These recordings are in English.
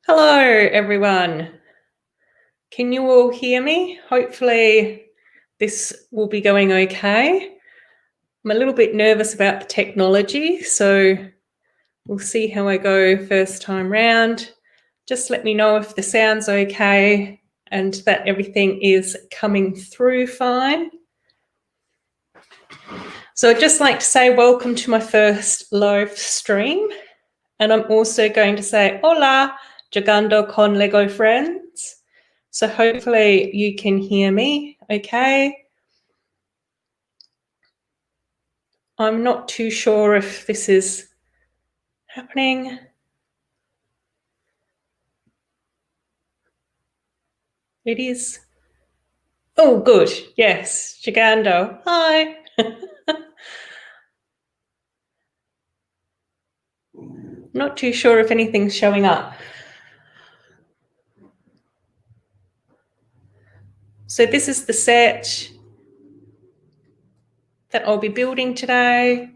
Hello, everyone. Can you all hear me? Hopefully this will be going okay. I'm a little bit nervous about the technology, so we'll see how I go first time round. Just let me know if the sound's okay and that everything is coming through fine. So I'd just like to say welcome to my first live stream. And I'm also going to say hola, jugando con Lego friends. So hopefully you can hear me okay. I'm not too sure if this is happening. It is. Oh, good. Yes, jugando. Hi. Not too sure if anything's showing up. So this is the set that I'll be building today.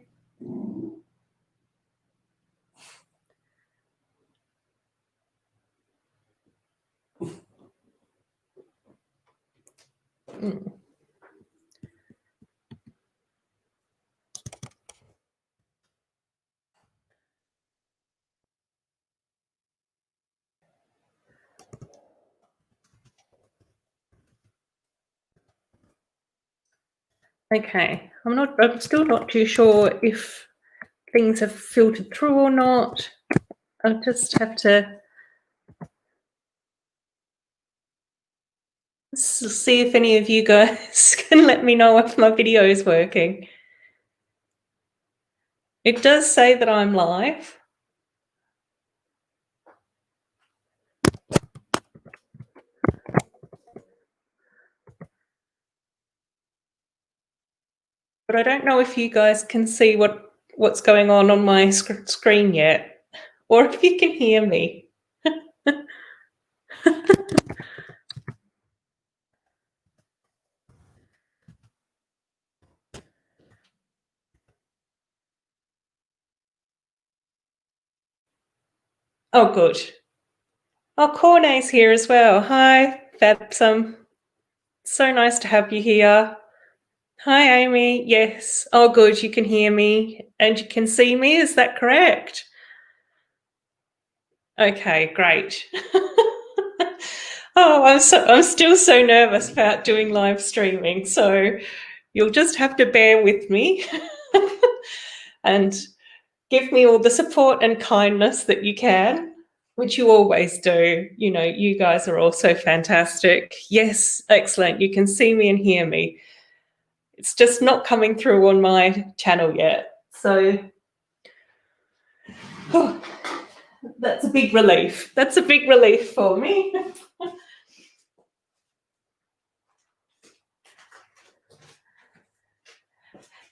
Okay, I'm still not too sure if things have filtered through or not. I'll just have to see if any of you guys can let me know if my video is working. It does say that I'm live. But I don't know if you guys can see what's going on my screen yet, or if you can hear me. Oh, good. Oh, Cornay's here as well. Hi, Fabsum. So nice to have you here. Hi, Amy. Yes. Oh, good. You can hear me and you can see me. Is that correct? Okay, great. Oh, I'm still so nervous about doing live streaming, so you'll just have to bear with me and give me all the support and kindness that you can, which you always do. You know, you guys are also fantastic. Yes, excellent. You can see me and hear me. It's just not coming through on my channel yet. So that's a big relief. That's a big relief for me.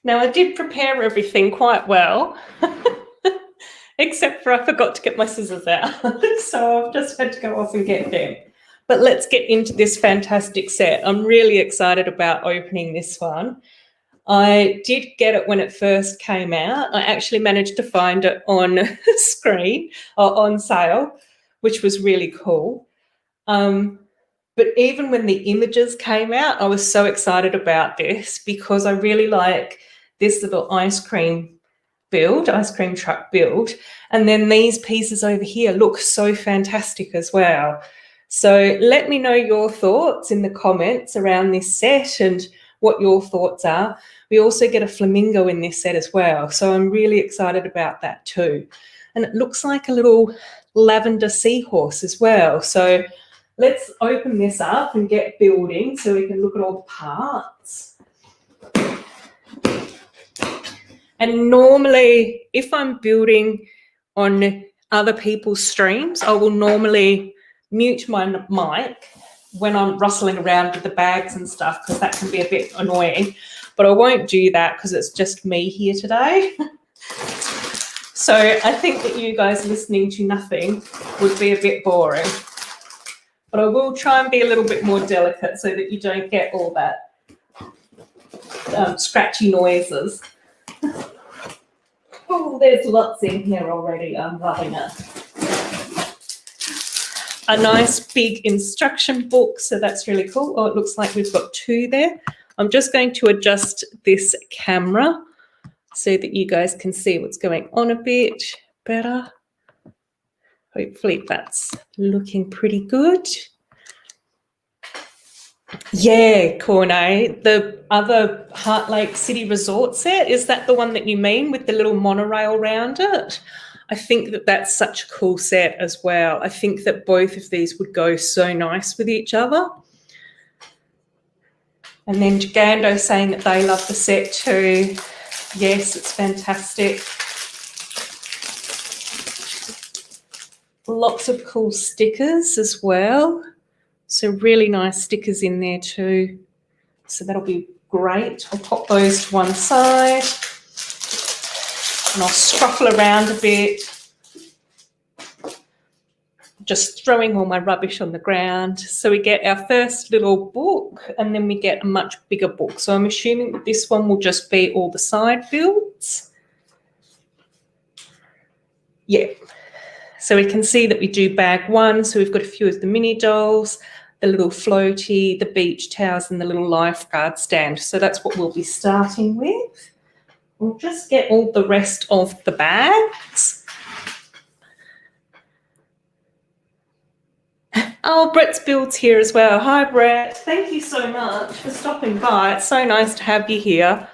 Now, I did prepare everything quite well, except for I forgot to get my scissors out. So I've just had to go off and get them. But let's get into this fantastic set. I'm really excited about opening this one. I did get it when it first came out. I actually managed to find it on screen or on sale, which was really cool. But even when the images came out, I was so excited about this because I really like this little ice cream truck build. And then these pieces over here look so fantastic as well. So let me know your thoughts in the comments around this set and what your thoughts are. We also get a flamingo in this set as well. So I'm really excited about that too. And it looks like a little lavender seahorse as well. So let's open this up and get building so we can look at all the parts. And normally, if I'm building on other people's streams, I will normally mute my mic when I'm rustling around with the bags and stuff because that can be a bit annoying. But I won't do that because it's just me here today. So I think that you guys listening to nothing would be a bit boring. But I will try and be a little bit more delicate so that you don't get all that scratchy noises. Oh, there's lots in here already. I'm loving it. a nice big instruction book, so that's really cool. Oh, it looks like we've got 2 there. I'm just going to adjust this camera so that you guys can see what's going on a bit better. Hopefully that's looking pretty good. Yeah, Corne, the other Heart Lake City Resort set, is that the one that you mean with the little monorail around it? I think that that's such a cool set as well. I think that both of these would go so nice with each other. And then Gando saying that they love the set too. Yes, it's fantastic. Lots of cool stickers as well. So really nice stickers in there too. So that'll be great. I'll pop those to one side and I'll scruffle around a bit. Just throwing all my rubbish on the ground. So we get our first little book and then we get a much bigger book. So I'm assuming that this one will just be all the side builds. Yeah. So we can see that we do bag 1. So we've got a few of the mini dolls, the little floaty, the beach towels and the little lifeguard stand. So that's what we'll be starting with. We'll just get all the rest of the bags. Oh, Brett's Builds here as well. Hi, Brett. Thank you so much for stopping by. It's so nice to have you here.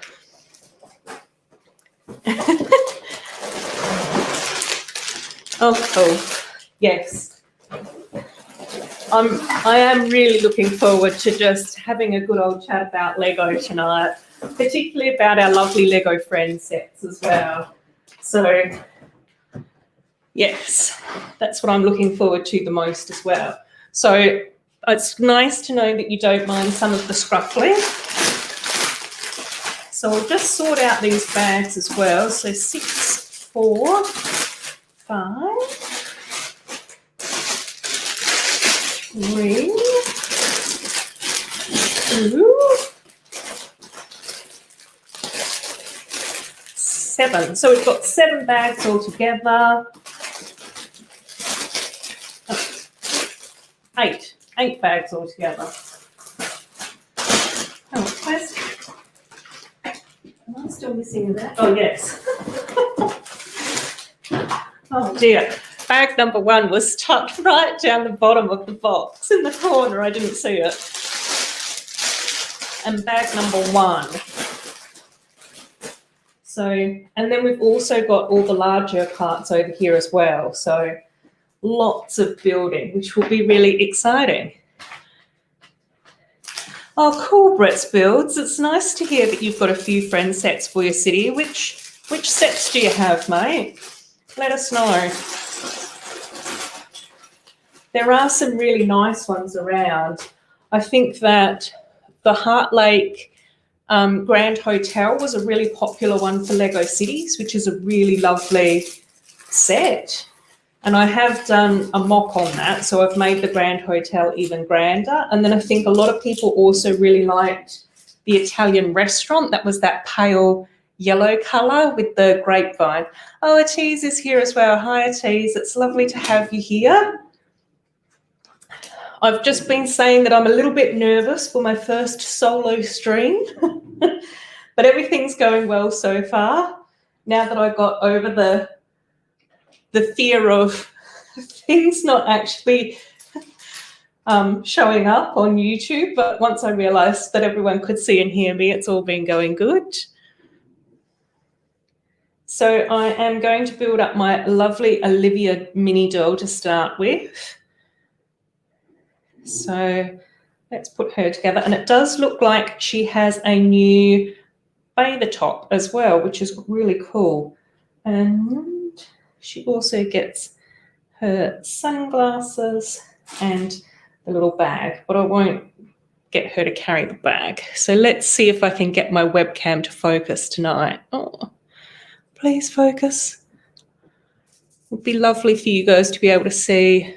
Oh, cool. Yes. I am really looking forward to just having a good old chat about Lego tonight, particularly about our lovely Lego Friends sets as well. So, yes, that's what I'm looking forward to the most as well. So it's nice to know that you don't mind some of the scruffling. So I'll just sort out these bags as well. So 6, 4, 5, 3, 2, 7. So we've got 7 bags all together. 8 bags altogether. Oh, where's... Am I still missing that? Oh, yes. Oh, dear. Bag number 1 was tucked right down the bottom of the box in the corner. I didn't see it. And bag number 1. So, and then we've also got all the larger parts over here as well. So, lots of building, which will be really exciting. Oh, cool, Brett's Builds. It's nice to hear that you've got a few friend sets for your city. Which sets do you have, mate? Let us know. There are some really nice ones around. I think that the Heart Lake Grand Hotel was a really popular one for Lego Cities, which is a really lovely set. And I have done a mock on that, so I've made the Grand Hotel even grander. And then I think a lot of people also really liked the Italian restaurant. That was that pale yellow colour with the grapevine. Oh, Atiz is here as well. Hi, Atiz. It's lovely to have you here. I've just been saying that I'm a little bit nervous for my first solo stream, but everything's going well so far. Now that I got over the fear of things not actually showing up on YouTube, but once I realised that everyone could see and hear me, it's all been going good. So I am going to build up my lovely Olivia mini doll to start with. So let's put her together. And it does look like she has a new bather top as well, which is really cool. And she also gets her sunglasses and the little bag, but I won't get her to carry the bag. So let's see if I can get my webcam to focus tonight. Oh, please focus. It would be lovely for you guys to be able to see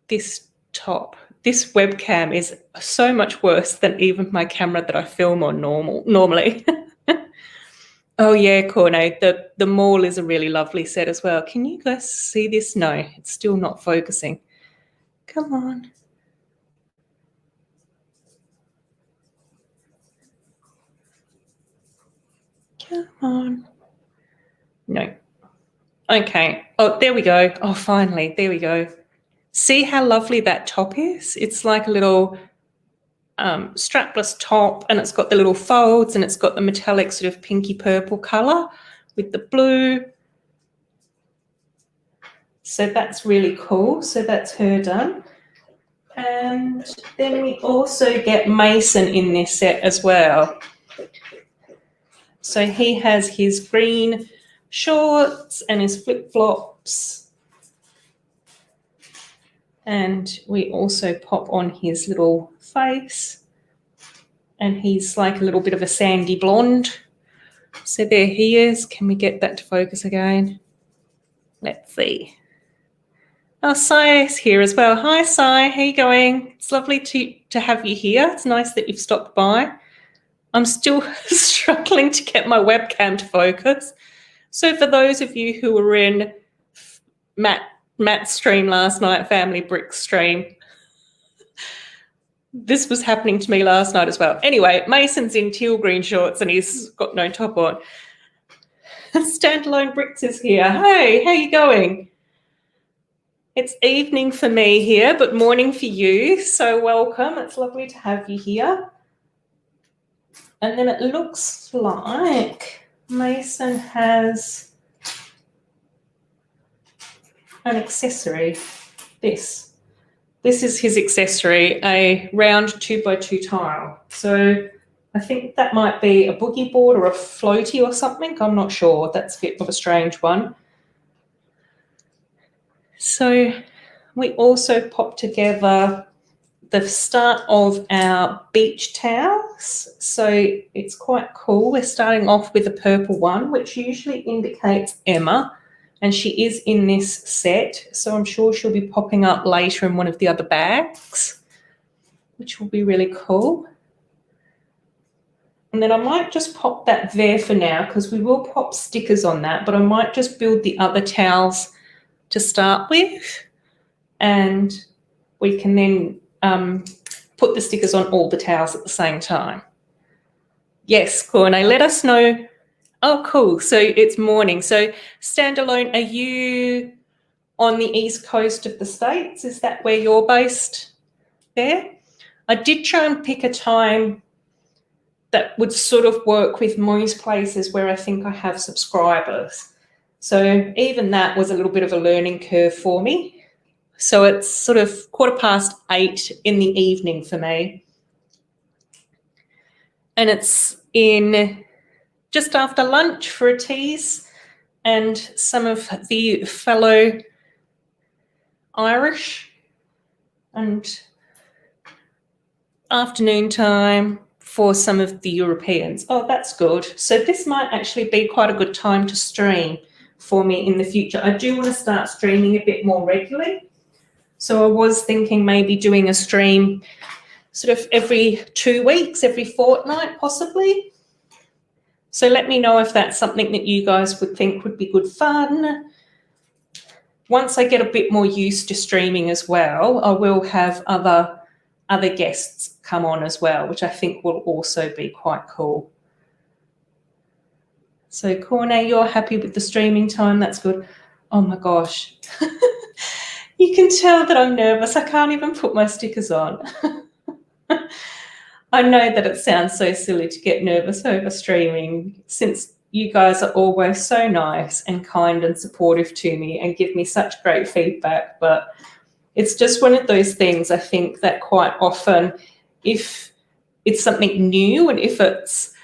this top. This webcam is so much worse than even my camera that I film on normally. Oh yeah, Corne. The mall is a really lovely set as well. Can you guys see this? No, it's still not focusing. Come on. Come on. No. Okay. Oh, there we go. Oh, finally. There we go. See how lovely that top is? It's like a little strapless top, and it's got the little folds, and it's got the metallic sort of pinky purple colour with the blue. So that's really cool. So that's her done. And then we also get Mason in this set as well. So he has his green shorts and his flip-flops. And we also pop on his little face. And he's like a little bit of a sandy blonde. So there he is. Can we get that to focus again? Let's see. Oh, Sai is here as well. Hi, Sai. How you going? It's lovely to have you here. It's nice that you've stopped by. I'm still struggling to get my webcam to focus. So for those of you who were in Matt's stream last night, Family Brick stream, this was happening to me last night as well. Anyway, Mason's in teal green shorts and he's got no top on. Standalone Bricks is here. Hey, how you going? It's evening for me here, but morning for you. So welcome. It's lovely to have you here. And then it looks like Mason has an accessory. This is his accessory, a round 2x2 tile. So I think that might be a boogie board or a floaty or something. I'm not sure. That's a bit of a strange one. So we also pop together the start of our beach towels. So it's quite cool. We're starting off with a purple one, which usually indicates Emma, and she is in this set. So I'm sure she'll be popping up later in one of the other bags, which will be really cool. And then I might just pop that there for now because we will pop stickers on that, but I might just build the other towels to start with, and we can then put the stickers on all the towels at the same time. Yes, Corne, let us know. Oh, cool. So it's morning. So Standalone, are you on the east coast of the States? Is that where you're based there? I did try and pick a time that would sort of work with most places where I think I have subscribers. So even that was a little bit of a learning curve for me. So it's sort of 8:15 in the evening for me. And it's in just after lunch for a tease, and some of the fellow Irish, and afternoon time for some of the Europeans. Oh, that's good. So this might actually be quite a good time to stream for me in the future. I do want to start streaming a bit more regularly. So I was thinking maybe doing a stream sort of every 2 weeks, every fortnight possibly. So let me know if that's something that you guys would think would be good fun. Once I get a bit more used to streaming as well, I will have other guests come on as well, which I think will also be quite cool. So Corne, you're happy with the streaming time? That's good. Oh my gosh. You can tell that I'm nervous. I can't even put my stickers on. I know that it sounds so silly to get nervous over streaming, since you guys are always so nice and kind and supportive to me and give me such great feedback. But it's just one of those things, I think, that quite often, if it's something new and if it's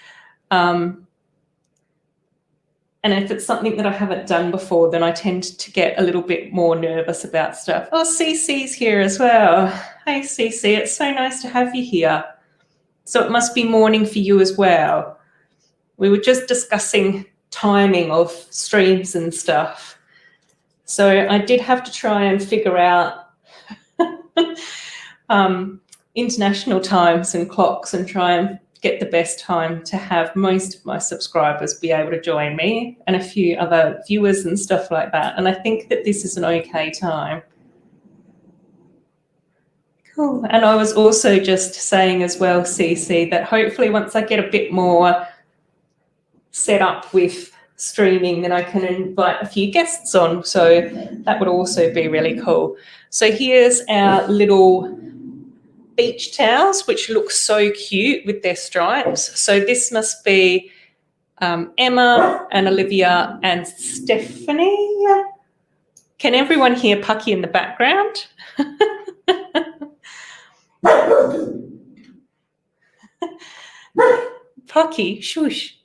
something that I haven't done before, then I tend to get a little bit more nervous about stuff. Oh, CC's here as well. Hey, CC, it's so nice to have you here. So it must be morning for you as well. We were just discussing timing of streams and stuff. So I did have to try and figure out international times and clocks and try and get the best time to have most of my subscribers be able to join me and a few other viewers and stuff like that. And I think that this is an okay time. Cool. And I was also just saying as well, Cece, that hopefully once I get a bit more set up with streaming, then I can invite a few guests on. So that would also be really cool. So here's our little beach towels, which look so cute with their stripes. So this must be Emma and Olivia and Stephanie. Can everyone hear Pucky in the background? Pucky, shush.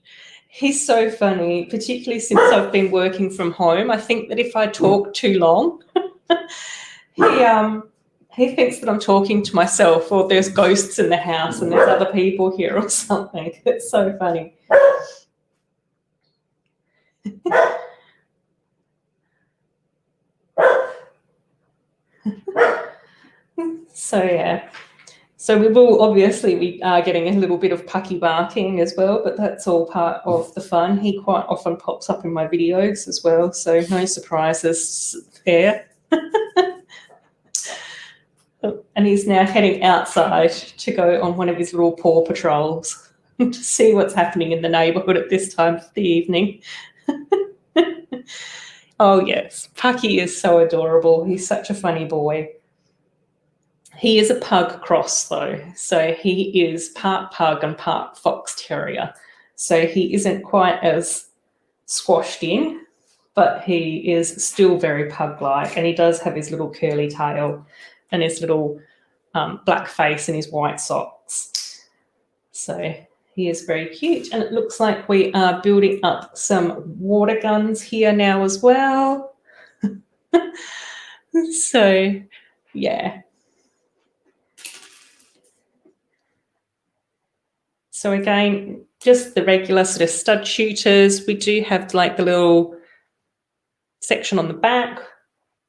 He's so funny, particularly since I've been working from home. I think that if I talk too long, he thinks that I'm talking to myself or there's ghosts in the house and there's other people here or something. It's so funny. So, yeah. So we are getting a little bit of Pucky barking as well, but that's all part of the fun. He quite often pops up in my videos as well, so no surprises there. And he's now heading outside to go on one of his little paw patrols to see what's happening in the neighbourhood at this time of the evening. Oh, yes. Pucky is so adorable. He's such a funny boy. He is a pug cross, though. So he is part pug and part fox terrier. So he isn't quite as squashed in, but he is still very pug-like. And he does have his little curly tail and his little black face and his white socks. So he is very cute. And it looks like we are building up some water guns here now as well. So, yeah. So again, just the regular sort of stud shooters. We do have like the little section on the back.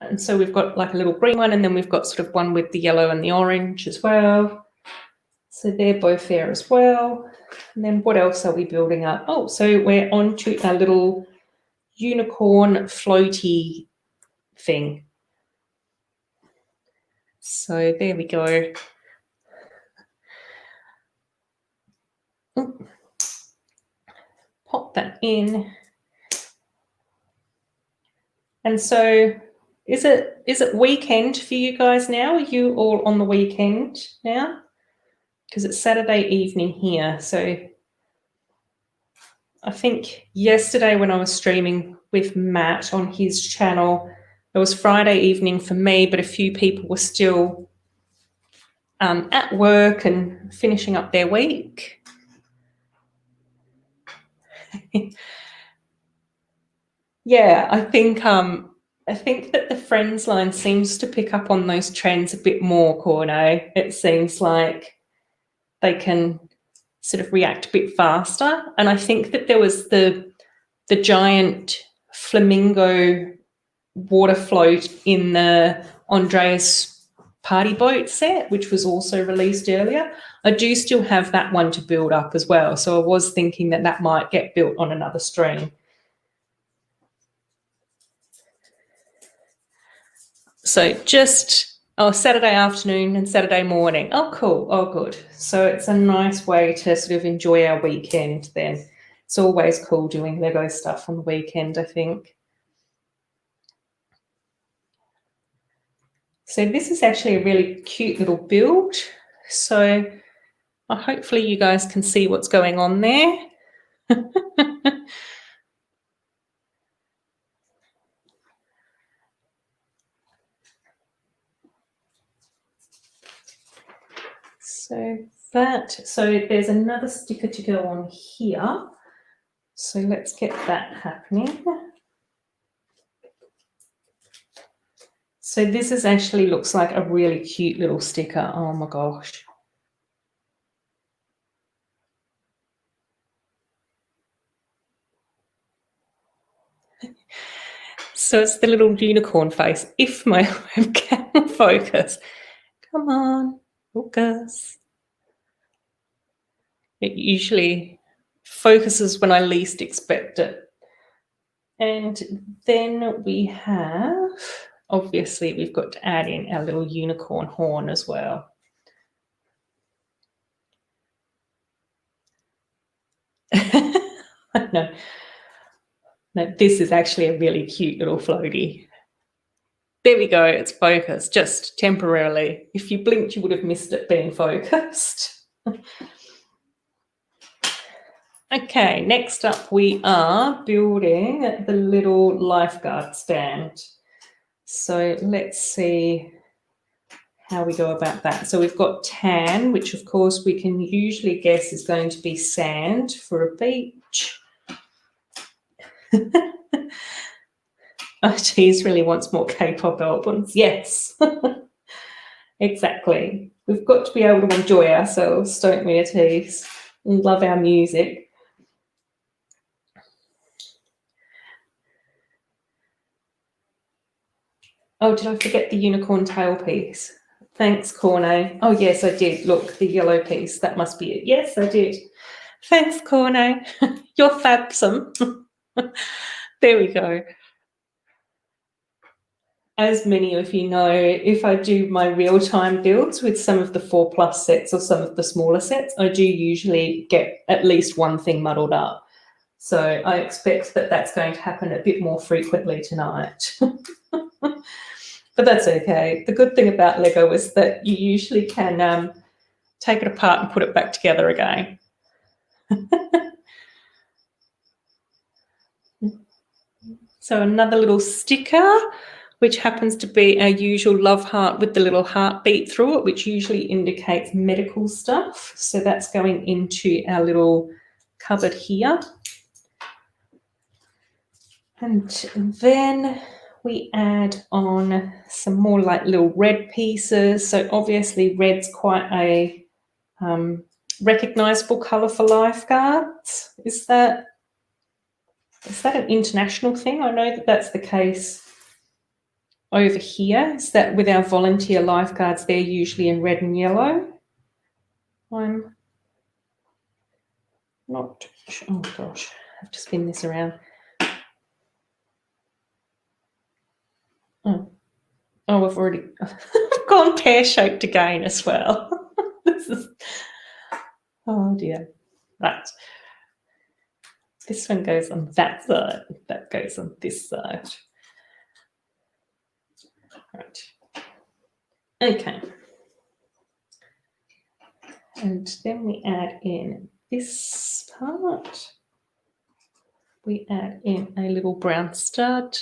And so we've got like a little green one, and then we've got sort of one with the yellow and the orange as well. So they're both there as well. And then what else are we building up? Oh, so we're on to our little unicorn floaty thing. So there we go. Ooh. Pop that in. And so is it weekend for you guys now? Are you all on the weekend now? Because it's Saturday evening here. So I think yesterday when I was streaming with Matt on his channel, it was Friday evening for me, but a few people were still at work and finishing up their week. Yeah, I think that the Friends line seems to pick up on those trends a bit more, Corno. It seems like they can sort of react a bit faster. And I think that there was the giant flamingo water float in the Andreas party boat set, which was also released earlier. I do still have that one to build up as well. So I was thinking that that might get built on another stream. So just Saturday afternoon and Saturday morning. Oh, cool. Oh, good. So it's a nice way to sort of enjoy our weekend then. It's always cool doing Lego stuff on the weekend, I think. So this is actually a really cute little build. So hopefully you guys can see what's going on there. So there's another sticker to go on here. So let's get that happening. So this actually looks like a really cute little sticker. Oh my gosh. So it's the little unicorn face. If my webcam will focus. Come on, focus. It usually focuses when I least expect it. And then we have, obviously, we've got to add in our little unicorn horn as well. No, this is actually a really cute little floaty. There we go, it's focused, just temporarily. If you blinked, you would have missed it being focused. Okay, next up we are building the little lifeguard stand. So let's see how we go about that. So we've got tan, which of course we can usually guess is going to be sand for a beach. Oh, geez, really wants more K-pop albums. Yes, exactly. We've got to be able to enjoy ourselves, don't we, Atees? And love our music. Oh, did I forget the unicorn tail piece? Thanks, Corne. Oh, yes, I did. Look, the yellow piece. That must be it. Yes, I did. Thanks, Corne. You're fabsome. There we go. As many of you know, if I do my real-time builds with some of the 4+ sets or some of the smaller sets, I do usually get at least one thing muddled up. So I expect that that's going to happen a bit more frequently tonight. But that's okay. The good thing about Lego is that you usually can take it apart and put it back together again. So another little sticker, which happens to be our usual love heart with the little heartbeat through it, which usually indicates medical stuff. So that's going into our little cupboard here. And then we add on some more like little red pieces. So obviously red's quite a recognizable color for lifeguards. Is that an international thing? I know that that's the case over here. Is that with our volunteer lifeguards, they're usually in red and yellow? I'm not sure. Oh gosh, I have to spin this around. Oh, I've already gone pear-shaped again as well. This is, oh dear. Right. This one goes on that side. That goes on this side. Right. Okay. And then we add in this part. We add in a little brown stud.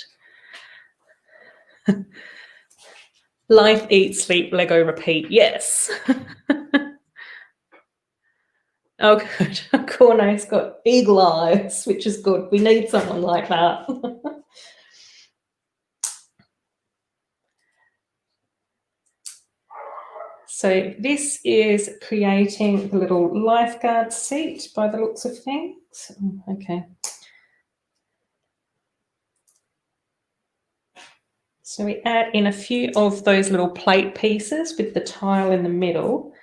Life, eat, sleep, Lego, repeat. Yes. Oh, good. Corne's got eagle eyes, which is good. We need someone like that. So this is creating the little lifeguard seat by the looks of things. Okay. So we add in a few of those little plate pieces with the tile in the middle.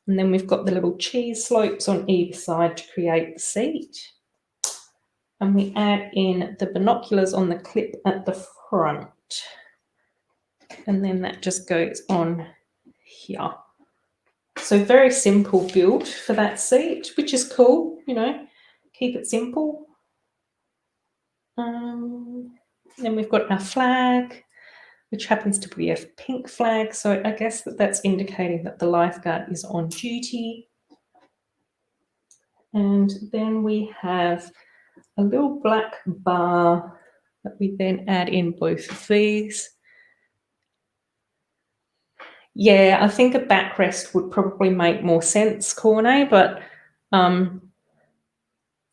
And then we've got the little cheese slopes on either side to create the seat. And we add in the binoculars on the clip at the front. And then that just goes on here. So very simple build for that seat, which is cool, you know, keep it simple. Then we've got our flag, which happens to be a pink flag. So I guess that's indicating that the lifeguard is on duty. And then we have a little black bar that we then add in both of these. Yeah, I think a backrest would probably make more sense, Corne, but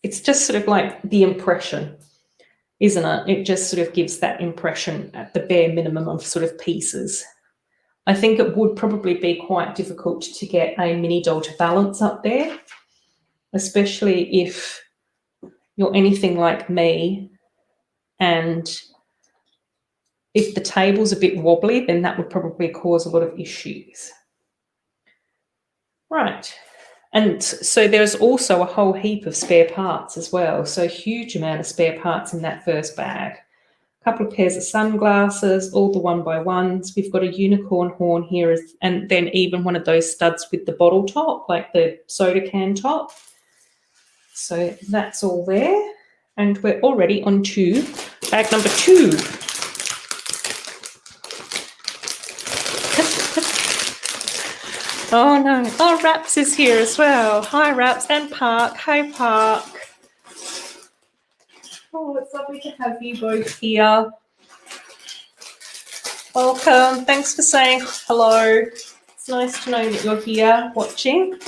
it's just sort of like the impression, isn't it? It just sort of gives that impression at the bare minimum of sort of pieces. I think it would probably be quite difficult to get a mini doll to balance up there, especially if you're anything like me, and if the table's a bit wobbly, then that would probably cause a lot of issues. Right, And so there's also a whole heap of spare parts as well. So a huge amount of spare parts in that first bag. A couple of pairs of sunglasses, all the 1x1s. We've got a unicorn horn here, and then even one of those studs with the bottle top, like the soda can top. So that's all there. And we're already on to bag number 2. Oh no. Oh, Raps is here as well. Hi, Raps, and Park. Hi, Park. Oh, it's lovely to have you both here. Welcome. Thanks for saying hello. It's nice to know that you're here watching.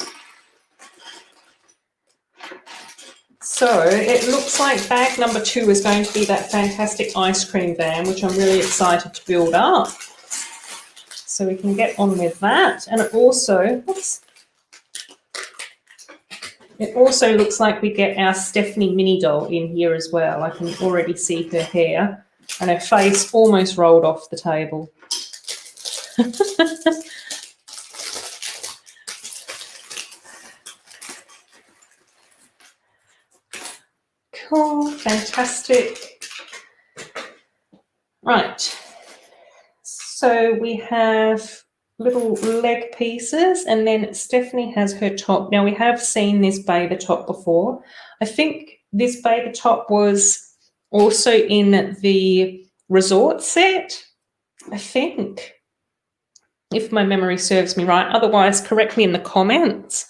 So it looks like bag number 2 is going to be that fantastic ice cream van, which I'm really excited to build up. So we can get on with that. And it also looks like we get our Stephanie mini doll in here as well. I can already see her hair and her face almost rolled off the table. Cool, fantastic. Right. So we have little leg pieces, and then Stephanie has her top. Now, we have seen this bather top before. I think this bather top was also in the resort set, I think, if my memory serves me right. Otherwise, correct me in the comments.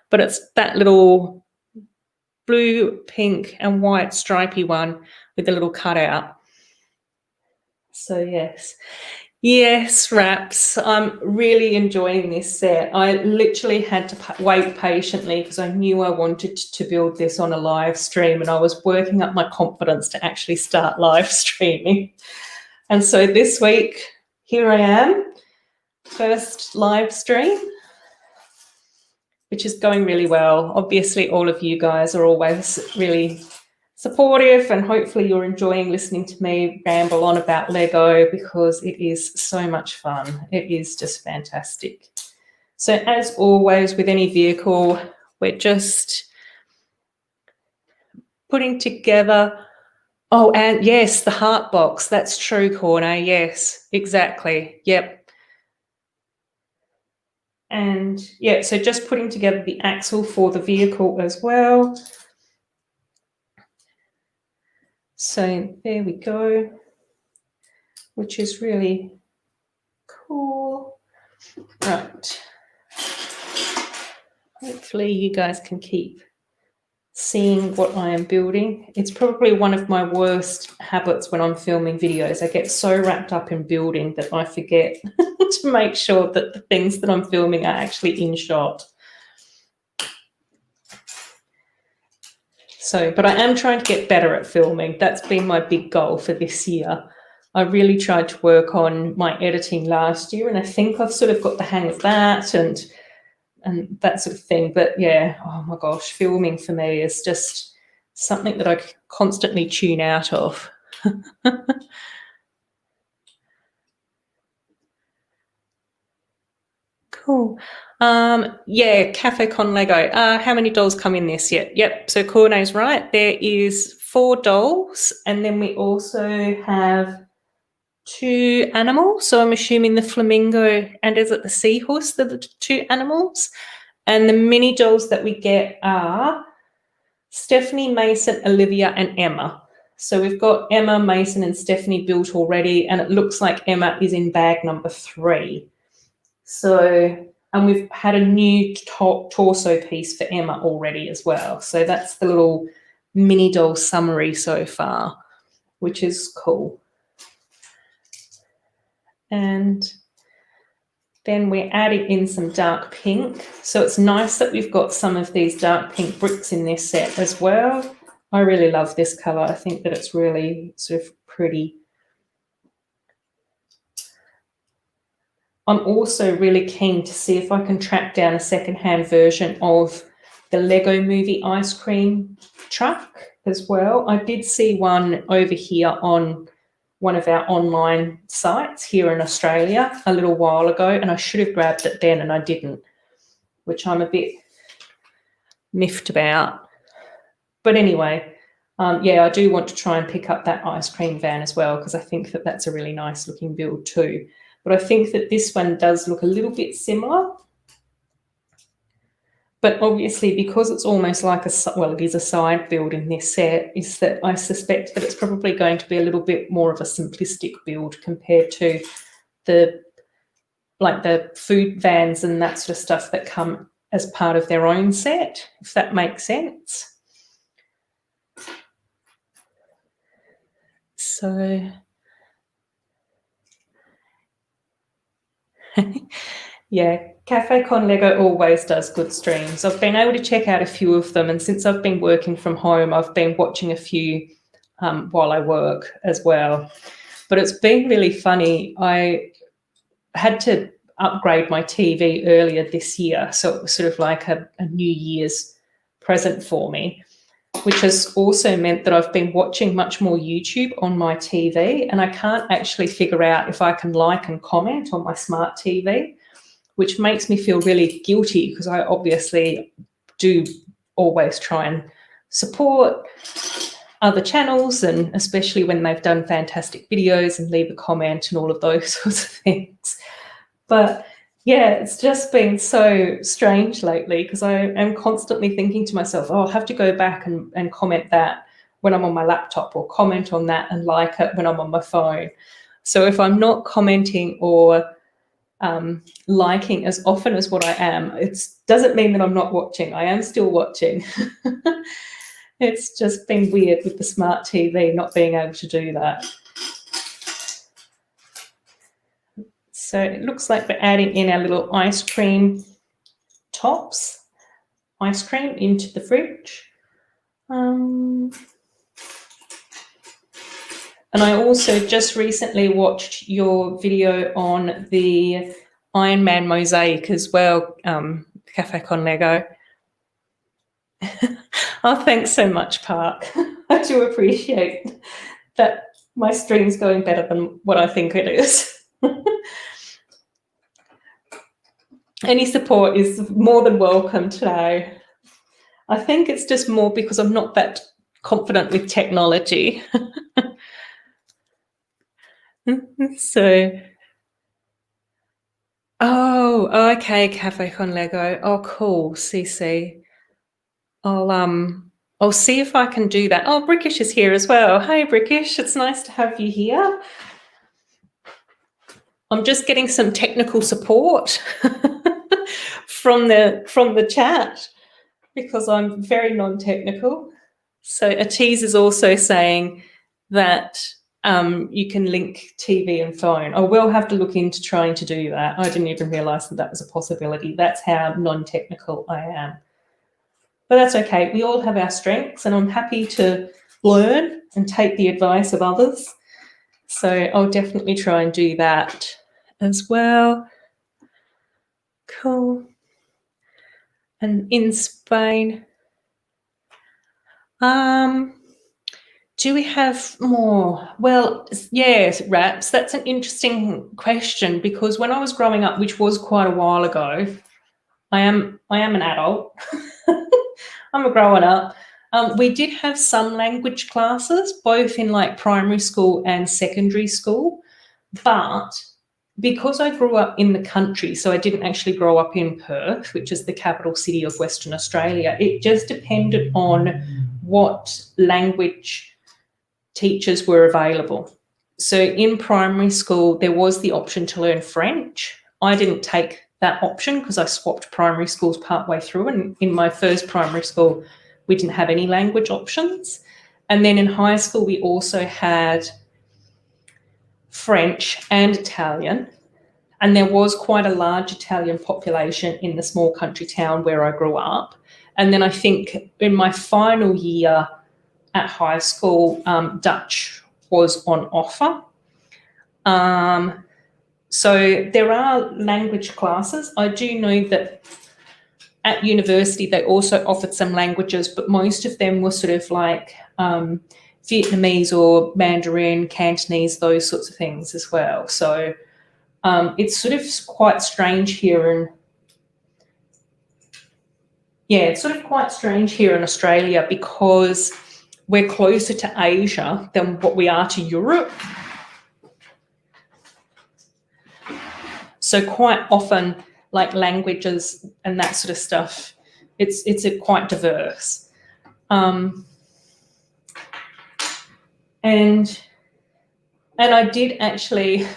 But it's that little blue, pink, and white stripy one with a little cutout. So, yes. Yes, Raps. I'm really enjoying this set. I literally had to wait patiently because I knew I wanted to build this on a live stream, and I was working up my confidence to actually start live streaming. And so this week, here I am, first live stream, which is going really well. Obviously, all of you guys are always really supportive, and hopefully you're enjoying listening to me ramble on about Lego, because it is so much fun. It is just fantastic. So as always with any vehicle, we're just putting together. Oh, and yes, the heart box. That's true, Corner. Yes, exactly. Yep. And yeah, so just putting together the axle for the vehicle as well. So there we go, which is really cool. Right. Hopefully you guys can keep seeing what I am building. It's probably one of my worst habits when I'm filming videos. I get so wrapped up in building that I forget to make sure that the things that I'm filming are actually in shot. So, but I am trying to get better at filming. That's been my big goal for this year. I really tried to work on my editing last year, and I think I've sort of got the hang of that and that sort of thing. But yeah, oh my gosh, filming for me is just something that I constantly tune out of. Cool. Yeah, Cafe Con Lego. How many dolls come in this yet? Yep, so Cornet's right. There is 4 dolls, and then we also have 2 animals. So I'm assuming the flamingo and is it the seahorse, the 2 animals? And the mini dolls that we get are Stephanie, Mason, Olivia, and Emma. So we've got Emma, Mason, and Stephanie built already, and it looks like Emma is in bag number 3. So, and we've had a new torso piece for Emma already as well. So that's the little mini doll summary so far, which is cool. And then we're adding in some dark pink. So it's nice that we've got some of these dark pink bricks in this set as well. I really love this colour. I think that it's really sort of pretty. I'm also really keen to see if I can track down a secondhand version of the Lego Movie ice cream truck as well. I did see one over here on one of our online sites here in Australia a little while ago, and I should have grabbed it then and I didn't, which I'm a bit miffed about. But anyway, yeah, I do want to try and pick up that ice cream van as well, because I think that that's a really nice looking build too. But I think that this one does look a little bit similar. But obviously, because it's almost like well, it is a side build in this set, is that I suspect that it's probably going to be a little bit more of a simplistic build compared to the food vans and that sort of stuff that come as part of their own set, if that makes sense. So yeah, Cafe Con Lego always does good streams. I've been able to check out a few of them, and since I've been working from home, I've been watching a few while I work as well. But it's been really funny. I had to upgrade my TV earlier this year, so it was sort of like a New Year's present for me, which has also meant that I've been watching much more YouTube on my TV, and I can't actually figure out if I can like and comment on my smart TV, which makes me feel really guilty, because I obviously do always try and support other channels, and especially when they've done fantastic videos, and leave a comment and all of those sorts of things. But yeah, it's just been so strange lately, because I am constantly thinking to myself, oh, I'll have to go back and comment that when I'm on my laptop, or comment on that and like it when I'm on my phone. So if I'm not commenting or liking as often as what I am, it doesn't mean that I'm not watching. I am still watching. It's just been weird with the smart TV not being able to do that. So it looks like we're adding in our little ice cream tops, ice cream into the fridge. And I also just recently watched your video on the Iron Man mosaic as well, Cafe Con Lego. Oh, thanks so much, Park. I do appreciate that my stream's going better than what I think it is. Any support is more than welcome today. I think it's just more because I'm not that confident with technology. So, oh, okay, Cafe Con Lego. Oh, cool, CC. I'll see if I can do that. Oh, Brickish is here as well. Hey, Brickish, it's nice to have you here. I'm just getting some technical support from the chat, because I'm very non-technical. So Atiz is also saying that you can link TV and phone. I will have to look into trying to do that. I didn't even realise that that was a possibility. That's how non-technical I am. But that's okay. We all have our strengths, and I'm happy to learn and take the advice of others. So I'll definitely try and do that as well. Cool. And in Spain, do we have more? Well, yes, Raps, that's an interesting question, because when I was growing up, which was quite a while ago, I am an adult. I'm a grown up. We did have some language classes, both in like primary school and secondary school, but because I grew up in the country, so I didn't actually grow up in Perth, which is the capital city of Western Australia, it just depended on what language teachers were available. So in primary school, there was the option to learn French. I didn't take that option because I swapped primary schools partway through, and in my first primary school, we didn't have any language options. And then in high school, we also had French and Italian, and there was quite a large Italian population in the small country town where I grew up. And then I think in my final year at high school, Dutch was on offer. So there are language classes. I do know that at university they also offered some languages, but most of them were sort of like Vietnamese or Mandarin, Cantonese, those sorts of things as well. So it's sort of quite strange here Yeah, it's sort of quite strange here in Australia because we're closer to Asia than what we are to Europe. So quite often, like languages and that sort of stuff, it's quite diverse. And I did actually,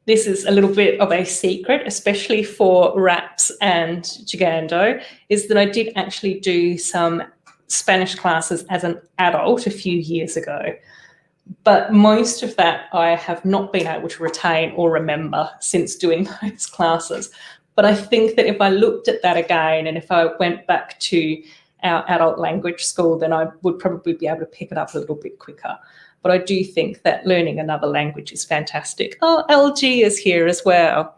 this is a little bit of a secret, especially for Raps and Gigando, is that I did actually do some Spanish classes as an adult a few years ago. But most of that I have not been able to retain or remember since doing those classes. But I think that if I looked at that again and if I went back to our adult language school, then I would probably be able to pick it up a little bit quicker. But I do think that learning another language is fantastic. Oh, LG is here as well.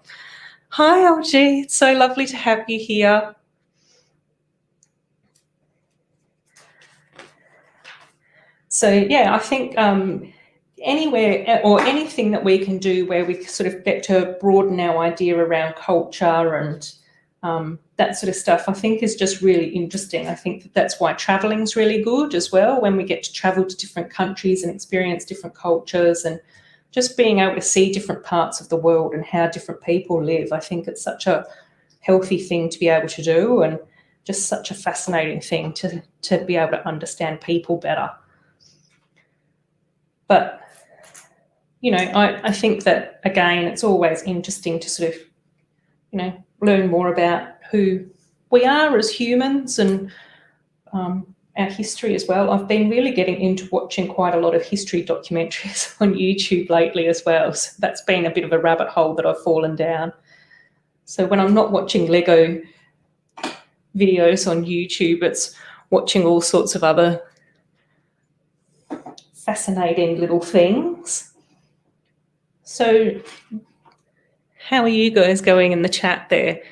Hi, LG. It's so lovely to have you here. So, yeah, I think anywhere or anything that we can do where we sort of get to broaden our idea around culture and that sort of stuff, I think is just really interesting. I think that that's why traveling is really good as well, when we get to travel to different countries and experience different cultures and just being able to see different parts of the world and how different people live. I think it's such a healthy thing to be able to do and just such a fascinating thing to be able to understand people better. But, you know, I think that, again, it's always interesting to sort of, you know, learn more about who we are as humans and our history as well. I've been really getting into watching quite a lot of history documentaries on YouTube lately as well. So that's been a bit of a rabbit hole that I've fallen down. So when I'm not watching Lego videos on YouTube, it's watching all sorts of other fascinating little things. So how are you guys going in the chat there?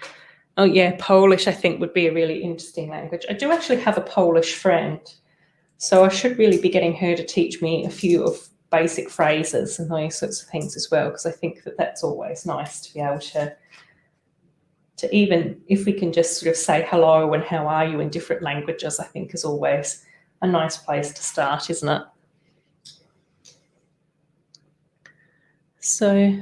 Oh, yeah, Polish, I think, would be a really interesting language. I do actually have a Polish friend, so I should really be getting her to teach me a few of basic phrases and those sorts of things as well, because I think that that's always nice to be able to even, if we can just sort of say hello and how are you in different languages, I think is always a nice place to start, isn't it? So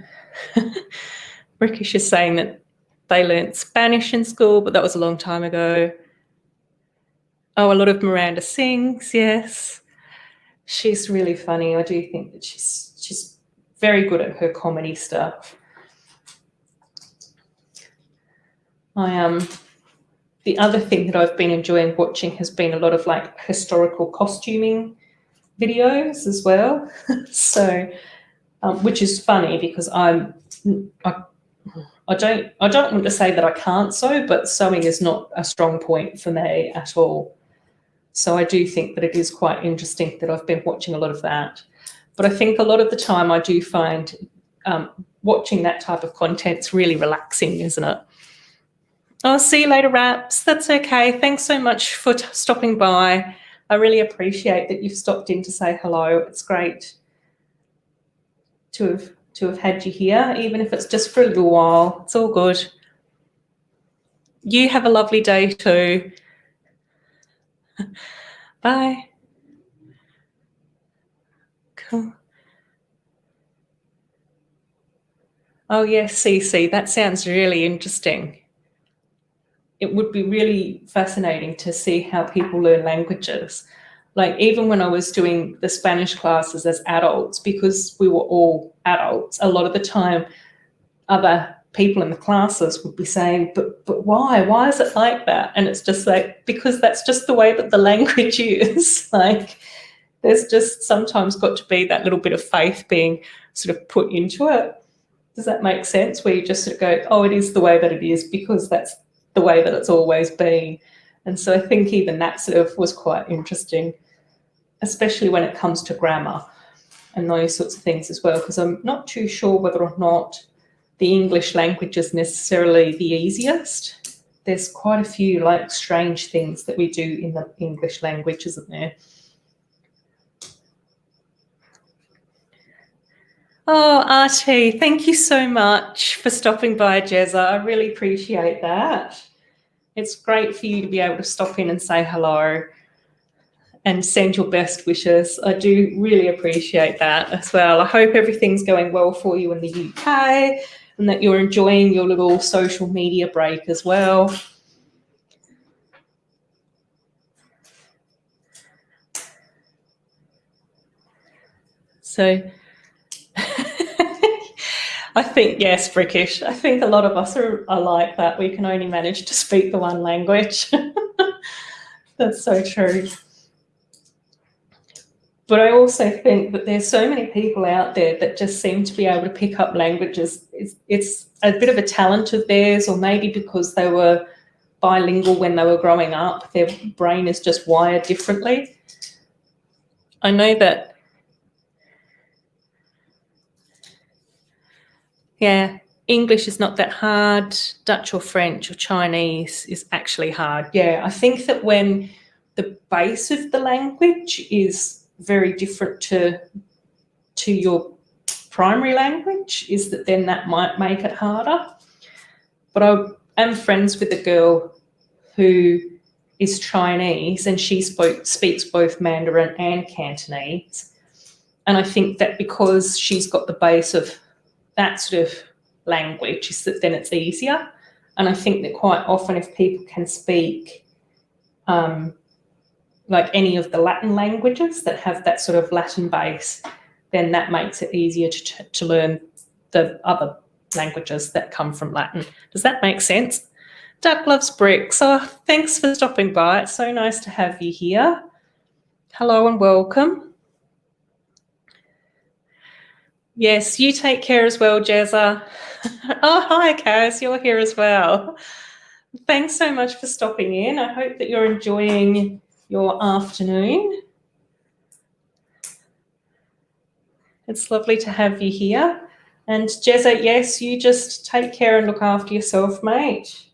Rickish is saying that they learnt Spanish in school, but that was a long time ago. Oh, a lot of Miranda sings, yes. She's really funny. I do think that she's very good at her comedy stuff. The other thing that I've been enjoying watching has been a lot of like historical costuming videos as well. So, which is funny because I don't want to say that I can't sew, but sewing is not a strong point for me at all. So I do think that it is quite interesting that I've been watching a lot of that. But I think a lot of the time I do find watching that type of content's really relaxing, isn't it? I'll see you later, Raps. That's okay. Thanks so much for stopping by. I really appreciate that you've stopped in to say hello. It's great to have had you here, even if it's just for a little while. It's all good. You have a lovely day too. Bye. Cool. Oh, yes, Cece, that sounds really interesting. It would be really fascinating to see how people learn languages. Like even when I was doing the Spanish classes as adults, because we were all adults, a lot of the time other people in the classes would be saying, but why? Why is it like that? And it's just like, because that's just the way that the language is. Like there's just sometimes got to be that little bit of faith being sort of put into it. Does that make sense? Where you just sort of go, oh, it is the way that it is because that's the way that it's always been. And so I think even that sort of was quite interesting, especially when it comes to grammar and those sorts of things as well, because I'm not too sure whether or not the English language is necessarily the easiest. There's quite a few like strange things that we do in the English language, isn't there? Oh, Archie, thank you so much for stopping by, Jezza. I really appreciate that. It's great for you to be able to stop in and say hello and send your best wishes. I do really appreciate that as well. I hope everything's going well for you in the UK and that you're enjoying your little social media break as well. So I think, yes, British. I think a lot of us are like that. We can only manage to speak the one language. That's so true. But I also think that there's so many people out there that just seem to be able to pick up languages. It's a bit of a talent of theirs, or maybe because they were bilingual when they were growing up, their brain is just wired differently. I know that, yeah, English is not that hard. Dutch or French or Chinese is actually hard. Yeah, I think that when the base of the language is very different to your primary language, is that then that might make it harder. But I am friends with a girl who is Chinese, and she speaks both Mandarin and Cantonese. And I think that because she's got the base of that sort of language, is that then it's easier. And I think that quite often if people can speak like any of the Latin languages that have that sort of Latin base, then that makes it easier to learn the other languages that come from Latin. Does that make sense? Duck loves bricks. Oh, thanks for stopping by. It's so nice to have you here. Hello and welcome. Yes, you take care as well, Jezza. Oh, hi, Kaz. You're here as well. Thanks so much for stopping in. I hope that you're enjoying your afternoon. It's lovely to have you here. And Jezza, yes, you just take care and look after yourself, mate.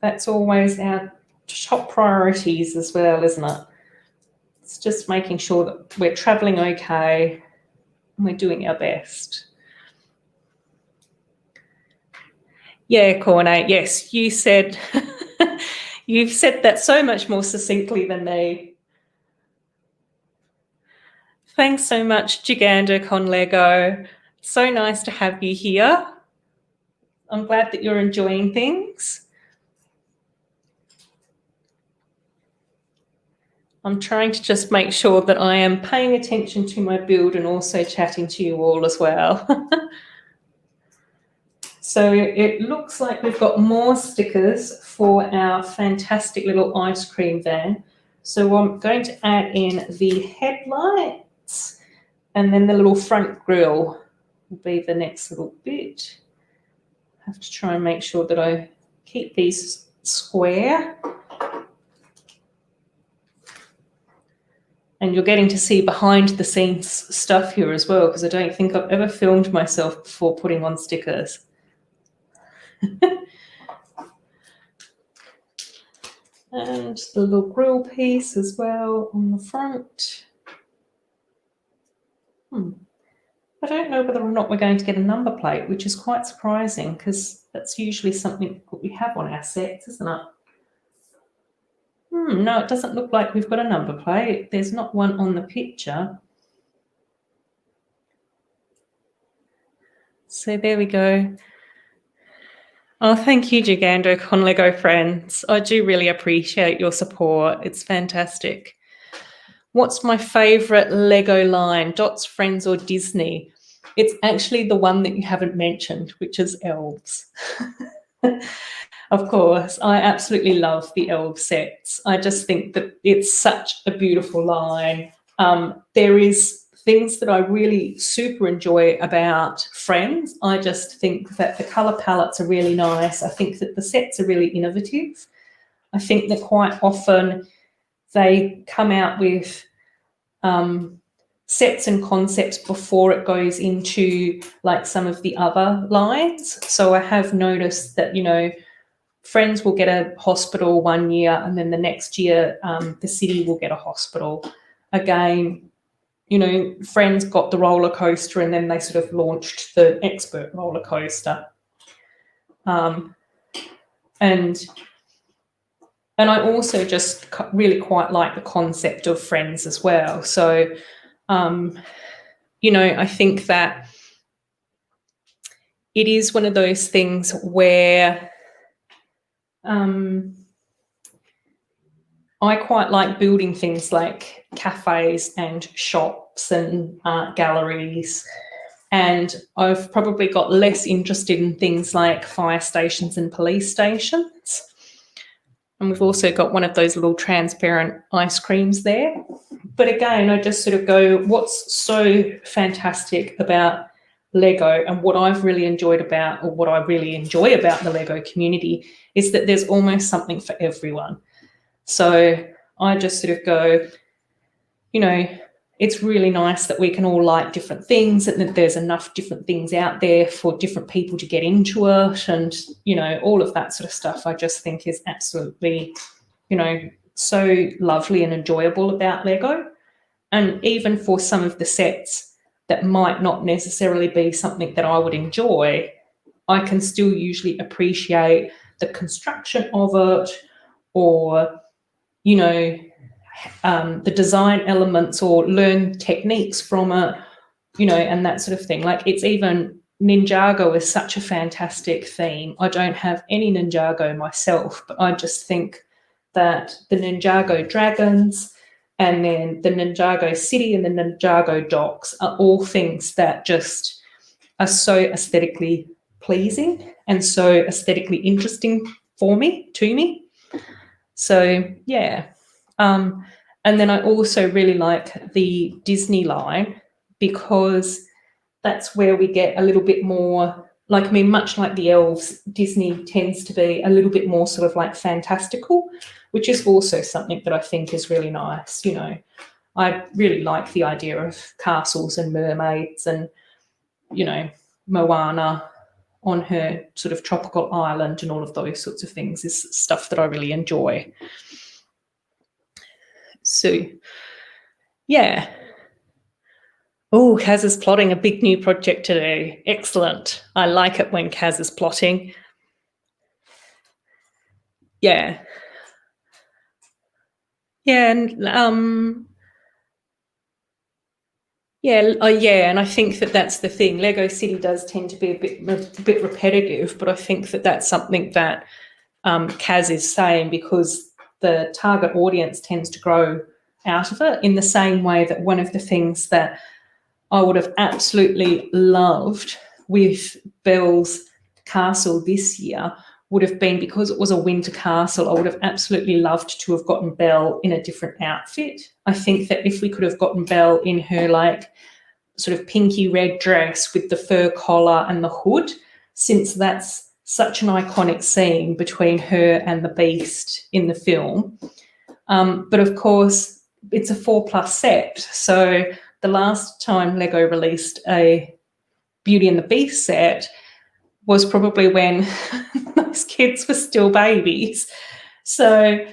That's always our top priorities as well, isn't it? It's just making sure that we're travelling okay and we're doing our best. Yeah, Corne, yes, you said, you've said that so much more succinctly than me. Thanks so much, Giganda Conlego. So nice to have you here. I'm glad that you're enjoying things. I'm trying to just make sure that I am paying attention to my build and also chatting to you all as well. So it looks like we've got more stickers for our fantastic little ice cream van. So I'm going to add in the headlights, and then the little front grille will be the next little bit. I have to try and make sure that I keep these square. And you're getting to see behind the scenes stuff here as well, because I don't think I've ever filmed myself before putting on stickers. And the little grill piece as well on the front. I don't know whether or not we're going to get a number plate, which is quite surprising because that's usually something that we have on our sets, isn't it? No, it doesn't look like we've got a number plate. There's not one on the picture. So there we go. Oh, thank you, Gigando Conlego friends. I do really appreciate your support. It's fantastic. What's my favourite Lego line? Dots, Friends or Disney? It's actually the one that you haven't mentioned, which is elves. Of course, I absolutely love the elf sets. I just think that it's such a beautiful line. There is things that I really super enjoy about Friends. I just think that the colour palettes are really nice. I think that the sets are really innovative. I think that quite often they come out with sets and concepts before it goes into like some of the other lines. So I have noticed that, you know, Friends will get a hospital one year and then the next year the city will get a hospital. Again, you know, Friends got the roller coaster and then they sort of launched the expert roller coaster. And I also just really quite like the concept of friends as well. So, I think that it is one of those things where I quite like building things like cafes and shops and art galleries. And I've probably got less interested in things like fire stations and police stations. And we've also got one of those little transparent ice creams there. But again, I just sort of go, what's so fantastic about Lego, and what I've really enjoyed about, or what I really enjoy about the Lego community, is that there's almost something for everyone. So I just sort of go, it's really nice that we can all like different things, and that there's enough different things out there for different people to get into it, and, all of that sort of stuff I just think is absolutely, so lovely and enjoyable about Lego. And even for some of the sets that might not necessarily be something that I would enjoy, I can still usually appreciate the construction of it, or, the design elements, or learn techniques from it, and that sort of thing. Like, it's even Ninjago is such a fantastic theme. I don't have any Ninjago myself, but I just think that the Ninjago dragons, and then the Ninjago city and the Ninjago docks are all things that just are so aesthetically pleasing and so aesthetically interesting to me. So, yeah. And then I also really like the Disney line, because that's where we get a little bit more, much like the elves, Disney tends to be a little bit more sort of like fantastical, which is also something that I think is really nice. I really like the idea of castles and mermaids, and, Moana on her sort of tropical island, and all of those sorts of things is stuff that I really enjoy. So, yeah. Oh, Kaz is plotting a big new project today. Excellent. I like it when Kaz is plotting. Yeah. Yeah, and and I think that that's the thing. Lego City does tend to be a bit repetitive, but I think that that's something that Kaz is saying, because the target audience tends to grow out of it, in the same way that one of the things that I would have absolutely loved with Belle's castle this year would have been, because it was a winter castle, I would have absolutely loved to have gotten Belle in a different outfit. I think that if we could have gotten Belle in her sort of pinky red dress with the fur collar and the hood, since that's such an iconic scene between her and the Beast in the film. But of course, it's a 4+ set. So the last time Lego released a Beauty and the Beast set was probably when those kids were still babies. So,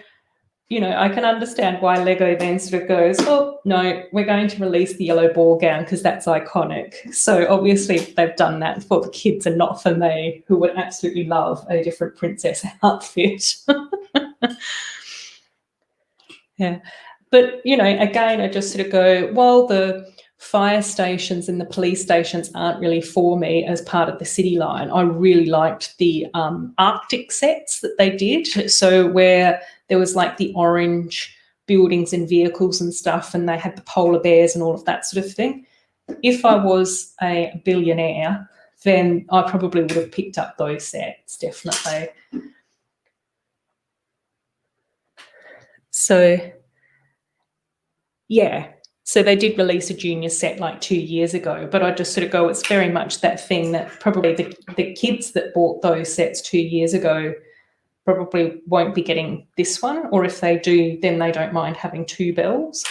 I can understand why Lego then sort of goes, oh, no, we're going to release the yellow ball gown because that's iconic. So obviously they've done that for the kids and not for me, who would absolutely love a different princess outfit. Yeah. But, again, I just sort of go, well, the fire stations and the police stations aren't really for me as part of the city line. I really liked the Arctic sets that they did. So where there was like the orange buildings and vehicles and stuff, and they had the polar bears and all of that sort of thing. If I was a billionaire, then I probably would have picked up those sets, definitely. So, yeah. So they did release a junior set like 2 years ago, but I just sort of go, it's very much that thing that probably the kids that bought those sets 2 years ago probably won't be getting this one, or if they do, then they don't mind having 2 Belles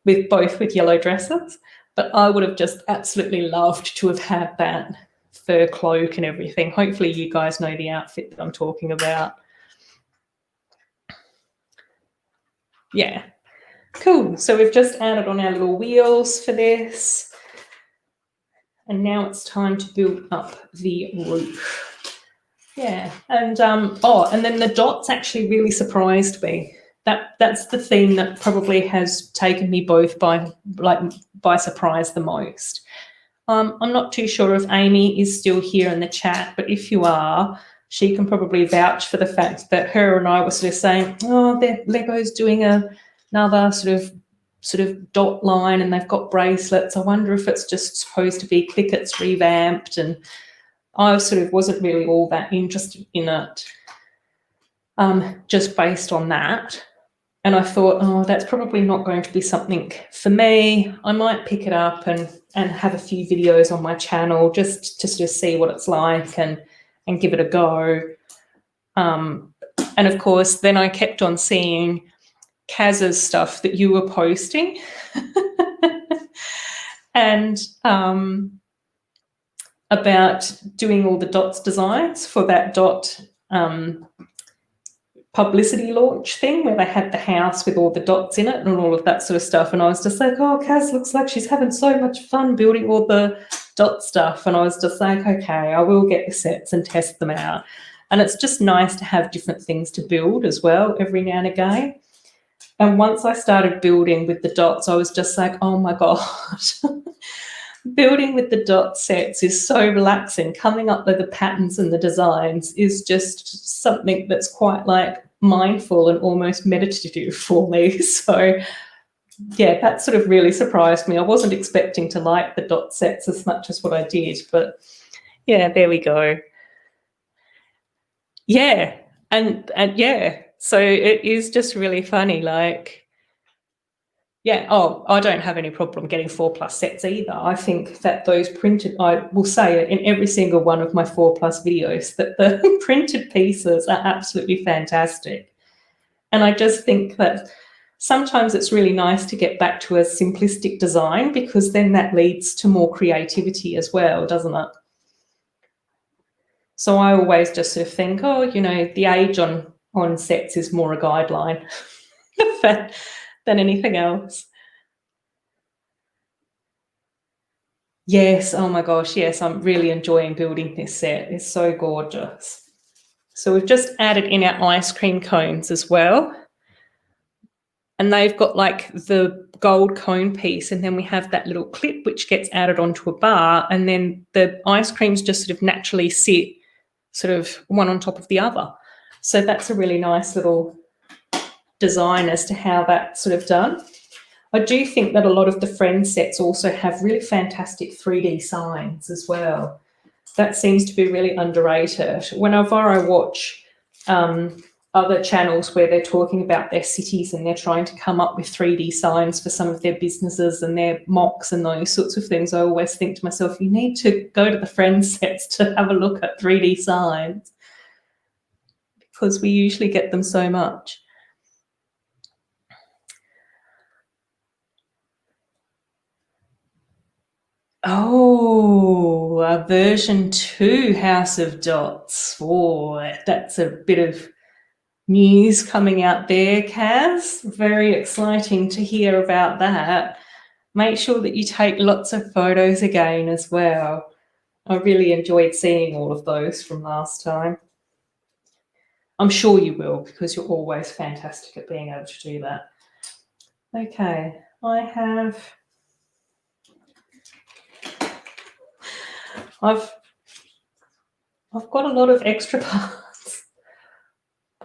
with yellow dresses. But I would have just absolutely loved to have had that fur cloak and everything. Hopefully you guys know the outfit that I'm talking about. Yeah. Cool. So we've just added on our little wheels for this. And now it's time to build up the roof. Yeah, and and then the dots actually really surprised me. That's the theme that probably has taken me both by surprise the most. I'm not too sure if Amy is still here in the chat, but if you are, she can probably vouch for the fact that her and I were sort of saying, oh, Lego's doing another sort of dot line, and they've got bracelets. I wonder if it's just supposed to be Clickets revamped, and I sort of wasn't really all that interested in it, just based on that. And I thought, oh, that's probably not going to be something for me. I might pick it up and have a few videos on my channel just to sort of see what it's like and give it a go. And of course, then I kept on seeing Kaz's stuff that you were posting. And about doing all the dots designs for that dot publicity launch thing where they had the house with all the dots in it and all of that sort of stuff. And I was just like, oh, Kaz looks like she's having so much fun building all the dot stuff. And I was just like, okay, I will get the sets and test them out. And it's just nice to have different things to build as well every now and again. And once I started building with the dots, I was just like, oh my God. Building with the dot sets is so relaxing. Coming up with the patterns and the designs is just something that's quite like mindful and almost meditative for me. So yeah, that sort of really surprised me. I wasn't expecting to like the dot sets as much as what I did, but yeah, there we go. Yeah, and yeah, so it is just really funny, like, yeah, oh, I don't have any problem getting 4+ sets either. I think that those printed, I will say it in every single one of my 4+ videos, that the printed pieces are absolutely fantastic. And I just think that sometimes it's really nice to get back to a simplistic design, because then that leads to more creativity as well, doesn't it? So I always just sort of think, oh, you know, the age on sets is more a guideline than anything else. Yes, oh my gosh, yes, I'm really enjoying building this set. It's so gorgeous. So we've just added in our ice cream cones as well. And they've got like the gold cone piece, and then we have that little clip which gets added onto a bar, and then the ice creams just sort of naturally sit sort of one on top of the other. So that's a really nice little design as to how that's sort of done. I do think that a lot of the Friends sets also have really fantastic 3D signs as well. That seems to be really underrated. Whenever I watch other channels where they're talking about their cities and they're trying to come up with 3D signs for some of their businesses and their mocks and those sorts of things, I always think to myself, you need to go to the Friends sets to have a look at 3D signs, because we usually get them so much. Oh, a version 2 House of Dots. Oh, that's a bit of news coming out there, Kaz. Very exciting to hear about that. Make sure that you take lots of photos again as well. I really enjoyed seeing all of those from last time. I'm sure you will, because you're always fantastic at being able to do that. Okay, I've got a lot of extra parts.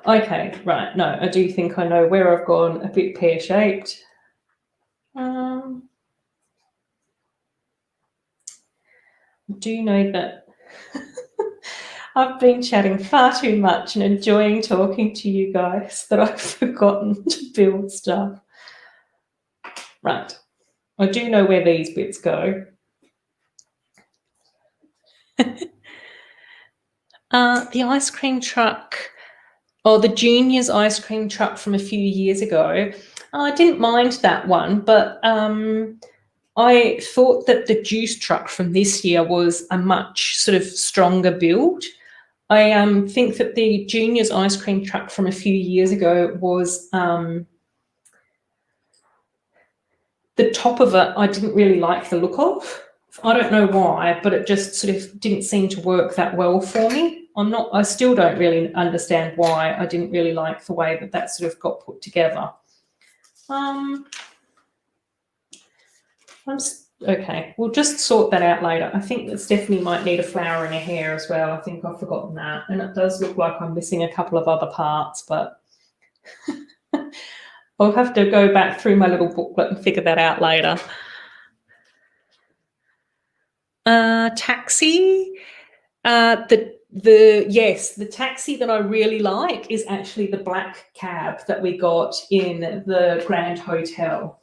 Okay, right, no, I do think I know where I've gone a bit pear-shaped. I do know that I've been chatting far too much and enjoying talking to you guys that I've forgotten to build stuff. Right, I do know where these bits go. The ice cream truck, or the Junior's ice cream truck from a few years ago, I didn't mind that one, but I thought that the juice truck from this year was a much sort of stronger build. I think that the Junior's ice cream truck from a few years ago was the top of it, I didn't really like the look of. I don't know why, but it just sort of didn't seem to work that well for me. I still don't really understand why. I didn't really like the way that sort of got put together. Okay, we'll just sort that out later. I think that Stephanie might need a flower in her hair as well. I think I've forgotten that. And it does look like I'm missing a couple of other parts, but I'll have to go back through my little booklet and figure that out later. Taxi. The taxi that I really like is actually the black cab that we got in the Grand Hotel.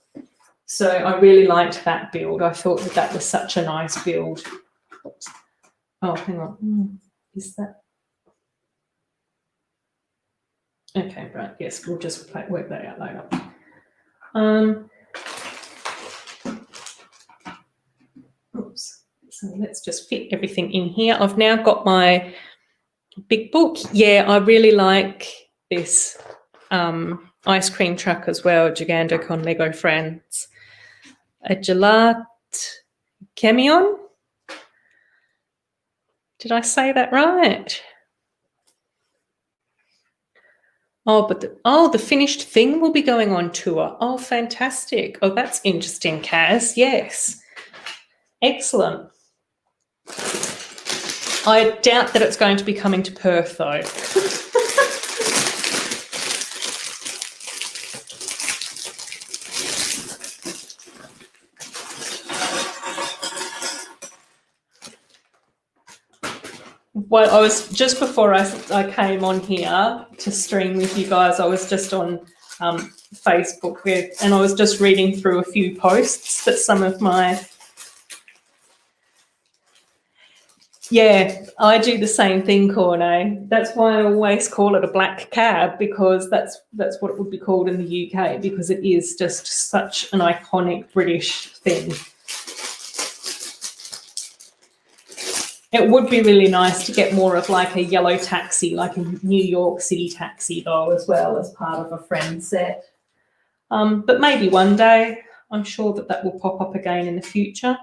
So I really liked that build. I thought that was such a nice build. Oh, hang on. Is that? Okay, right. Yes, we'll just work that out later. Oops. So let's just fit everything in here. I've now got my big book. Yeah, I really like this ice cream truck as well, Gigando con Lego Friends. A gelat camion. Did I say that right? Oh, but the finished thing will be going on tour. Oh, fantastic. Oh, that's interesting, Kaz. Yes. Excellent. I doubt that it's going to be coming to Perth, though. Well, I was just before I came on here to stream with you guys, I was just on Facebook and I was just reading through a few posts that some of my... Yeah, I do the same thing, Corne. That's why I always call it a black cab, because that's what it would be called in the UK, because it is just such an iconic British thing. It would be really nice to get more of like a yellow taxi, like a New York City taxi though, as well, as part of a friend set. But maybe one day. I'm sure that will pop up again in the future.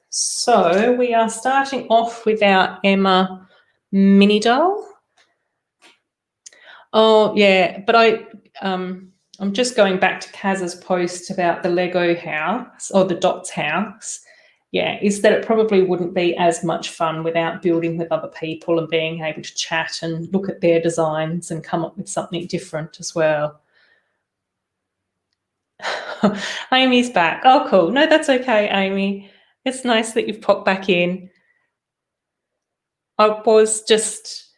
So we are starting off with our Emma mini doll. Oh yeah, but I'm just going back to Kaz's post about the Lego house or the Dots house. Yeah, is that it probably wouldn't be as much fun without building with other people and being able to chat and look at their designs and come up with something different as well. Amy's back. Oh, cool. No, that's okay, Amy. It's nice that you've popped back in. I was just,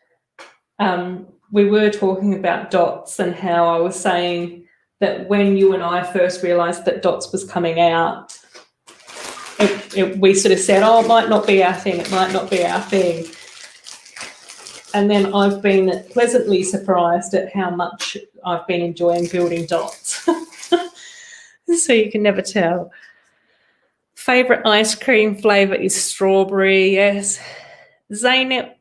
we were talking about Dots and how I was saying that when you and I first realised that Dots was coming out, we sort of said, oh, it might not be our thing, it might not be our thing. And then I've been pleasantly surprised at how much I've been enjoying building Dots. So you can never tell. Favourite ice cream flavour is strawberry, yes. Zeynep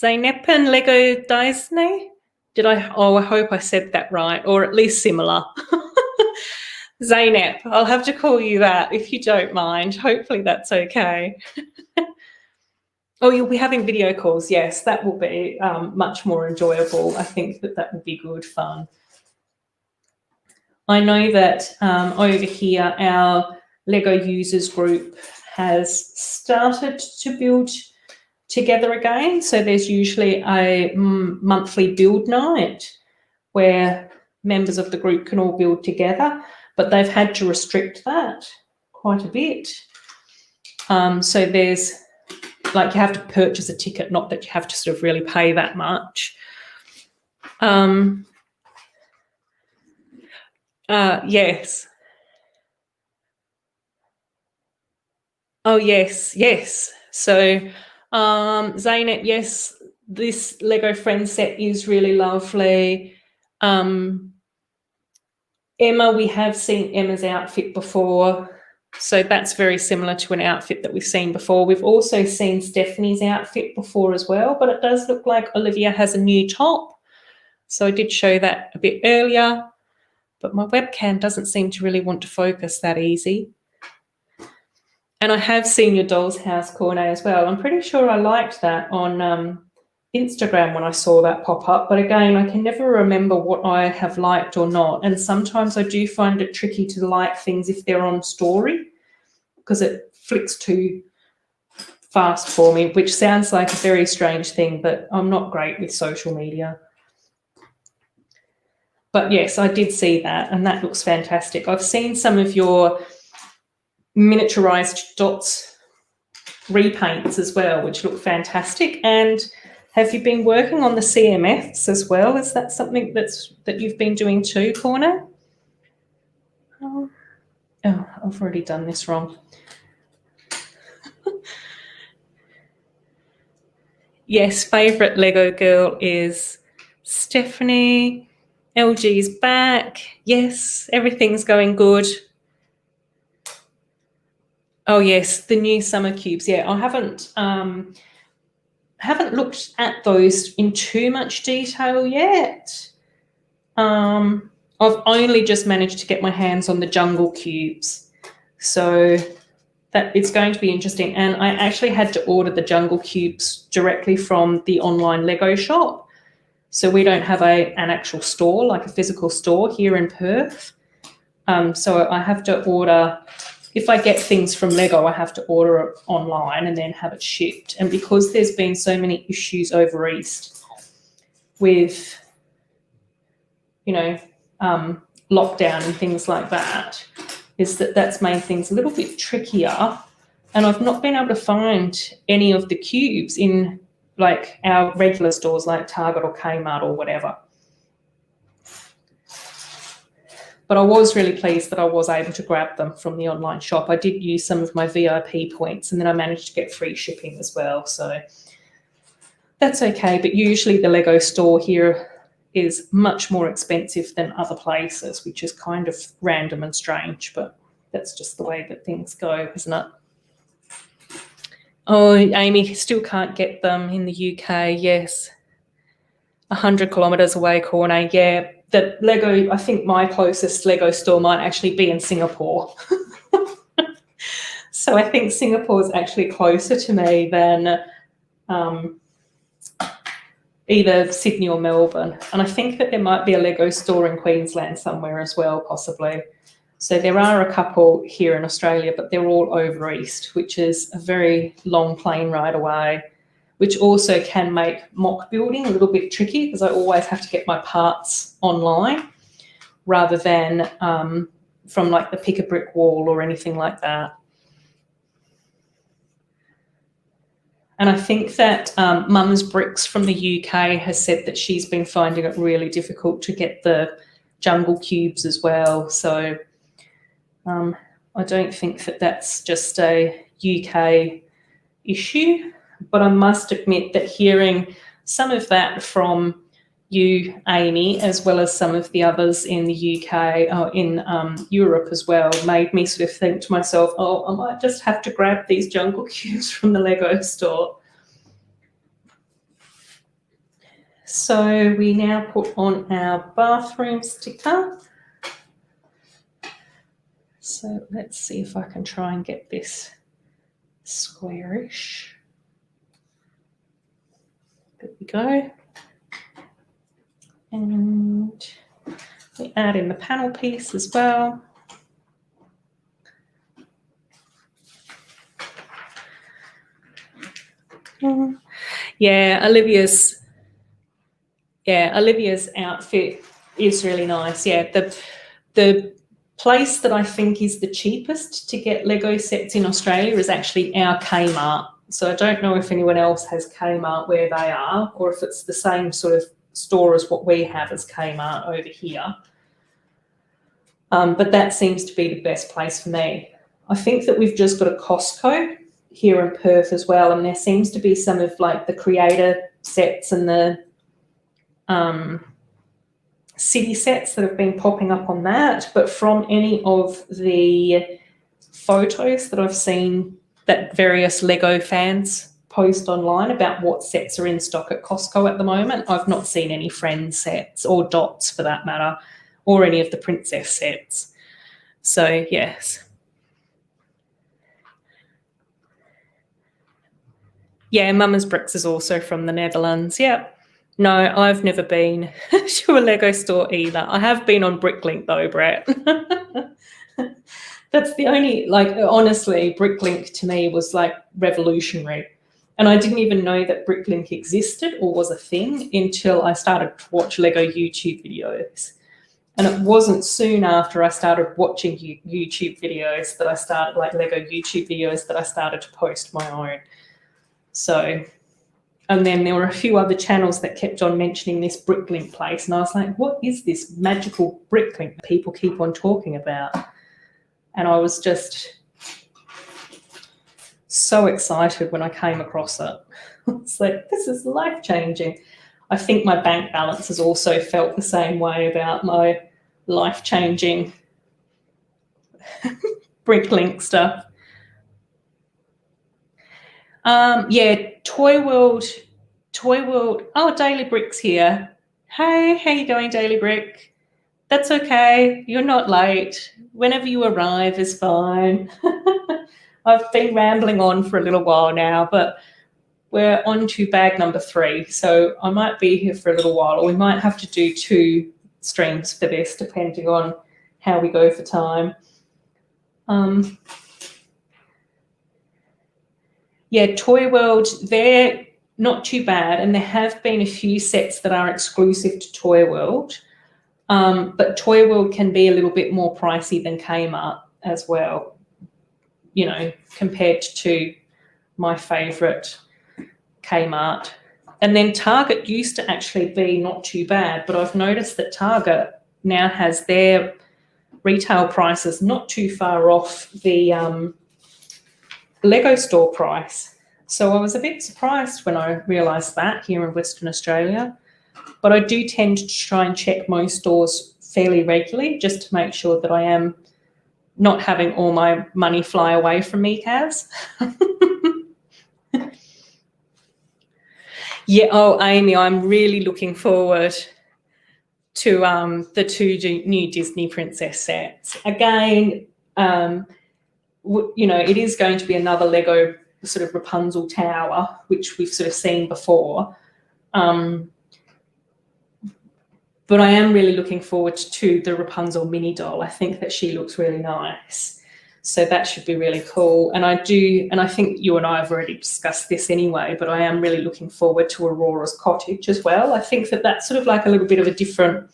and Lego Disney? I hope I said that right, or at least similar. Zeynep, I'll have to call you that if you don't mind. Hopefully that's okay. Oh, you'll be having video calls. Yes, that will be much more enjoyable. I think that will be good fun. I know that over here our Lego users group has started to build together again. So there's usually a monthly build night where members of the group can all build together, but they've had to restrict that quite a bit. So there's, like, you have to purchase a ticket, not that you have to sort of really pay that much. Yes. Oh, yes. So, Zaynep, yes, this Lego Friends set is really lovely. Emma, we have seen Emma's outfit before, so that's very similar to an outfit that we've seen before. We've also seen Stephanie's outfit before as well, but it does look like Olivia has a new top. So I did show that a bit earlier, but my webcam doesn't seem to really want to focus that easy. And I have seen your doll's house, Cornet, as well. I'm pretty sure I liked that on Instagram when I saw that pop up. But again, I can never remember what I have liked or not. And sometimes I do find it tricky to like things if they're on story because it flicks too fast for me, which sounds like a very strange thing, but I'm not great with social media. But yes, I did see that, and that looks fantastic. I've seen some of your miniaturized dots repaints as well, which look fantastic. And have you been working on the CMFs as well? Is that something that you've been doing too, Corner? Oh, I've already done this wrong. Yes, favourite Lego girl is Stephanie. LG's back. Yes, everything's going good. Oh yes, the new summer cubes. Yeah, I haven't looked at those in too much detail yet. I've only just managed to get my hands on the jungle cubes, so that it's going to be interesting. And I actually had to order the jungle cubes directly from the online Lego shop. So we don't have an actual store, like a physical store here in Perth. So I have to order, if I get things from Lego, I have to order it online and then have it shipped. And because there's been so many issues over East with, lockdown and things like that, that's made things a little bit trickier. And I've not been able to find any of the cubes in like our regular stores like Target or Kmart or whatever. But I was really pleased that I was able to grab them from the online shop. I did use some of my VIP points and then I managed to get free shipping as well. So that's okay. But usually the Lego store here is much more expensive than other places, which is kind of random and strange, but that's just the way that things go, isn't it? Oh, Amy, still can't get them in the UK, yes. 100 kilometres away, Corne, yeah. The Lego, I think my closest Lego store might actually be in Singapore. So I think Singapore is actually closer to me than either Sydney or Melbourne. And I think that there might be a Lego store in Queensland somewhere as well, possibly. So there are a couple here in Australia, but they're all over East, which is a very long plane ride away, which also can make mock building a little bit tricky because I always have to get my parts online rather than from like the pick a brick wall or anything like that. And I think that Mum's Bricks from the UK has said that she's been finding it really difficult to get the jungle cubes as well. So I don't think that that's just a UK issue, but I must admit that hearing some of that from you, Amy, as well as some of the others in the UK, in Europe as well, made me sort of think to myself, oh, I might just have to grab these jungle cubes from the Lego store. So we now put on our bathroom sticker. So let's see if I can try and get this squarish. There we go. And we add in the panel piece as well. Yeah, Olivia's outfit is really nice. Yeah, the place that I think is the cheapest to get Lego sets in Australia is actually our Kmart. So I don't know if anyone else has Kmart where they are or if it's the same sort of store as what we have as Kmart over here. But that seems to be the best place for me. I think that we've just got a Costco here in Perth as well, and there seems to be some of like the creator sets and the city sets that have been popping up on that. But from any of the photos that I've seen that various Lego fans post online about what sets are in stock at Costco at the moment, I've not seen any friend sets or dots for that matter, or any of the princess sets. So yes. Yeah, Mama's Bricks is also from the Netherlands. Yeah. No, I've never been to a Lego store either. I have been on Bricklink though, Brett. That's the only, like, honestly, Bricklink to me was like revolutionary. And I didn't even know that Bricklink existed or was a thing until I started to watch Lego YouTube videos. And it wasn't soon after I started watching YouTube videos that I started, like Lego YouTube videos, that I started to post my own. So, and then there were a few other channels that kept on mentioning this Bricklink place. And I was like, what is this magical Bricklink that people keep on talking about? And I was just so excited when I came across it. It's like, this is life-changing. I think my bank balance has also felt the same way about my life-changing Bricklink stuff. Yeah, Toy World. Oh, Daily Brick's here. Hey, how you going, Daily Brick? That's okay. You're not late. Whenever you arrive is fine. I've been rambling on for a little while now, but we're on to bag number 3. So I might be here for a little while, or we might have to do 2 streams for this, depending on how we go for time. Yeah, Toy World, they're not too bad, and there have been a few sets that are exclusive to Toy World, but Toy World can be a little bit more pricey than Kmart as well, you know, compared to my favourite Kmart. And then Target used to actually be not too bad, but I've noticed that Target now has their retail prices not too far off the Lego store price. So I was a bit surprised when I realised that here in Western Australia. But I do tend to try and check most stores fairly regularly just to make sure that I am not having all my money fly away from me, Kaz. Yeah, oh, Amy, I'm really looking forward to the 2 new Disney princess sets. Again, you know, it is going to be another Lego sort of Rapunzel tower, which we've sort of seen before. But I am really looking forward to the Rapunzel mini doll. I think that she looks really nice. So that should be really cool. And I think you and I have already discussed this anyway, but I am really looking forward to Aurora's Cottage as well. I think that that's sort of like a little bit of a different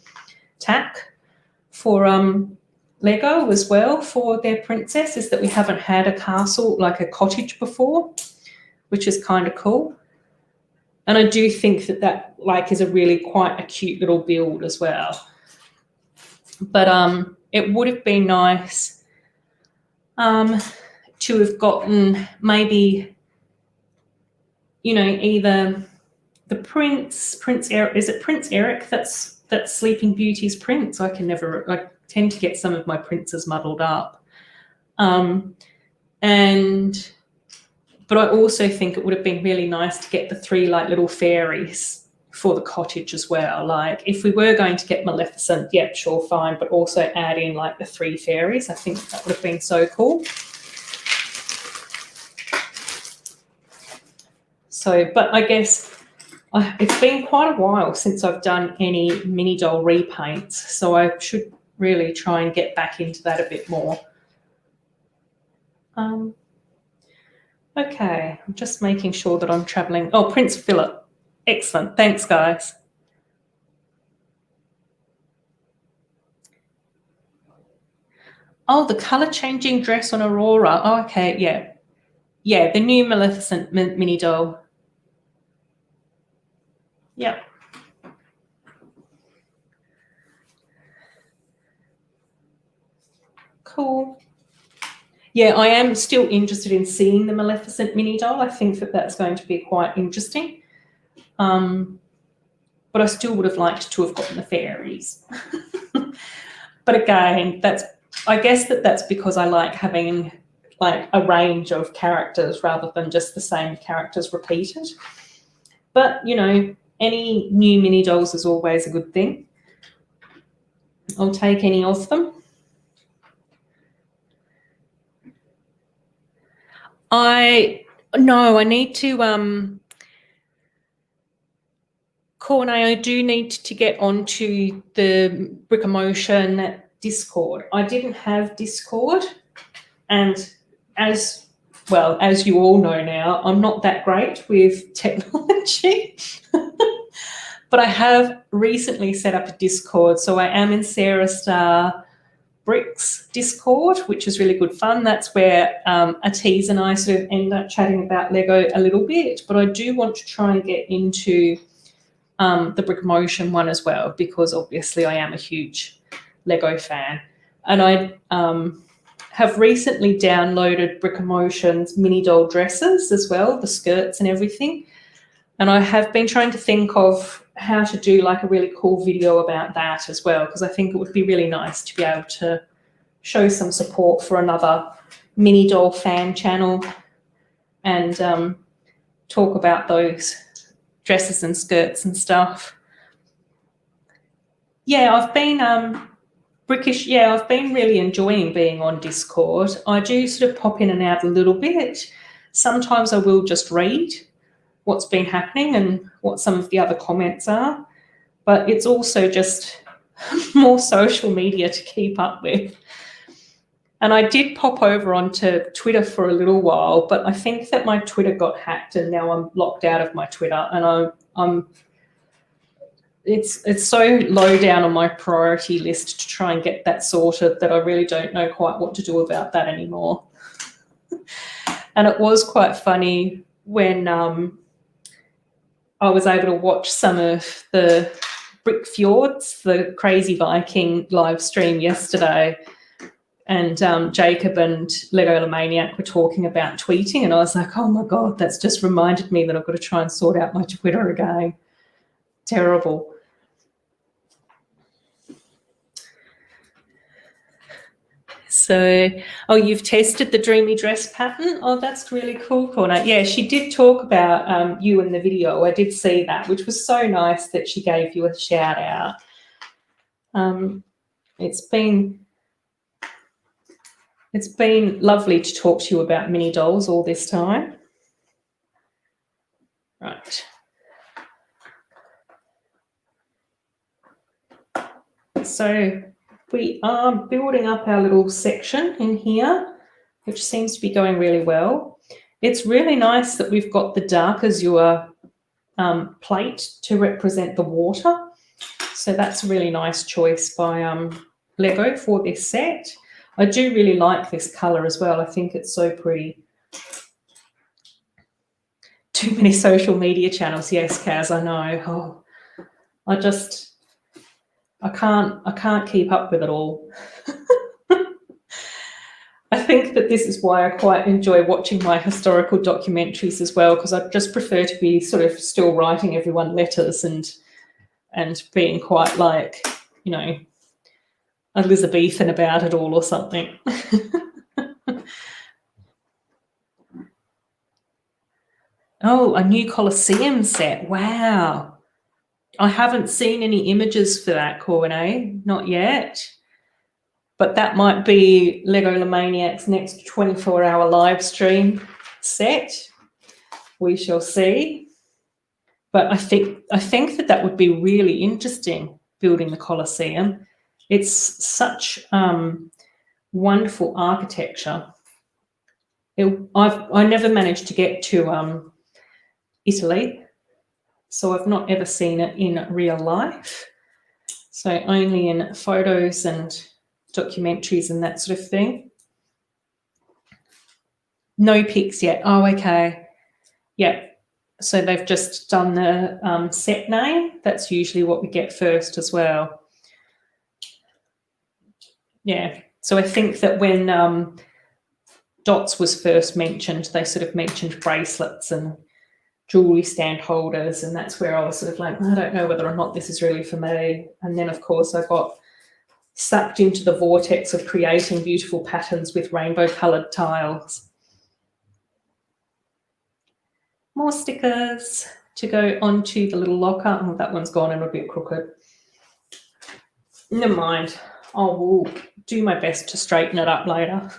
tack for Lego as well for their princess, is that we haven't had a castle, like a cottage before, which is kind of cool. And I do think that that like is a really quite a cute little build as well. But it would have been nice to have gotten maybe, you know, either the Prince Eric, is it Prince Eric that's Sleeping Beauty's prince? I tend to get some of my princes muddled up. But I also think it would have been really nice to get the 3 like little fairies for the cottage as well. Like if we were going to get Maleficent, yep, sure, fine, but also add in like the 3 fairies. I think that would have been so cool. So, but I guess it's been quite a while since I've done any mini doll repaints, so I should really try and get back into that a bit more. Okay, I'm just making sure that I'm traveling. Oh, Prince Philip. Excellent. Thanks, guys. Oh, the colour changing dress on Aurora. Oh, okay, yeah. Yeah, the new Maleficent mini doll. Yep. Cool. Yeah, I am still interested in seeing the Maleficent mini doll. I think that that's going to be quite interesting. But I still would have liked to have gotten the fairies. But again, I guess that's because I like having like a range of characters rather than just the same characters repeated. But, you know, any new mini dolls is always a good thing. I'll take any of them. No, I need to Corné, I do need to get onto the Brick Emotion Discord. I didn't have Discord, and as well as you all know now, I'm not that great with technology. But I have recently set up a Discord, so I am in Sarah Star Bricks Discord, which is really good fun. That's where Atiz and I sort of end up chatting about Lego a little bit, but I do want to try and get into the Brick Motion one as well, because obviously I am a huge Lego fan. And I have recently downloaded Brick Emotion's mini doll dresses as well, the skirts and everything. And I have been trying to think of how to do like a really cool video about that as well, because I think it would be really nice to be able to show some support for another mini doll fan channel and talk about those dresses and skirts and stuff. Yeah, I've been Brickish. Yeah, I've been really enjoying being on Discord. I do sort of pop in and out a little bit. Sometimes I will just read what's been happening and what some of the other comments are, but it's also just more social media to keep up with. And I did pop over onto Twitter for a little while, but I think that my Twitter got hacked and now I'm locked out of my Twitter, and it's so low down on my priority list to try and get that sorted that I really don't know quite what to do about that anymore. And it was quite funny when I was able to watch some of the Brick Fjords, the Crazy Viking live stream yesterday, and Jacob and Lego Maniac were talking about tweeting, and I was like, oh my God, that's just reminded me that I've got to try and sort out my Twitter again. Terrible. So, oh, you've tested the dreamy dress pattern? Oh, that's really cool, Corner. Yeah, she did talk about you in the video. I did see that, which was so nice that she gave you a shout out. It's been lovely to talk to you about mini dolls all this time. Right. So we are building up our little section in here, which seems to be going really well. It's really nice that we've got the dark azure plate to represent the water. So that's a really nice choice by Lego for this set. I do really like this colour as well. I think it's so pretty. Too many social media channels. Yes, Kaz, I know. Oh, I can't keep up with it all. I think that this is why I quite enjoy watching my historical documentaries as well, because I just prefer to be sort of still writing everyone letters and being quite like, you know, Elizabethan about it all or something. Oh, a new Colosseum set. Wow. I haven't seen any images for that, Cornet, not yet. But that might be Lego Maniac's next 24-hour live stream set. We shall see. But I think that would be really interesting, building the Colosseum. It's such wonderful architecture. I never managed to get to Italy, so I've not ever seen it in real life. So only in photos and documentaries and that sort of thing. No pics yet. Oh, okay. Yeah. So they've just done the set name. That's usually what we get first as well. Yeah. So I think that when dots was first mentioned, they sort of mentioned bracelets and jewelry stand holders, and that's where I was sort of like, I don't know whether or not this is really for me. And then, of course, I got sucked into the vortex of creating beautiful patterns with rainbow-coloured tiles. More stickers to go onto the little locker. Oh, that one's gone and a bit crooked. Never mind. I will do my best to straighten it up later.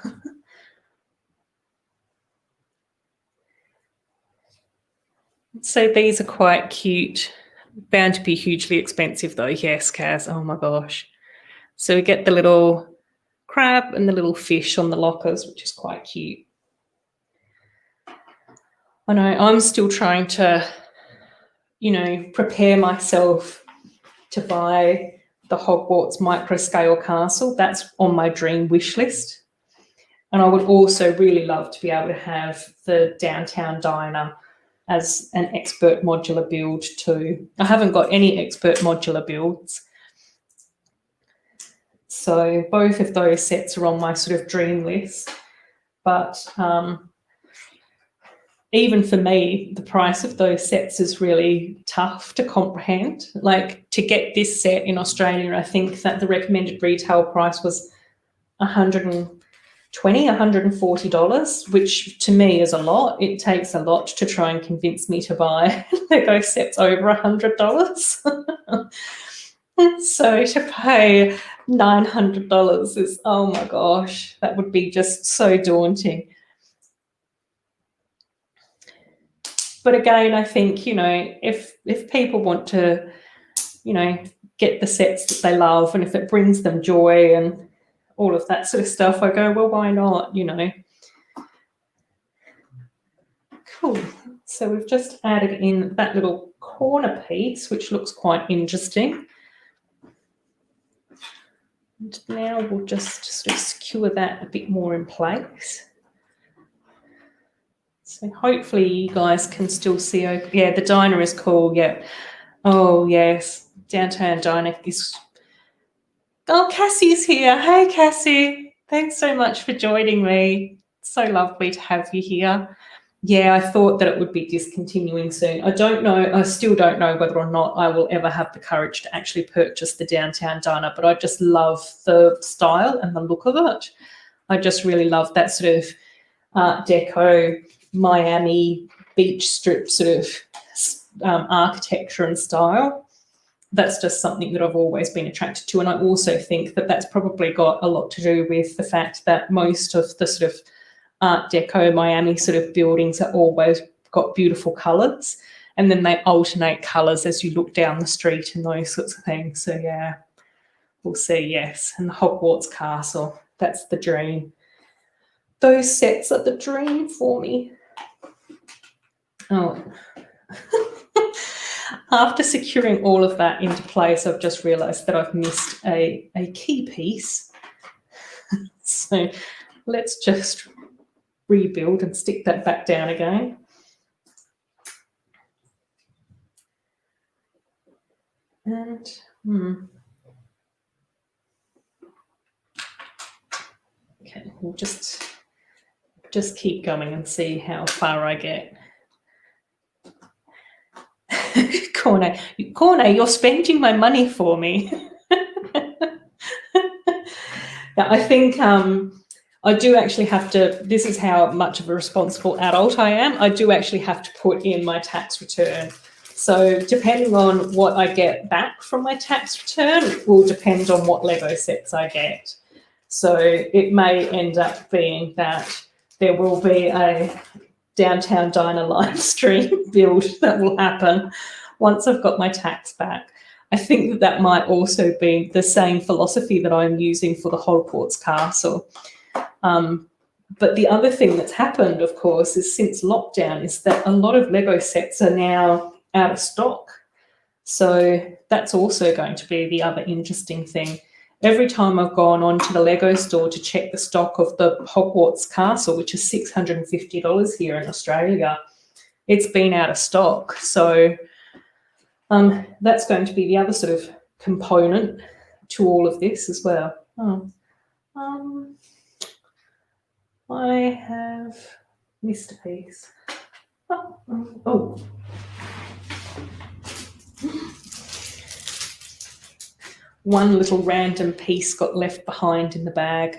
So these are quite cute. Bound to be hugely expensive though. Yes, Kaz. Oh my gosh. So we get the little crab and the little fish on the lockers, which is quite cute. I know I'm still trying to, prepare myself to buy the Hogwarts micro-scale castle. That's on my dream wish list. And I would also really love to be able to have the downtown diner as an expert modular build too. I haven't got any expert modular builds. So both of those sets are on my sort of dream list. But even for me, the price of those sets is really tough to comprehend. Like to get this set in Australia, I think that the recommended retail price was $120, $140, which to me is a lot. It takes a lot to try and convince me to buy Lego sets over $100. So to pay $900 is, oh my gosh, that would be just so daunting. But again, I think, if people want to, get the sets that they love and if it brings them joy and all of that sort of stuff, I go, well, why not, Cool. So we've just added in that little corner piece, which looks quite interesting. And now we'll just sort of secure that a bit more in place. So hopefully you guys can still see. Yeah, the diner is cool. Yeah. Oh, yes. Downtown diner is. Oh, Cassie's here. Hey, Cassie. Thanks so much for joining me. So lovely to have you here. Yeah, I thought that it would be discontinuing soon. I don't know. I still don't know whether or not I will ever have the courage to actually purchase the downtown diner, but I just love the style and the look of it. I just really love that sort of Art Deco Miami beach strip sort of architecture and style. That's just something that I've always been attracted to. And I also think that that's probably got a lot to do with the fact that most of the sort of Art Deco Miami sort of buildings are always got beautiful colours, and then they alternate colours as you look down the street and those sorts of things. So yeah, we'll see. Yes, and the Hogwarts Castle, that's the dream. Those sets are the dream for me. Oh. After securing all of that into place, I've just realised that I've missed a key piece. So let's just rebuild and stick that back down again. And okay, we'll just keep going and see how far I get. Corne, you're spending my money for me. Now, I think I do actually have to, this is how much of a responsible adult I am, I do actually have to put in my tax return. So depending on what I get back from my tax return, it will depend on what Lego sets I get. So it may end up being that there will be a downtown diner live stream build that will happen once I've got my tax back. I think that that might also be the same philosophy that I'm using for the Hogwarts Castle. But the other thing that's happened, of course, is since lockdown is that a lot of Lego sets are now out of stock. So that's also going to be the other interesting thing. Every time I've gone on to the Lego store to check the stock of the Hogwarts Castle, which is $650 here in Australia, it's been out of stock. So that's going to be the other sort of component to all of this as well. I have missed a piece. Oh. One little random piece got left behind in the bag.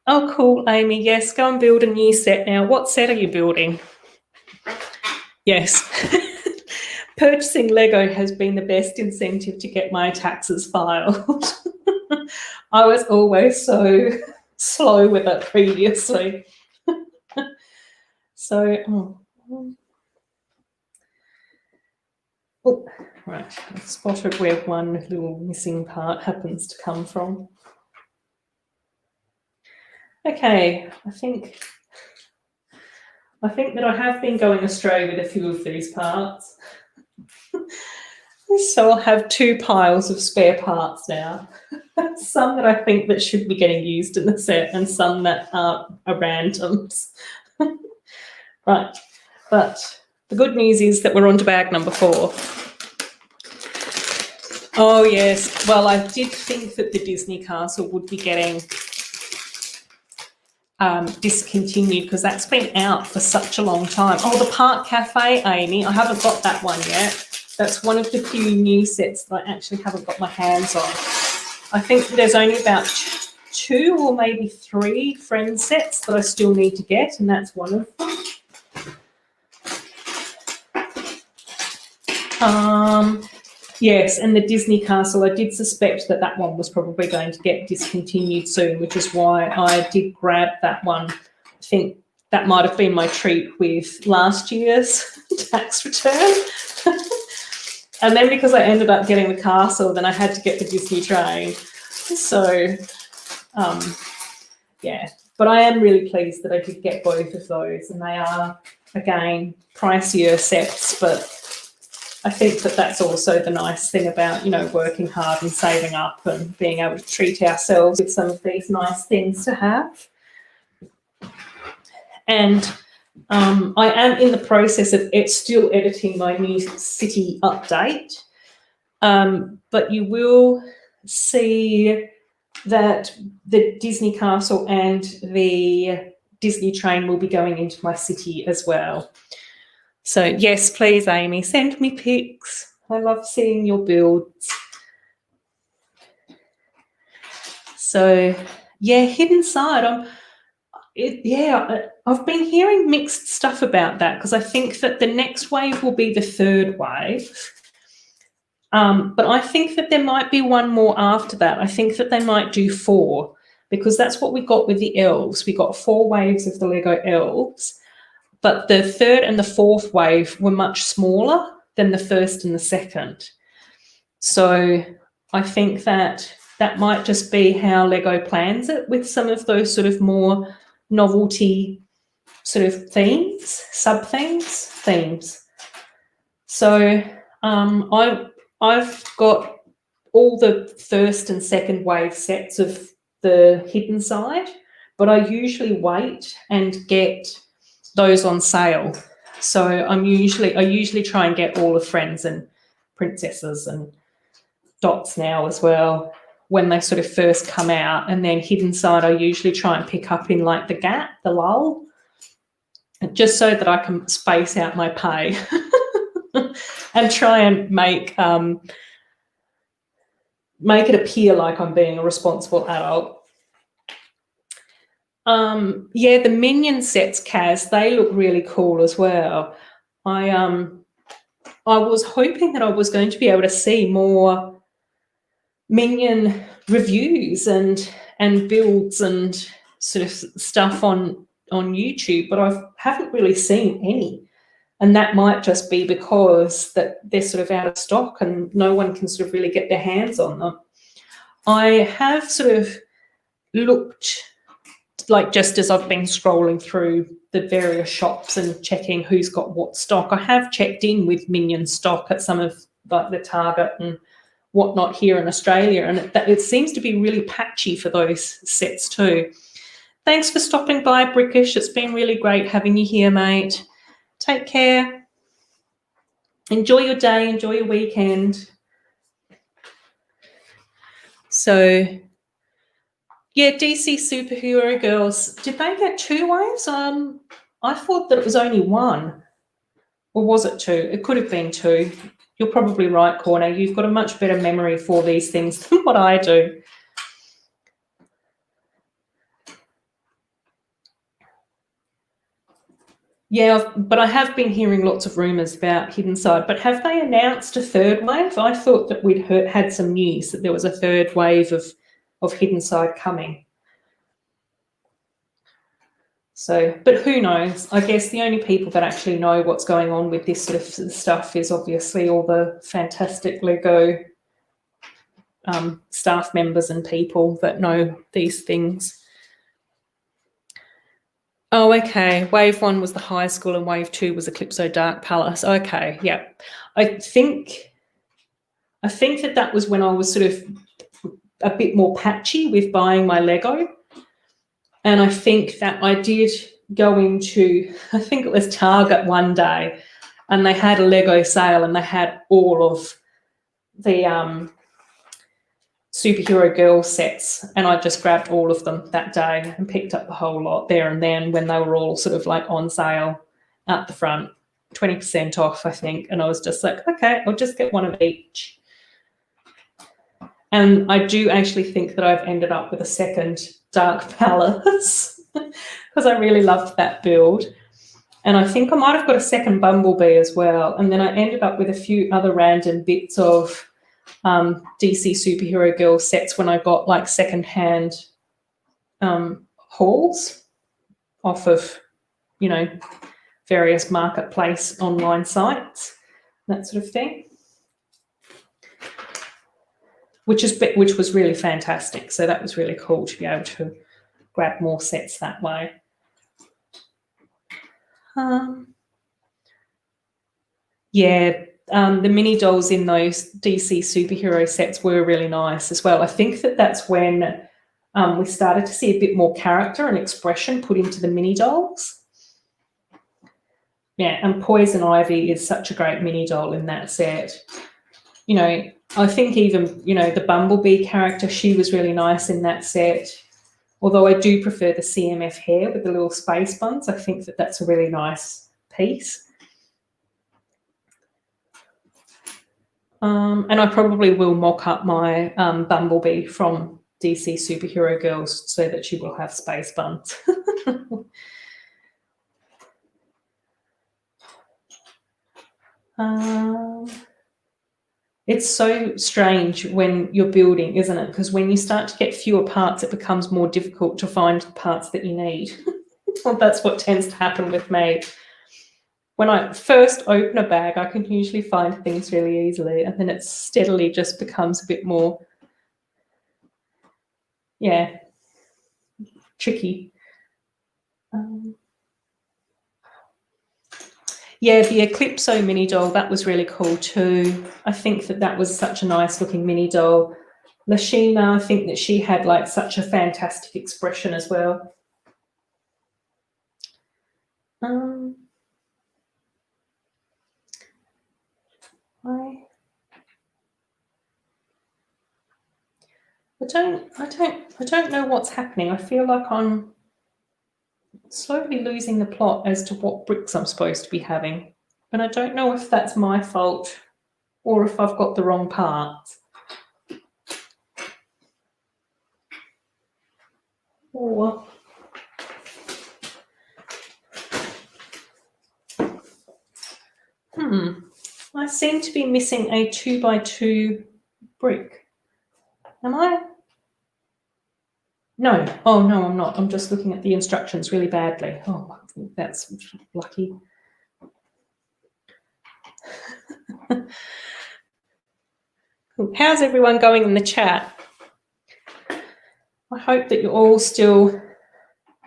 Oh, cool, Amy. Yes, go and build a new set now. What set are you building? Yes. Purchasing Lego has been the best incentive to get my taxes filed. I was always so slow with it previously. So, Oh, right. I've spotted where one little missing part happens to come from. Okay, I think that I have been going astray with a few of these parts. So I'll have two piles of spare parts now. Some that I think that should be getting used in the set and some that are randoms. Right, but the good news is that we're on to bag number 4. Oh yes, well I did think that the Disney castle would be getting discontinued because that's been out for such a long time. Oh, the Park Cafe, Amy, I haven't got that one yet. That's one of the few new sets that I actually haven't got my hands on. I think there's only about 2 or maybe 3 friend sets that I still need to get, and that's one of them. Yes, and the Disney castle, I did suspect that that one was probably going to get discontinued soon, which is why I did grab that one. I think that might have been my treat with last year's tax return. And then because I ended up getting the castle, then I had to get the Disney train. So, yeah. But I am really pleased that I did get both of those, and they are, again, pricier sets, but I think that that's also the nice thing about, you know, working hard and saving up and being able to treat ourselves with some of these nice things to have. And I am in the process of still editing my new city update, but you will see that the Disney castle and the Disney train will be going into my city as well. So yes, please, Amy, send me pics. I love seeing your builds. So yeah, Hidden Side. I've been hearing mixed stuff about that because I think that the next wave will be the 3rd wave. But I think that there might be one more after that. I think that they might do 4 because that's what we got with the elves. We got 4 waves of the Lego elves. But the 3rd and the 4th wave were much smaller than the 1st and the 2nd. So I think that that might just be how Lego plans it with some of those sort of more novelty sort of themes, themes. So I've got all the 1st and 2nd wave sets of the Hidden Side, but I usually wait and get those on sale. So I usually try and get all of Friends and Princesses and Dots now as well when they sort of first come out, and then Hidden Side I usually try and pick up in like the gap, the lull, just so that I can space out my pay and try and make it appear like I'm being a responsible adult. Yeah, the Minion sets, Kaz, they look really cool as well. I was hoping that I was going to be able to see more Minion reviews and builds and sort of stuff on YouTube, but I haven't really seen any. And that might just be because that they're sort of out of stock and no one can sort of really get their hands on them. I have sort of looked, like just as I've been scrolling through the various shops and checking who's got what stock, I have checked in with Minion stock at some of like the Target and whatnot here in Australia, and it seems to be really patchy for those sets too. Thanks for stopping by, Brickish. It's been really great having you here, mate. Take care. Enjoy your day. Enjoy your weekend. So yeah, DC Superhero Girls, did they get 2 waves? I thought that it was only 1. Or was it 2? It could have been 2. You're probably right, Corner. You've got a much better memory for these things than what I do. Yeah, but I have been hearing lots of rumours about Hidden Side. But have they announced a 3rd wave? I thought that we'd had some news that there was a 3rd wave of Hidden Side coming. So, but who knows? I guess the only people that actually know what's going on with this sort of stuff is obviously all the fantastic Lego staff members and people that know these things. Oh, okay. Wave 1 was the high school and wave 2 was Eclipso Dark Palace. Okay, yeah. I think that was when I was sort of a bit more patchy with buying my Lego. And I think that I did go into, I think it was Target one day, and they had a Lego sale and they had all of the superhero girl sets, and I just grabbed all of them that day and picked up the whole lot there and then when they were all sort of like on sale at the front, 20% off, I think. And I was just like, okay, I'll just get one of each. And I do actually think that I've ended up with a second Dark Palace because I really loved that build. And I think I might have got a second Bumblebee as well. And then I ended up with a few other random bits of DC superhero girl sets when I got like secondhand hauls off of, you know, various marketplace online sites, that sort of thing, which was really fantastic. So that was really cool to be able to grab more sets that way. The mini dolls in those DC superhero sets were really nice as well. I think that that's when we started to see a bit more character and expression put into the mini dolls. Yeah, and Poison Ivy is such a great mini doll in that set. You know, I think even, you know, the Bumblebee character, she was really nice in that set. Although I do prefer the CMF hair with the little space buns. I think that that's a really nice piece. And I probably will mock up my Bumblebee from DC Superhero Girls so that she will have space buns. It's so strange when you're building, isn't it? Because when you start to get fewer parts, it becomes more difficult to find the parts that you need. Well, that's what tends to happen with me. When I first open a bag, I can usually find things really easily, and then it steadily just becomes a bit more, tricky. The Eclipso mini doll, that was really cool too. I think that was such a nice looking mini doll. Lashina, I think that she had like such a fantastic expression as well. I don't know what's happening. I feel like I'm slowly losing the plot as to what bricks I'm supposed to be having. And I don't know if that's my fault or if I've got the wrong parts. Or I seem to be missing a 2x2 brick. Am I? No. Oh, no, I'm not. I'm just looking at the instructions really badly. Oh, that's lucky. How's everyone going in the chat? I hope that you're all still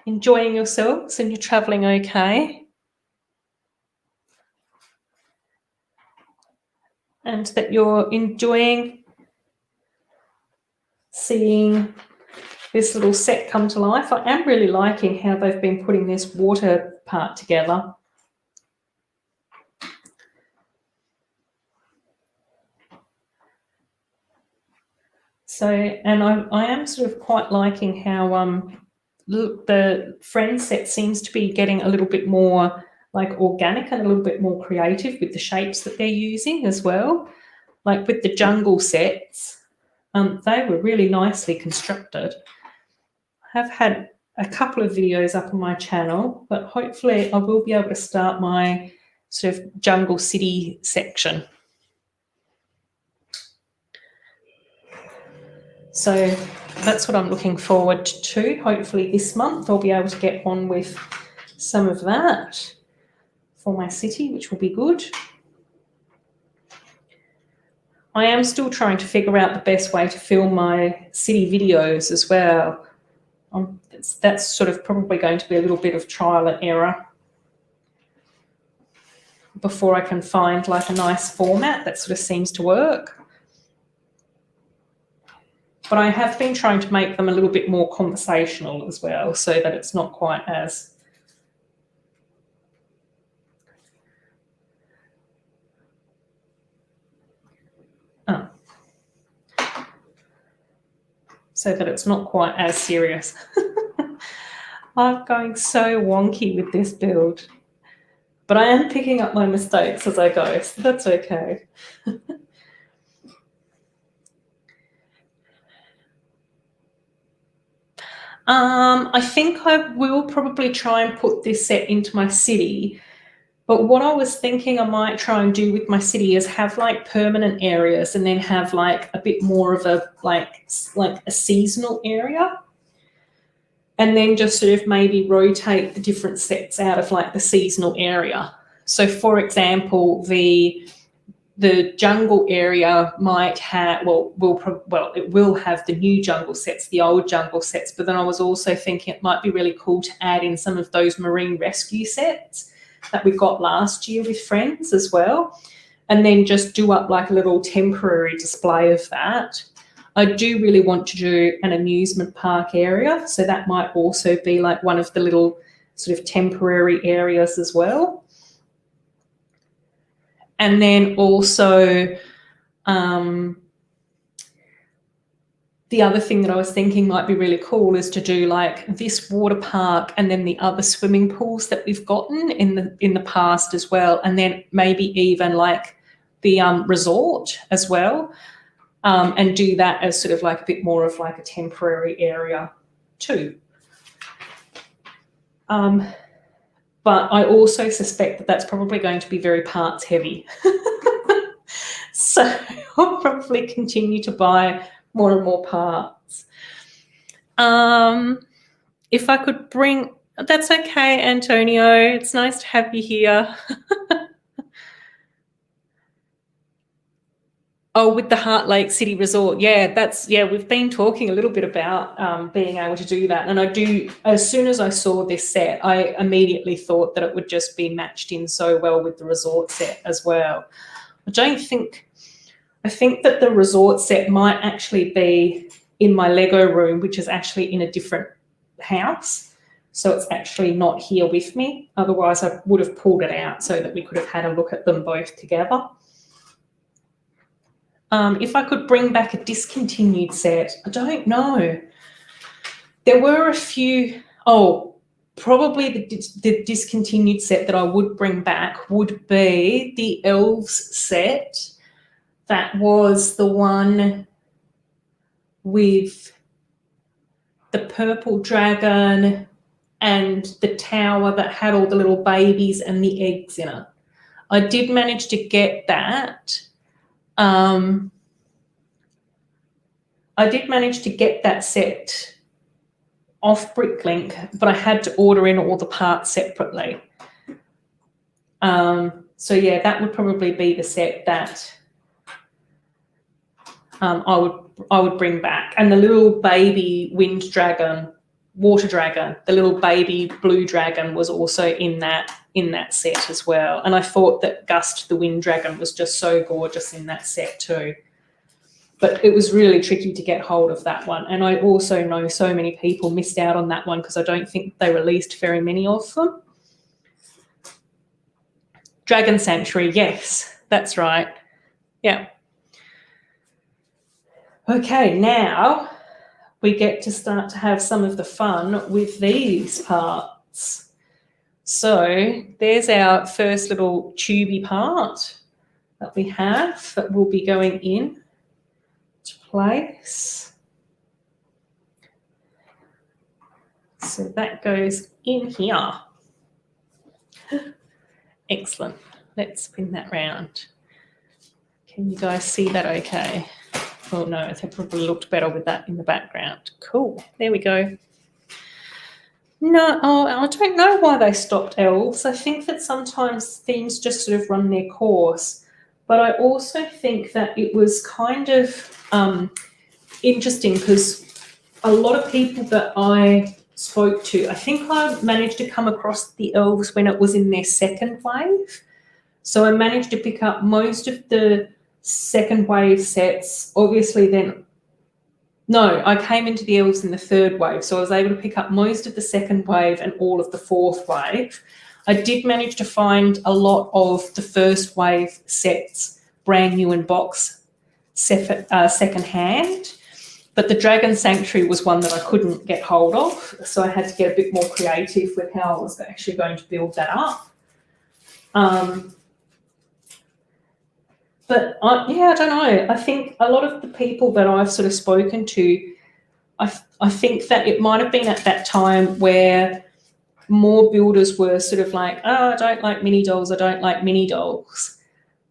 enjoying yourselves and you're traveling okay. And that you're enjoying seeing this little set come to life. I am really liking how they've been putting this water part together. So, and I am sort of quite liking how the friend set seems to be getting a little bit more like organic and a little bit more creative with the shapes that they're using as well. Like with the jungle sets, they were really nicely constructed. I have had a couple of videos up on my channel, but hopefully I will be able to start my sort of jungle city section. So that's what I'm looking forward to. Hopefully this month I'll be able to get on with some of that for my city, which will be good. I am still trying to figure out the best way to film my city videos as well. That's sort of probably going to be a little bit of trial and error before I can find like a nice format that sort of seems to work. But I have been trying to make them a little bit more conversational as well, so that it's not quite as serious. I'm going so wonky with this build, but I am picking up my mistakes as I go, so that's okay. I think I will probably try and put this set into my city, but what I was thinking I might try and do with my city is have like permanent areas and then have like a bit more of a like a seasonal area, and then just sort of maybe rotate the different sets out of like the seasonal area. So for example, the jungle area might have, it will have the new jungle sets, the old jungle sets, but then I was also thinking it might be really cool to add in some of those marine rescue sets that we got last year with friends as well, and then just do up like a little temporary display of that. I do really want to do an amusement park area, so that might also be like one of the little sort of temporary areas as well. And then also the other thing that I was thinking might be really cool is to do like this water park and then the other swimming pools that we've gotten in the past as well, and then maybe even like the resort as well, and do that as sort of like a bit more of like a temporary area too. But I also suspect that that's probably going to be very parts heavy. So I'll probably continue to buy more and more parts. If I could bring, that's okay, Antonio. It's nice to have you here. Oh, with the Heart Lake City Resort. Yeah, we've been talking a little bit about being able to do that. And I do, as soon as I saw this set, I immediately thought that it would just be matched in so well with the resort set as well. I think that the resort set might actually be in my Lego room, which is actually in a different house. So it's actually not here with me. Otherwise, I would have pulled it out so that we could have had a look at them both together. If I could bring back a discontinued set, I don't know. There were a few, probably the discontinued set that I would bring back would be the Elves set. That was the one with the purple dragon and the tower that had all the little babies and the eggs in it. I did manage to get that. I did manage to get that set off Bricklink, but I had to order in all the parts separately. So yeah, that would probably be the set that I would bring back. And the little baby wind dragon, water dragon, the little baby blue dragon was also in that set as well. And I thought that Gust the wind dragon was just so gorgeous in that set too. But it was really tricky to get hold of that one. And I also know so many people missed out on that one because I don't think they released very many of them. Dragon Sanctuary, yes, that's right. Yeah. Okay, now we get to start to have some of the fun with these parts. So there's our first little tubey part that we have that will be going in to place. So that goes in here. Excellent. Let's spin that round. Can you guys see that okay? Oh no, they probably looked better with that in the background. Cool. There we go. No, I don't know why they stopped elves. I think that sometimes themes just sort of run their course. But I also think that it was kind of interesting because a lot of people that I spoke to, I think I managed to come across the elves when it was in their second wave. So I managed to pick up most of the second wave sets. Obviously then, no, I came into the elves in the third wave. So I was able to pick up most of the second wave and all of the fourth wave. I did manage to find a lot of the first wave sets brand new in box second hand. But the Dragon Sanctuary was one that I couldn't get hold of. So I had to get a bit more creative with how I was actually going to build that up. But yeah, I don't know. I think a lot of the people that I've sort of spoken to, I think that it might have been at that time where more builders were sort of like, oh, I don't like mini dolls, I don't like mini dolls.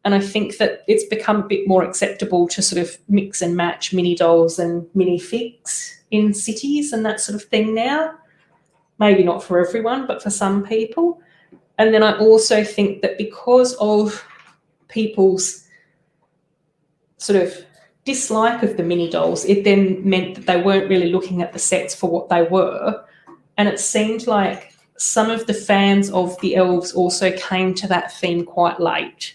And I think that it's become a bit more acceptable to sort of mix and match mini dolls and minifigs in cities and that sort of thing now. Maybe not for everyone, but for some people. And then I also think that because of people's sort of dislike of the mini dolls, it then meant that they weren't really looking at the sets for what they were. And it seemed like some of the fans of the elves also came to that theme quite late.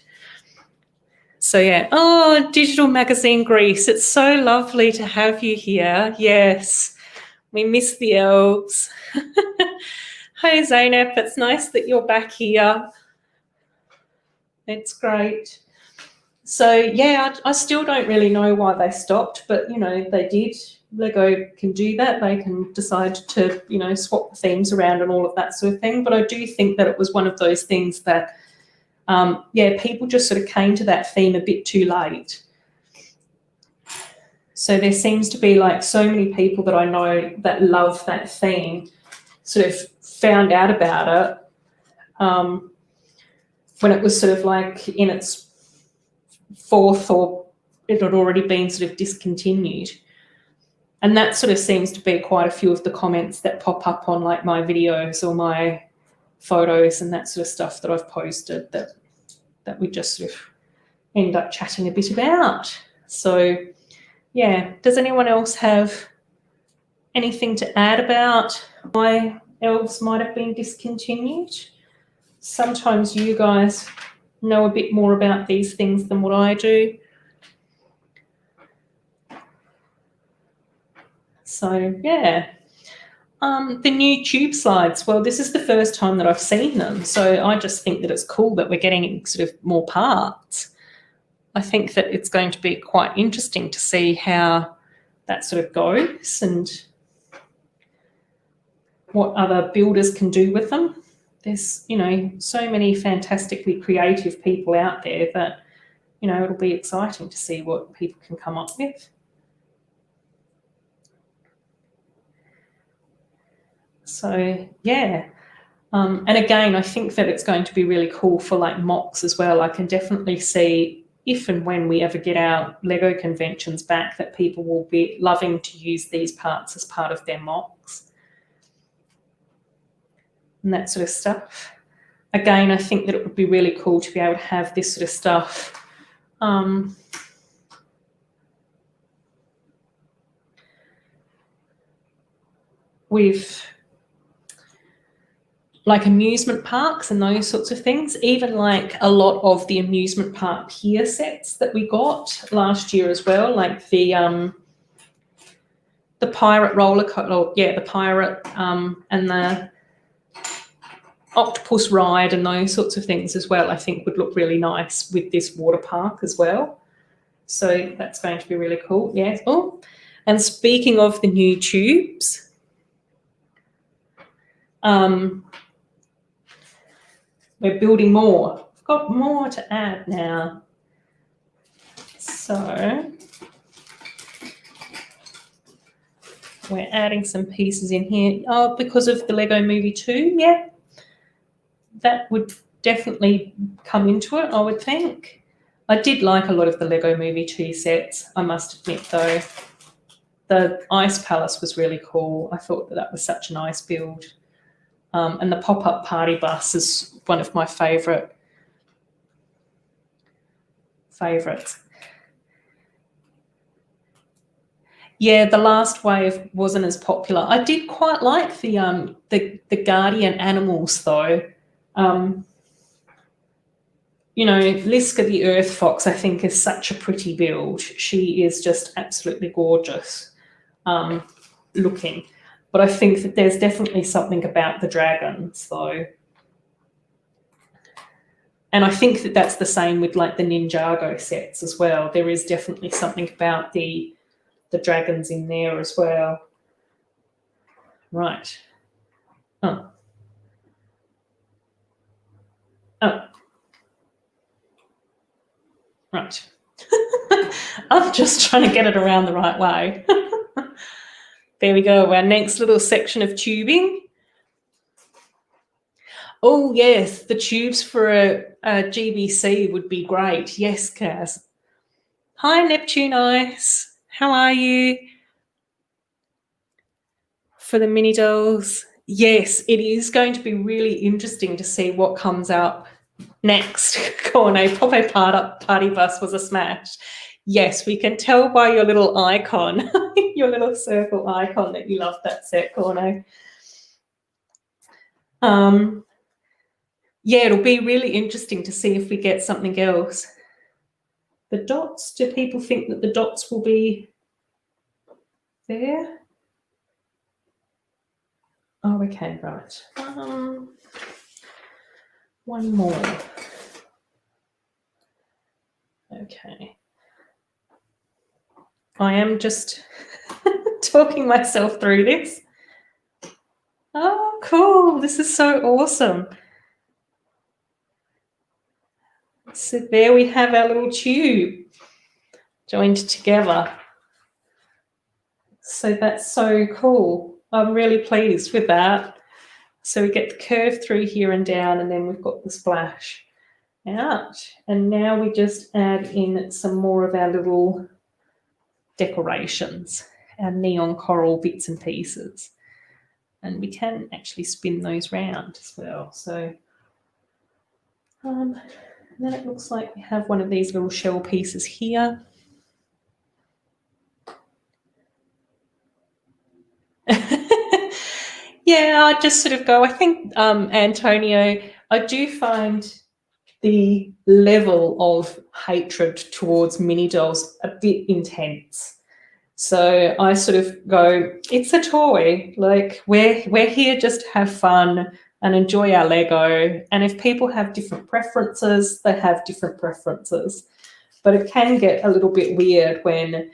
So yeah, oh, Digital Magazine Greece, it's so lovely to have you here. Yes, we miss the elves. Hi Zainab, it's nice that you're back here. It's great. So yeah, I still don't really know why they stopped, but you know, they did. Lego can do that. They can decide to, you know, swap the themes around and all of that sort of thing. But I do think that it was one of those things that, yeah, people just sort of came to that theme a bit too late. So there seems to be like so many people that I know that love that theme sort of found out about it when it was sort of like in its fourth, or it had already been sort of discontinued. And that sort of seems to be quite a few of the comments that pop up on like my videos or my photos and that sort of stuff that I've posted that we just sort of end up chatting a bit about. So yeah, does anyone else have anything to add about why elves might have been discontinued? Sometimes you guys know a bit more about these things than what I do. So yeah, the new tube slides, well, this is the first time that I've seen them. So I just think that it's cool that we're getting sort of more parts. I think that it's going to be quite interesting to see how that sort of goes and what other builders can do with them. There's, you know, so many fantastically creative people out there that, you know, it'll be exciting to see what people can come up with. So yeah, and again, I think that it's going to be really cool for like mocks as well. I can definitely see if and when we ever get our Lego conventions back that people will be loving to use these parts as part of their mocks and that sort of stuff. Again, I think that it would be really cool to be able to have this sort of stuff with like amusement parks and those sorts of things, even like a lot of the amusement park pier sets that we got last year as well, like the pirate roller coaster, yeah, the pirate and the octopus ride and those sorts of things as well, I think would look really nice with this water park as well. So that's going to be really cool. Yes. Oh, and speaking of the new tubes, we're building more. We've got more to add now. So we're adding some pieces in here. Oh, because of the Lego Movie 2, yeah. That would definitely come into it, I would think. I did like a lot of the Lego Movie 2 sets, I must admit, though. The Ice Palace was really cool. I thought that was such a nice build. And the pop-up party bus is one of my favourites. Yeah, the last wave wasn't as popular. I did quite like the guardian animals, though. You know, Liska the Earth Fox, I think, is such a pretty build. She is just absolutely gorgeous looking. But I think that there's definitely something about the dragons, though. And I think that that's the same with like the Ninjago sets as well. There is definitely something about the dragons in there as well. Right. Oh. Right. I'm just trying to get it around the right way. There we go, our next little section of tubing. Oh, yes, the tubes for a GBC would be great. Yes, Kaz. Hi, Neptune Ice. How are you? For the mini dolls. Yes, it is going to be really interesting to see what comes out next. Corne, Pop Party Bus was a smash. Yes, we can tell by your little icon, your little circle icon, that you love that set, Corne. Yeah, it'll be really interesting to see if we get something else. The dots, do people think that the dots will be there? Oh, okay, right. One more. Okay. I am just talking myself through this. Oh, cool. This is so awesome. So there we have our little tube joined together. So that's so cool. I'm really pleased with that. So we get the curve through here and down, and then we've got the splash out. And now we just add in some more of our little decorations, our neon coral bits and pieces. And we can actually spin those round as well. So then it looks like we have one of these little shell pieces here. Yeah, I just sort of go, I think, Antonio, I do find the level of hatred towards mini dolls a bit intense. So I sort of go, it's a toy. Like we're here just to have fun and enjoy our Lego. And if people have different preferences, they have different preferences. But it can get a little bit weird when,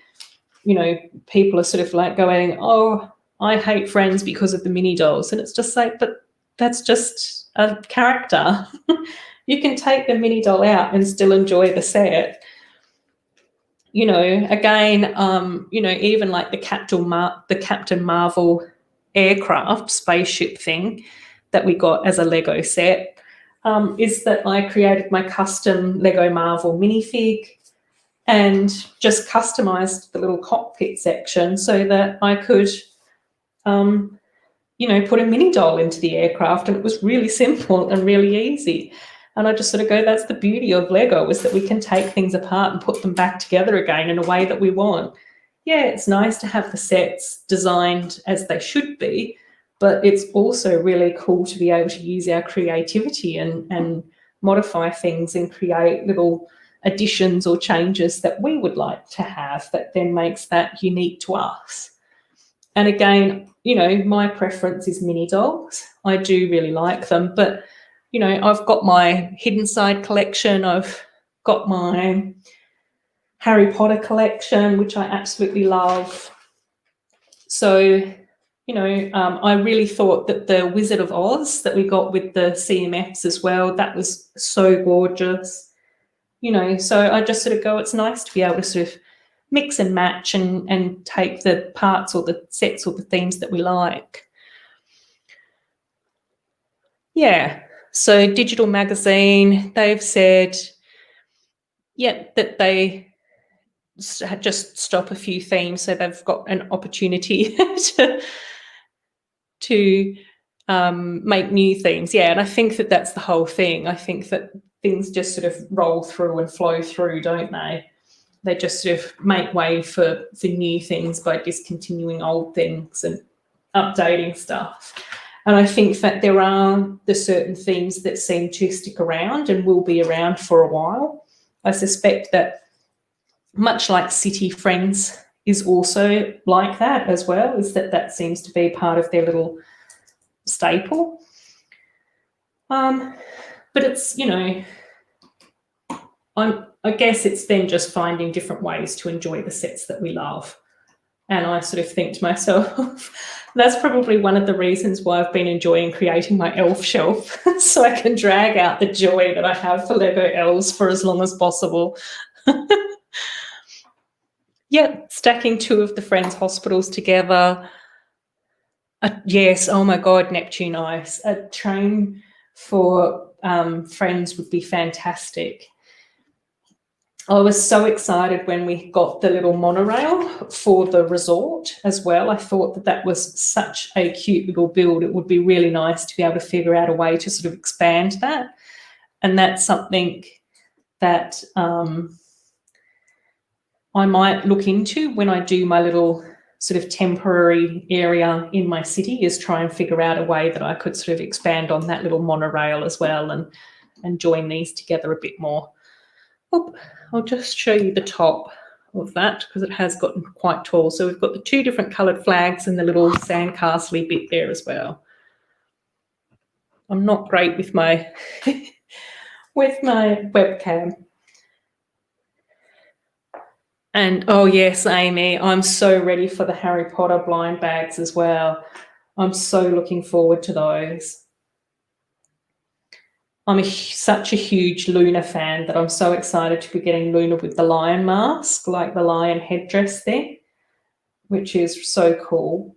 you know, people are sort of like going, oh, I hate Friends because of the mini dolls. And it's just like, but that's just a character. You can take the mini doll out and still enjoy the set. You know, again, you know, even like the Captain Marvel aircraft spaceship thing that we got as a Lego set, is that I created my custom Lego Marvel minifig and just customized the little cockpit section so that I could, you know, put a mini doll into the aircraft, and it was really simple and really easy. And I just sort of go, that's the beauty of Lego, is that we can take things apart and put them back together again in a way that we want. Yeah, it's nice to have the sets designed as they should be, but it's also really cool to be able to use our creativity and modify things and create little additions or changes that we would like to have that then makes that unique to us. And again, you know, my preference is mini dolls. I do really like them, but you know, I've got my Hidden Side collection. I've got my Harry Potter collection, which I absolutely love. So, you know, I really thought that the Wizard of Oz that we got with the CMFs as well, that was so gorgeous. You know, so I just sort of go, it's nice to be able to sort of mix and match and take the parts or the sets or the themes that we like. Yeah. So Digital Magazine, they've said, that they just stop a few themes so they've got an opportunity to make new themes. Yeah, and I think that that's the whole thing. I think that things just sort of roll through and flow through, don't they? They just sort of make way for new things by discontinuing old things and updating stuff. And I think that there are the certain themes that seem to stick around and will be around for a while. I suspect that much like City Friends is also like that as well, is that seems to be part of their little staple. But it's, you know, I guess it's then just finding different ways to enjoy the sets that we love. And I sort of think to myself, that's probably one of the reasons why I've been enjoying creating my elf shelf, so I can drag out the joy that I have for Lego elves for as long as possible. Yeah, stacking 2 of the Friends hospitals together. Yes, oh my God, Neptune Ice. A train for Friends would be fantastic. I was so excited when we got the little monorail for the resort as well. I thought that that was such a cute little build. It would be really nice to be able to figure out a way to sort of expand that. And that's something that I might look into when I do my little sort of temporary area in my city, is try and figure out a way that I could sort of expand on that little monorail as well and join these together a bit more. Oh, I'll just show you the top of that because it has gotten quite tall. So we've got the 2 different coloured flags and the little sandcastle-y bit there as well. I'm not great with my webcam. And oh yes, Amy, I'm so ready for the Harry Potter blind bags as well. I'm so looking forward to those. I'm such a huge Luna fan that I'm so excited to be getting Luna with the lion mask, like the lion headdress there, which is so cool.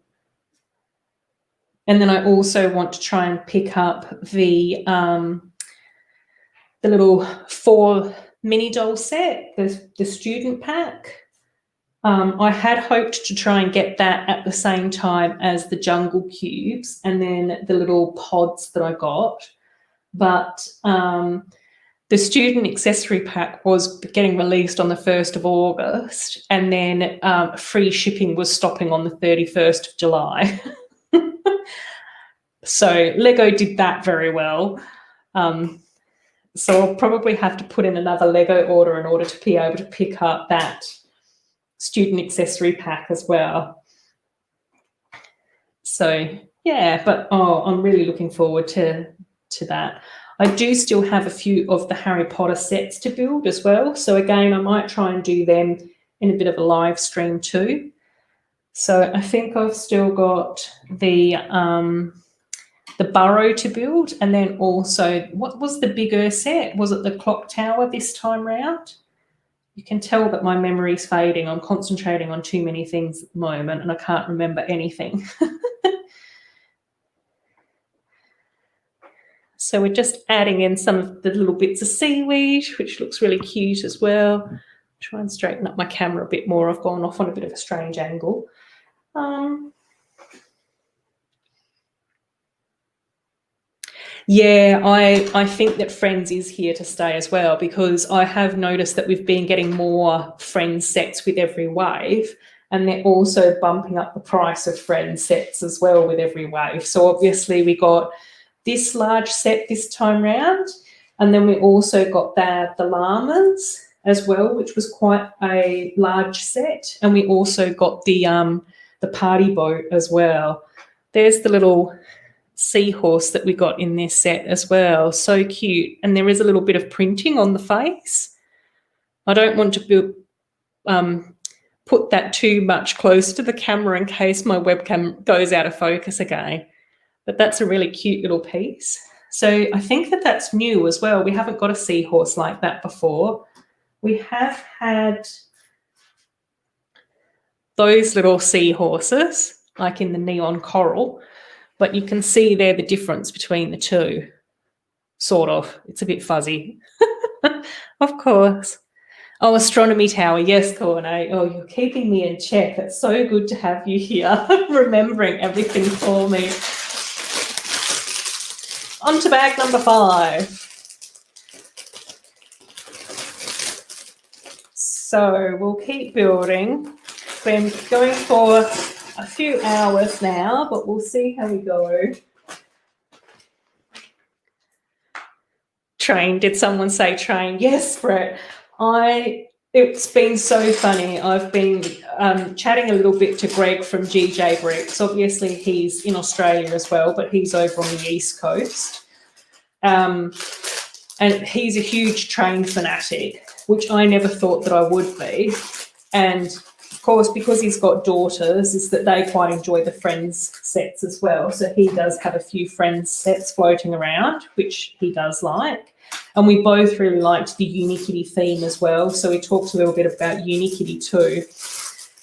And then I also want to try and pick up the little 4 mini doll set, the student pack. I had hoped to try and get that at the same time as the jungle cubes and then the little pods that I got. But the student accessory pack was getting released on the 1st of August, and then free shipping was stopping on the 31st of July. So Lego did that very well. So I'll probably have to put in another Lego order in order to be able to pick up that student accessory pack as well. So yeah, but I'm really looking forward to that. I do still have a few of the Harry Potter sets to build as well. So again, I might try and do them in a bit of a live stream too. So I think I've still got the burrow to build, and then also, what was the bigger set? Was it the clock tower this time round? You can tell that my memory's fading. I'm concentrating on too many things at the moment and I can't remember anything. So we're just adding in some of the little bits of seaweed, which looks really cute as well. Try and straighten up my camera a bit more. I've gone off on a bit of a strange angle. Yeah, I think that Friends is here to stay as well, because I have noticed that we've been getting more Friends sets with every wave, and they're also bumping up the price of Friends sets as well with every wave. So obviously we got this large set this time round, and then we also got the llamas as well, which was quite a large set, and we also got the party boat as well. There's the little seahorse that we got in this set as well. So cute. And there is a little bit of printing on the face. I don't want to put that too much close to the camera in case my webcam goes out of focus again. But that's a really cute little piece. So I think that that's new as well. We haven't got a seahorse like that before. We have had those little seahorses, like in the neon coral, but you can see there the difference between the two, sort of. It's a bit fuzzy, of course. Oh, astronomy tower. Yes, Corne. Oh, you're keeping me in check. It's so good to have you here, remembering everything for me. On to bag number 5. So we'll keep building. Been going for a few hours now, but we'll see how we go. Train. Did someone say train? Yes, Brett. It's been so funny. I've been chatting a little bit to Greg from GJ Bricks. Obviously, he's in Australia as well, but he's over on the East Coast. And he's a huge train fanatic, which I never thought that I would be. And of course, because he's got daughters, is that they quite enjoy the Friends sets as well. So he does have a few Friends sets floating around, which he does like. And we both really liked the Unikitty theme as well. So we talked a little bit about Unikitty too.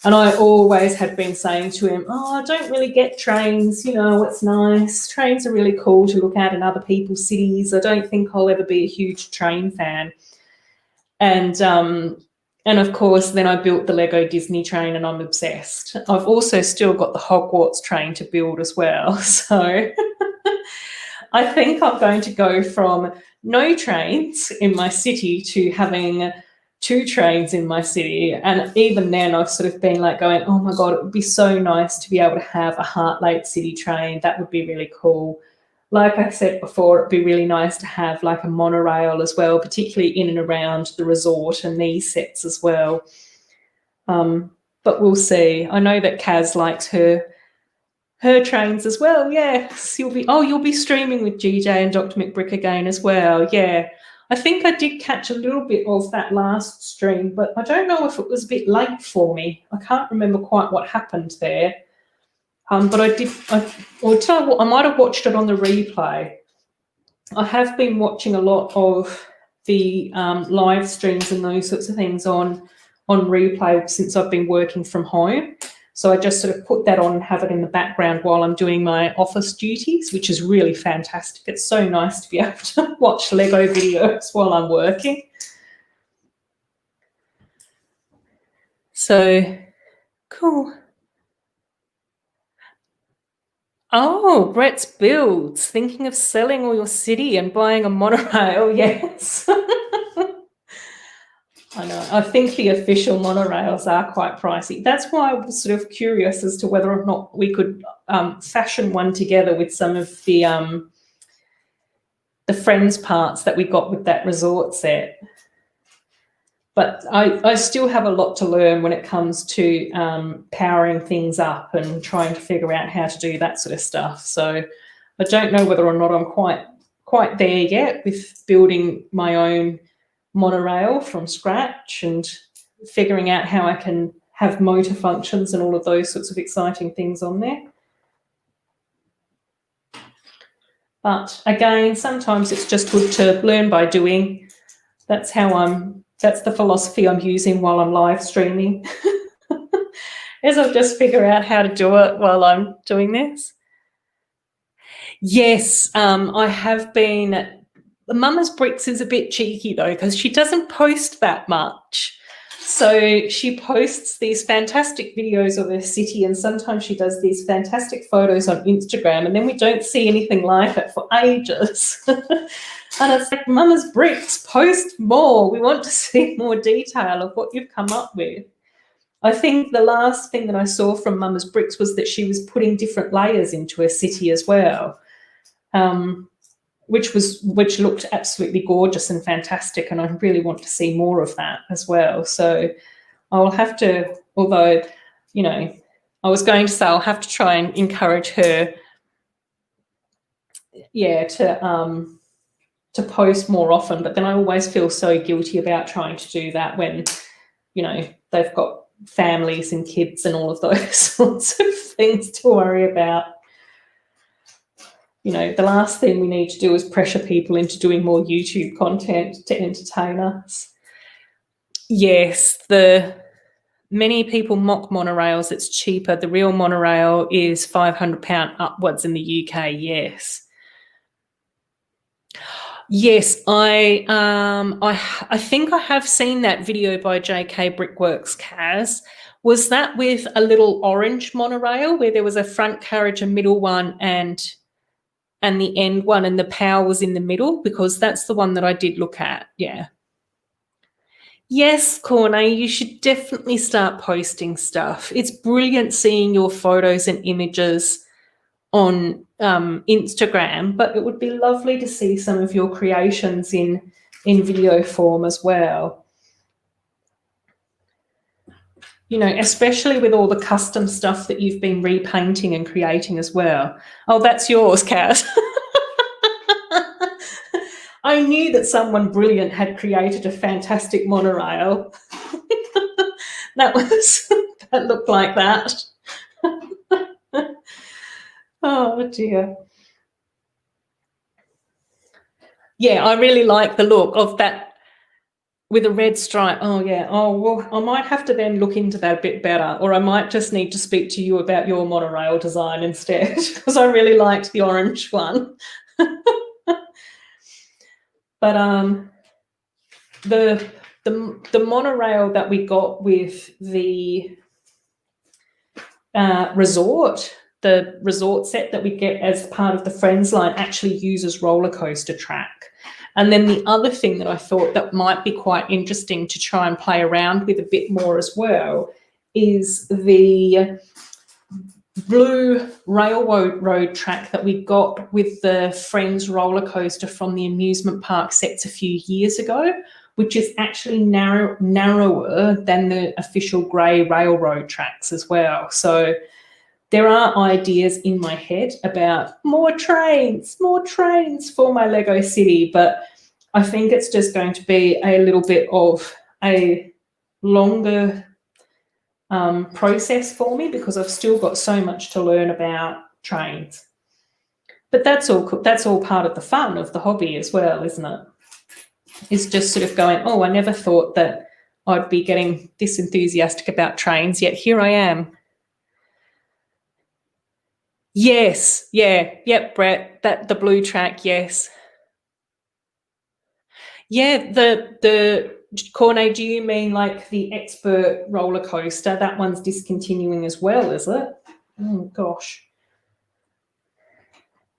And I always had been saying to him, I don't really get trains. It's nice. Trains are really cool to look at in other people's cities. I don't think I'll ever be a huge train fan. And of course, then I built the Lego Disney train and I'm obsessed. I've also still got the Hogwarts train to build as well. So I think I'm going to go from no trains in my city to having 2 trains in my city. And even then I've sort of been like going, oh my God, it would be so nice to be able to have a Heart Lake City train. That would be really cool. Like I said before, it'd be really nice to have like a monorail as well, particularly in and around the resort and these sets as well. But we'll see. I know that Kaz likes her trains as well. Yes, you'll be streaming with GJ and Dr. McBrick again as well. Yeah, I think I did catch a little bit of that last stream, but I don't know if it was a bit late for me. I can't remember quite what happened there. But I might have watched it on the replay. I have been watching a lot of the live streams and those sorts of things on replay since I've been working from home. So I just sort of put that on and have it in the background while I'm doing my office duties, which is really fantastic. It's so nice to be able to watch Lego videos while I'm working. So, cool. Oh, Brett's Builds. Thinking of selling all your city and buying a monorail. Yes. I know. I think the official monorails are quite pricey. That's why I was sort of curious as to whether or not we could fashion one together with some of the Friends parts that we got with that resort set. But I still have a lot to learn when it comes to powering things up and trying to figure out how to do that sort of stuff. So I don't know whether or not I'm quite there yet with building my own monorail from scratch and figuring out how I can have motor functions and all of those sorts of exciting things on there. But again, sometimes it's just good to learn by doing. That's the philosophy I'm using while I'm live streaming. As I'll just figure out how to do it while I'm doing this. Yes, I have been. Mama's Bricks is a bit cheeky though, because she doesn't post that much. So she posts these fantastic videos of her city, and sometimes she does these fantastic photos on Instagram, and then we don't see anything like it for ages. And it's like, Mama's Bricks, post more. We want to see more detail of what you've come up with. I think the last thing that I saw from Mama's Bricks was that she was putting different layers into her city as well. Which looked absolutely gorgeous and fantastic, and I really want to see more of that as well. So I'll have to, although, I was going to say I'll have to try and encourage her, to post more often, but then I always feel so guilty about trying to do that when, they've got families and kids and all of those sorts of things to worry about. The last thing we need to do is pressure people into doing more YouTube content to entertain us. Yes, many people mock monorails. It's cheaper. The real monorail is £500 upwards in the UK, yes. Yes, I think I have seen that video by JK Brickworks, Kaz. Was that with a little orange monorail where there was a front carriage, a middle one, and the end one, and the power was in the middle? Because that's the one that I did look at. Yeah. Yes, Corné, you should definitely start posting stuff. It's brilliant seeing your photos and images on Instagram, but it would be lovely to see some of your creations in video form as well. You know, especially with all the custom stuff that you've been repainting and creating as well. Oh, that's yours, Kat. I knew that someone brilliant had created a fantastic monorail. That looked like that. Oh dear. Yeah, I really like the look of that with a red stripe. Oh yeah. Oh well, I might have to then look into that a bit better, or I might just need to speak to you about your monorail design instead, because I really liked the orange one. But the monorail that we got with the resort, the resort set that we get as part of the Friends line, actually uses roller coaster track. And then the other thing that I thought that might be quite interesting to try and play around with a bit more as well is the blue railroad track that we got with the Friends roller coaster from the amusement park sets a few years ago, which is actually narrower than the official grey railroad tracks as well. So there are ideas in my head about more trains for my Lego city, but I think it's just going to be a little bit of a longer process for me, because I've still got so much to learn about trains. But that's all part of the fun of the hobby as well, isn't it? It's just sort of going, oh, I never thought that I'd be getting this enthusiastic about trains, yet here I am. Yes, yeah, yep, Brett, the blue track, yes. Yeah, the Corné, do you mean like the Expert roller coaster? That one's discontinuing as well, is it? Oh gosh.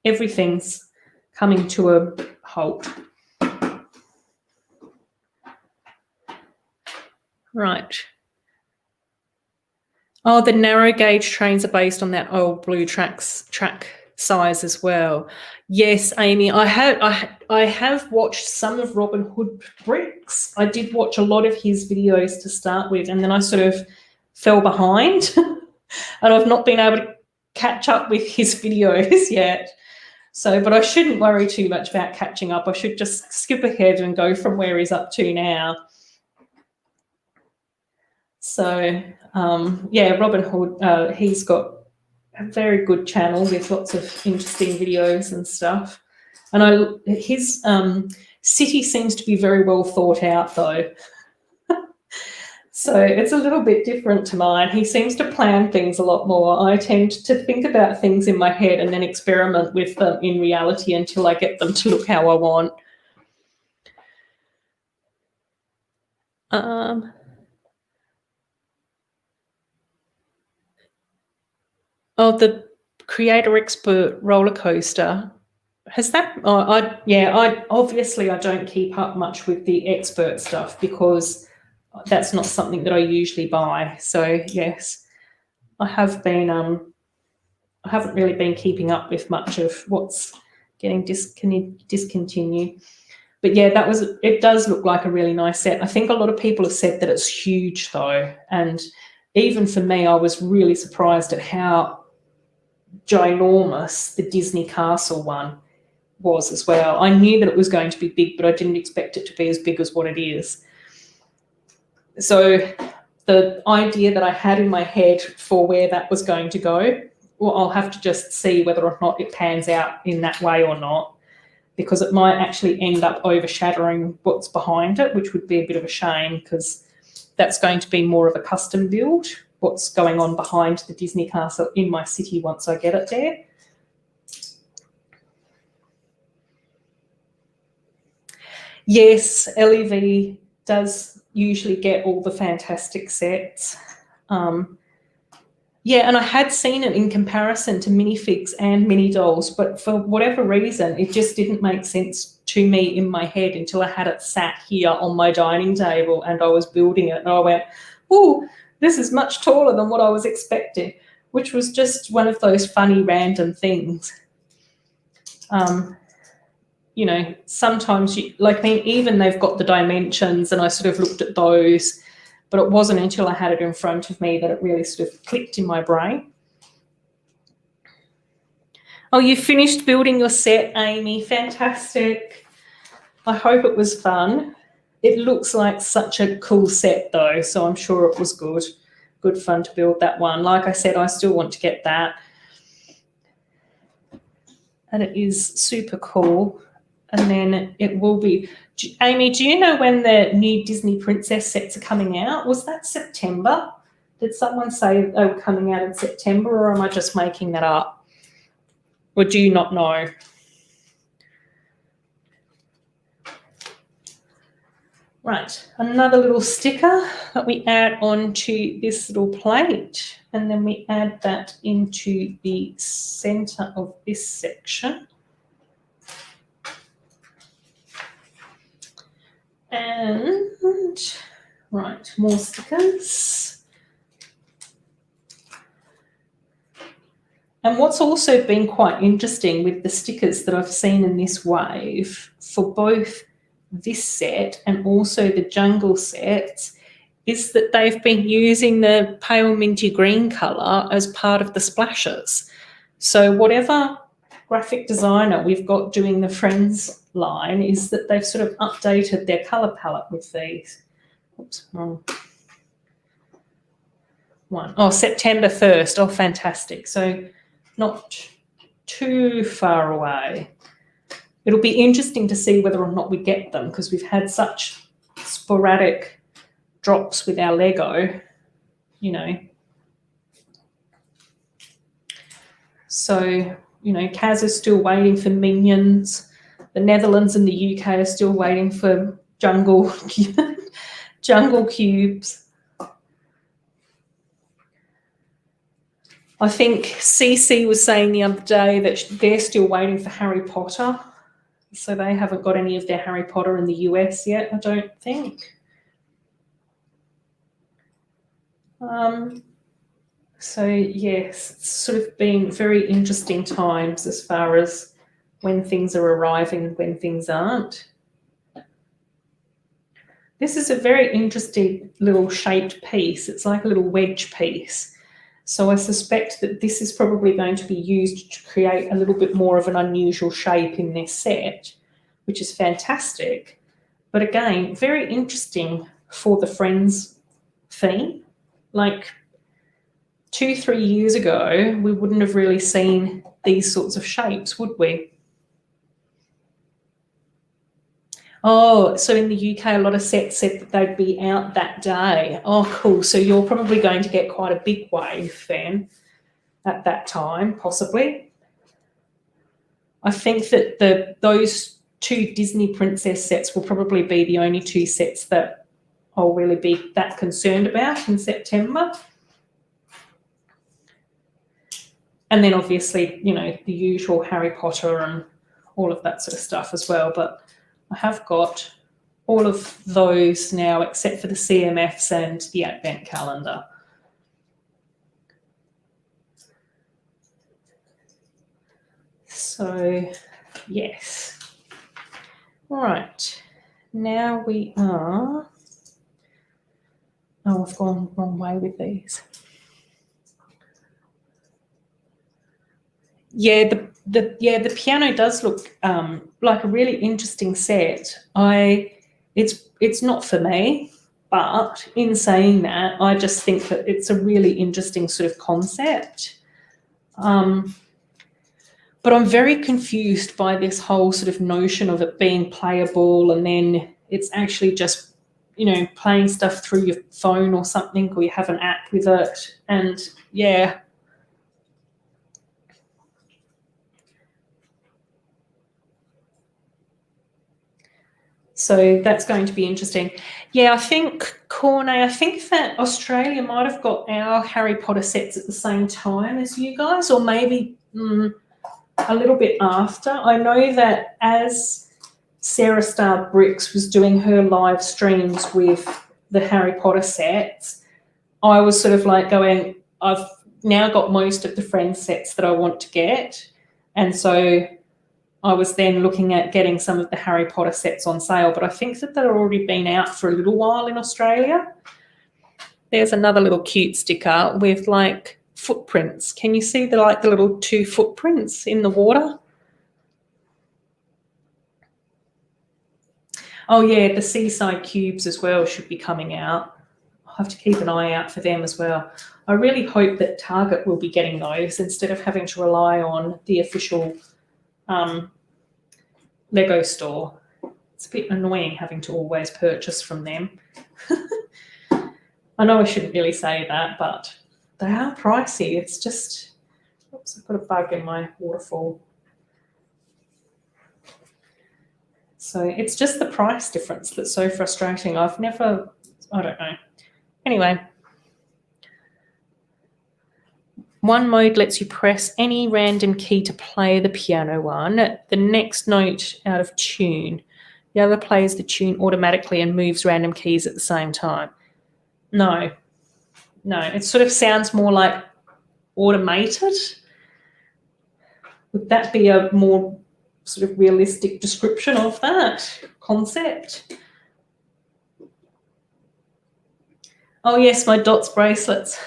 Everything's coming to a halt. Right. Oh, the narrow gauge trains are based on that old blue track size as well. Yes, Amy, I have watched some of Robin Hood Bricks. I did watch a lot of his videos to start with, and then I sort of fell behind and I've not been able to catch up with his videos yet. So, but I shouldn't worry too much about catching up. I should just skip ahead and go from where he's up to now. So, yeah, Robin Hood, he's got a very good channel with lots of interesting videos and stuff. And his city seems to be very well thought out, though. So it's a little bit different to mine. He seems to plan things a lot more. I tend to think about things in my head and then experiment with them in reality until I get them to look how I want. Oh, the Creator Expert roller coaster. Has that? Oh, I obviously I don't keep up much with the Expert stuff because that's not something that I usually buy. So yes, I have been. I haven't really been keeping up with much of what's getting discontinued. But yeah, it does look like a really nice set. I think a lot of people have said that it's huge though. And even for me, I was really surprised at how ginormous the Disney Castle one was as well. I knew that it was going to be big, but I didn't expect it to be as big as what it is. So the idea that I had in my head for where that was going to go, well, I'll have to just see whether or not it pans out in that way or not, because it might actually end up overshadowing what's behind it, which would be a bit of a shame because that's going to be more of a custom build, what's going on behind the Disney Castle in my city once I get it there. Yes, LEV does usually get all the fantastic sets. Yeah, and I had seen it in comparison to minifigs and mini dolls, but for whatever reason, it just didn't make sense to me in my head until I had it sat here on my dining table and I was building it. And I went, oh, this is much taller than what I was expecting, which was just one of those funny random things. You know, sometimes, even they've got the dimensions and I sort of looked at those, but it wasn't until I had it in front of me that it really sort of clicked in my brain. Oh, you finished building your set, Amy. Fantastic. I hope it was fun. It looks like such a cool set, though, so I'm sure it was good. Good fun to build that one. Like I said, I still want to get that. And it is super cool. And then it will be... Amy, do you know when the new Disney Princess sets are coming out? Was that September? Did someone say they were coming out in September, or am I just making that up? Or do you not know? Right, another little sticker that we add onto this little plate, and then we add that into the centre of this section. And, right, more stickers. And what's also been quite interesting with the stickers that I've seen in this wave for both this set and also the jungle sets is that they've been using the pale minty green colour as part of the splashes. So whatever graphic designer we've got doing the Friends line is that they've sort of updated their colour palette with these. Oops, wrong one. Oh, September 1st. Oh, fantastic. So not too far away. It'll be interesting to see whether or not we get them because we've had such sporadic drops with our Lego, you know. So, you know, Kaz is still waiting for Minions. The Netherlands and the UK are still waiting for jungle cubes. I think CC was saying the other day that they're still waiting for Harry Potter. So they haven't got any of their Harry Potter in the US yet, I don't think. So, yes, it's sort of been very interesting times as far as when things are arriving and when things aren't. This is a very interesting little shaped piece. It's like a little wedge piece. So I suspect that this is probably going to be used to create a little bit more of an unusual shape in this set, which is fantastic. But again, very interesting for the Friends theme. Like 2-3 years ago, we wouldn't have really seen these sorts of shapes, would we? Oh, so in the UK, a lot of sets said that they'd be out that day. Oh, cool. So you're probably going to get quite a big wave then at that time, possibly. I think that those 2 Disney Princess sets will probably be the only 2 sets that I'll really be that concerned about in September. And then obviously, you know, the usual Harry Potter and all of that sort of stuff as well. But I have got all of those now except for the CMFs and the Advent calendar. So, yes. Right. Now we are... Oh, I've gone the wrong way with these. Yeah, the piano does look like a really interesting set. It's not for me, but in saying that, I just think that it's a really interesting sort of concept. But I'm very confused by this whole sort of notion of it being playable and then it's actually just, you know, playing stuff through your phone or something, or you have an app with it. And yeah. So that's going to be interesting. Yeah, I think, Cornet, I think that Australia might have got our Harry Potter sets at the same time as you guys, or maybe a little bit after. I know that as Sarah Star Bricks was doing her live streams with the Harry Potter sets, I was sort of like going, I've now got most of the Friends sets that I want to get. And so I was then looking at getting some of the Harry Potter sets on sale, but I think that they've already been out for a little while in Australia. There's another little cute sticker with like footprints. Can you see the little 2 footprints in the water? Oh yeah, the seaside cubes as well should be coming out. I'll have to keep an eye out for them as well. I really hope that Target will be getting those instead of having to rely on the official Lego store. It's a bit annoying having to always purchase from them. I know I shouldn't really say that, but they are pricey. It's just, oops, I've got a bug in my waterfall. So it's just the price difference that's so frustrating. I don't know. Anyway, one mode lets you press any random key to play the piano one, the next note out of tune. The other plays the tune automatically and moves random keys at the same time. No, it sort of sounds more like automated. Would that be a more sort of realistic description of that concept? Oh yes, my dots bracelets.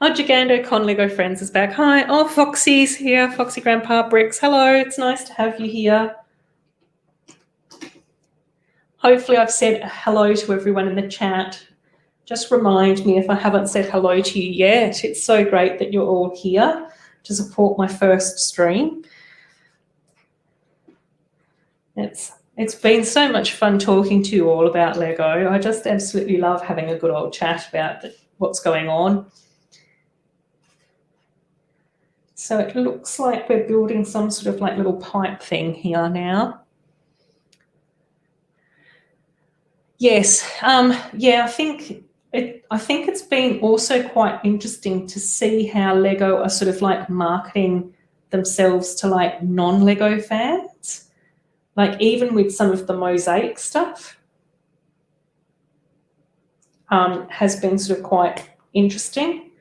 Oh, Gigando Con Lego Friends is back. Hi. Oh, Foxy's here. Foxy Grandpa Bricks. Hello. It's nice to have you here. Hopefully I've said hello to everyone in the chat. Just remind me if I haven't said hello to you yet. It's so great that you're all here to support my first stream. It's been so much fun talking to you all about Lego. I just absolutely love having a good old chat about what's going on. So it looks like we're building some sort of like little pipe thing here now. Yes, yeah, I think it's been also quite interesting to see how Lego are sort of like marketing themselves to like non-Lego fans. Like even with some of the mosaic stuff, has been sort of quite interesting.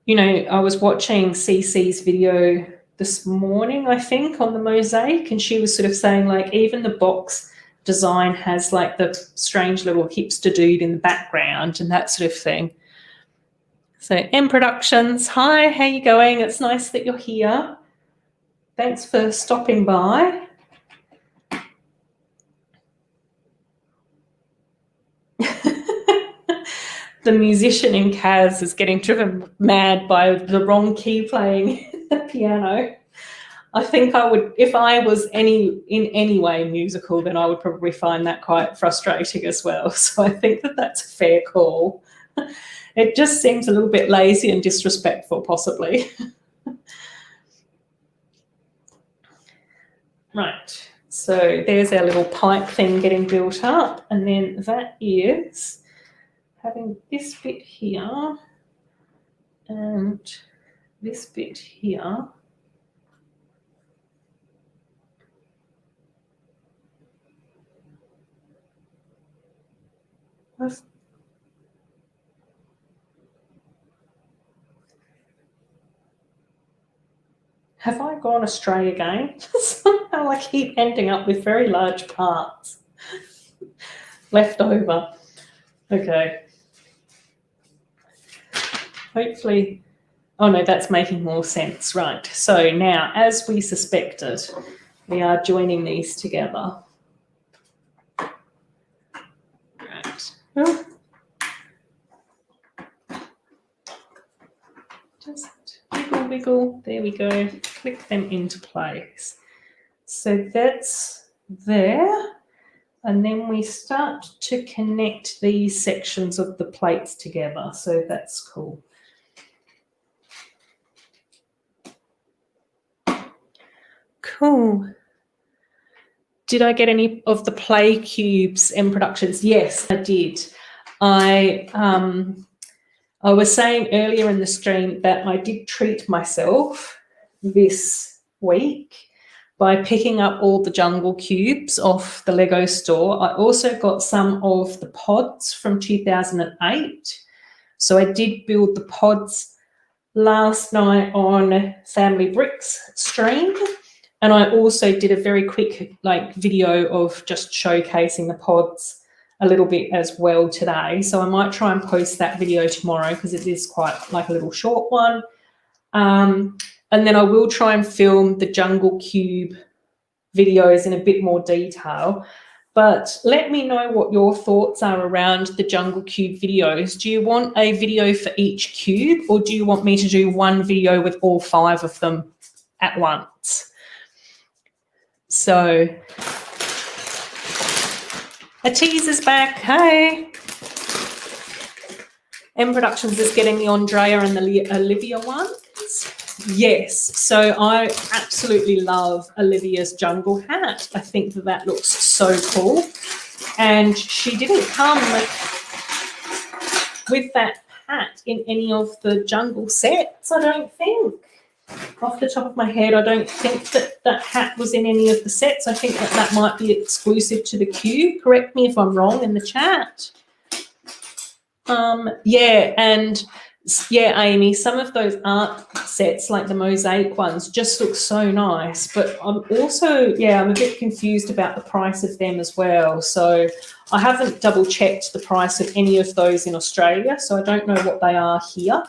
You know, I was watching CC's video this morning, I think, on the mosaic, and she was sort of saying like even the box design has like the strange little hipster dude in the background and that sort of thing. So M Productions, hi, how you going? It's nice that you're here. Thanks for stopping by. The musician in Kaz is getting driven mad by the wrong key playing the piano. I think I would, if I was in any way musical, then I would probably find that quite frustrating as well. So I think that that's a fair call. It just seems a little bit lazy and disrespectful, possibly. Right, so there's our little pipe thing getting built up, and then that is having this bit here and this bit here. Have I gone astray again? Somehow I keep ending up with very large parts left over. Okay. Hopefully, oh no, that's making more sense. Right, so now, as we suspected, we are joining these together. Right. Oh. Just wiggle, wiggle, there we go. Click them into place. So that's there. And then we start to connect these sections of the plates together. So that's cool. Cool. did I get any of the play cubes and productions? Yes, I did. I was saying earlier in the stream that I did treat myself this week by picking up all the jungle cubes off the Lego store. I also got some of the pods from 2008. So I did build the pods last night on Family Bricks stream. And I also did a very quick video of just showcasing the pods a little bit as well today. So I might try and post that video tomorrow because it is quite like a little short one. And then I will try and film the Jungle Cube videos in a bit more detail. But let me know what your thoughts are around the Jungle Cube videos. Do you want a video for each cube, or do you want me to do one video with all 5 of them at once? So, a teaser's back. Hey. M Productions is getting the Andrea and the Olivia ones. Yes. So I absolutely love Olivia's jungle hat. I think that looks so cool. And she didn't come with that hat in any of the jungle sets, I don't think. Off the top of my head, I don't think that hat was in any of the sets. I think that might be exclusive to the cube. Correct me if I'm wrong in the chat. Yeah, Amy, some of those art sets, like the mosaic ones, just look so nice. But I'm also, I'm a bit confused about the price of them as well. So I haven't double-checked the price of any of those in Australia, so I don't know what they are here.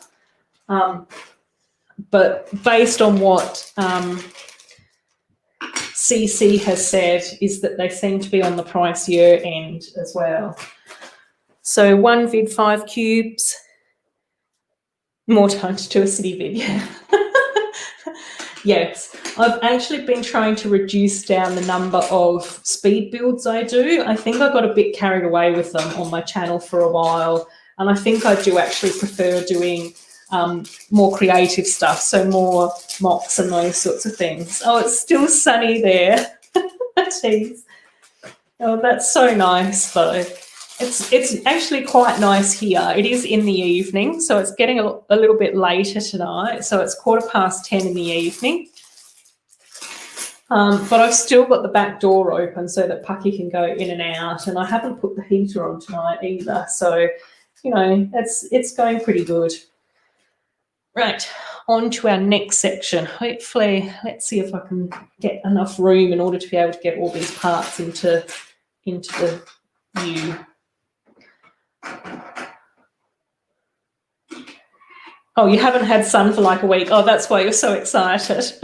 But based on what CC has said is that they seem to be on the pricier end as well. So 1 vid 5 cubes, more time to do a city video. Yes, I've actually been trying to reduce down the number of speed builds I do. I think I got a bit carried away with them on my channel for a while, and I think I do actually prefer doing more creative stuff, so more mocks and those sorts of things. Oh, it's still sunny there. Jeez. Oh, that's so nice though. It's actually quite nice here. It is in the evening, so it's getting a little bit later tonight. So it's 10:15 in the evening. But I've still got the back door open so that Pucky can go in and out, and I haven't put the heater on tonight either. So, it's going pretty good. Right, on to our next section. Hopefully, let's see if I can get enough room in order to be able to get all these parts into the view. Oh, you haven't had sun for like a week. Oh, that's why you're so excited.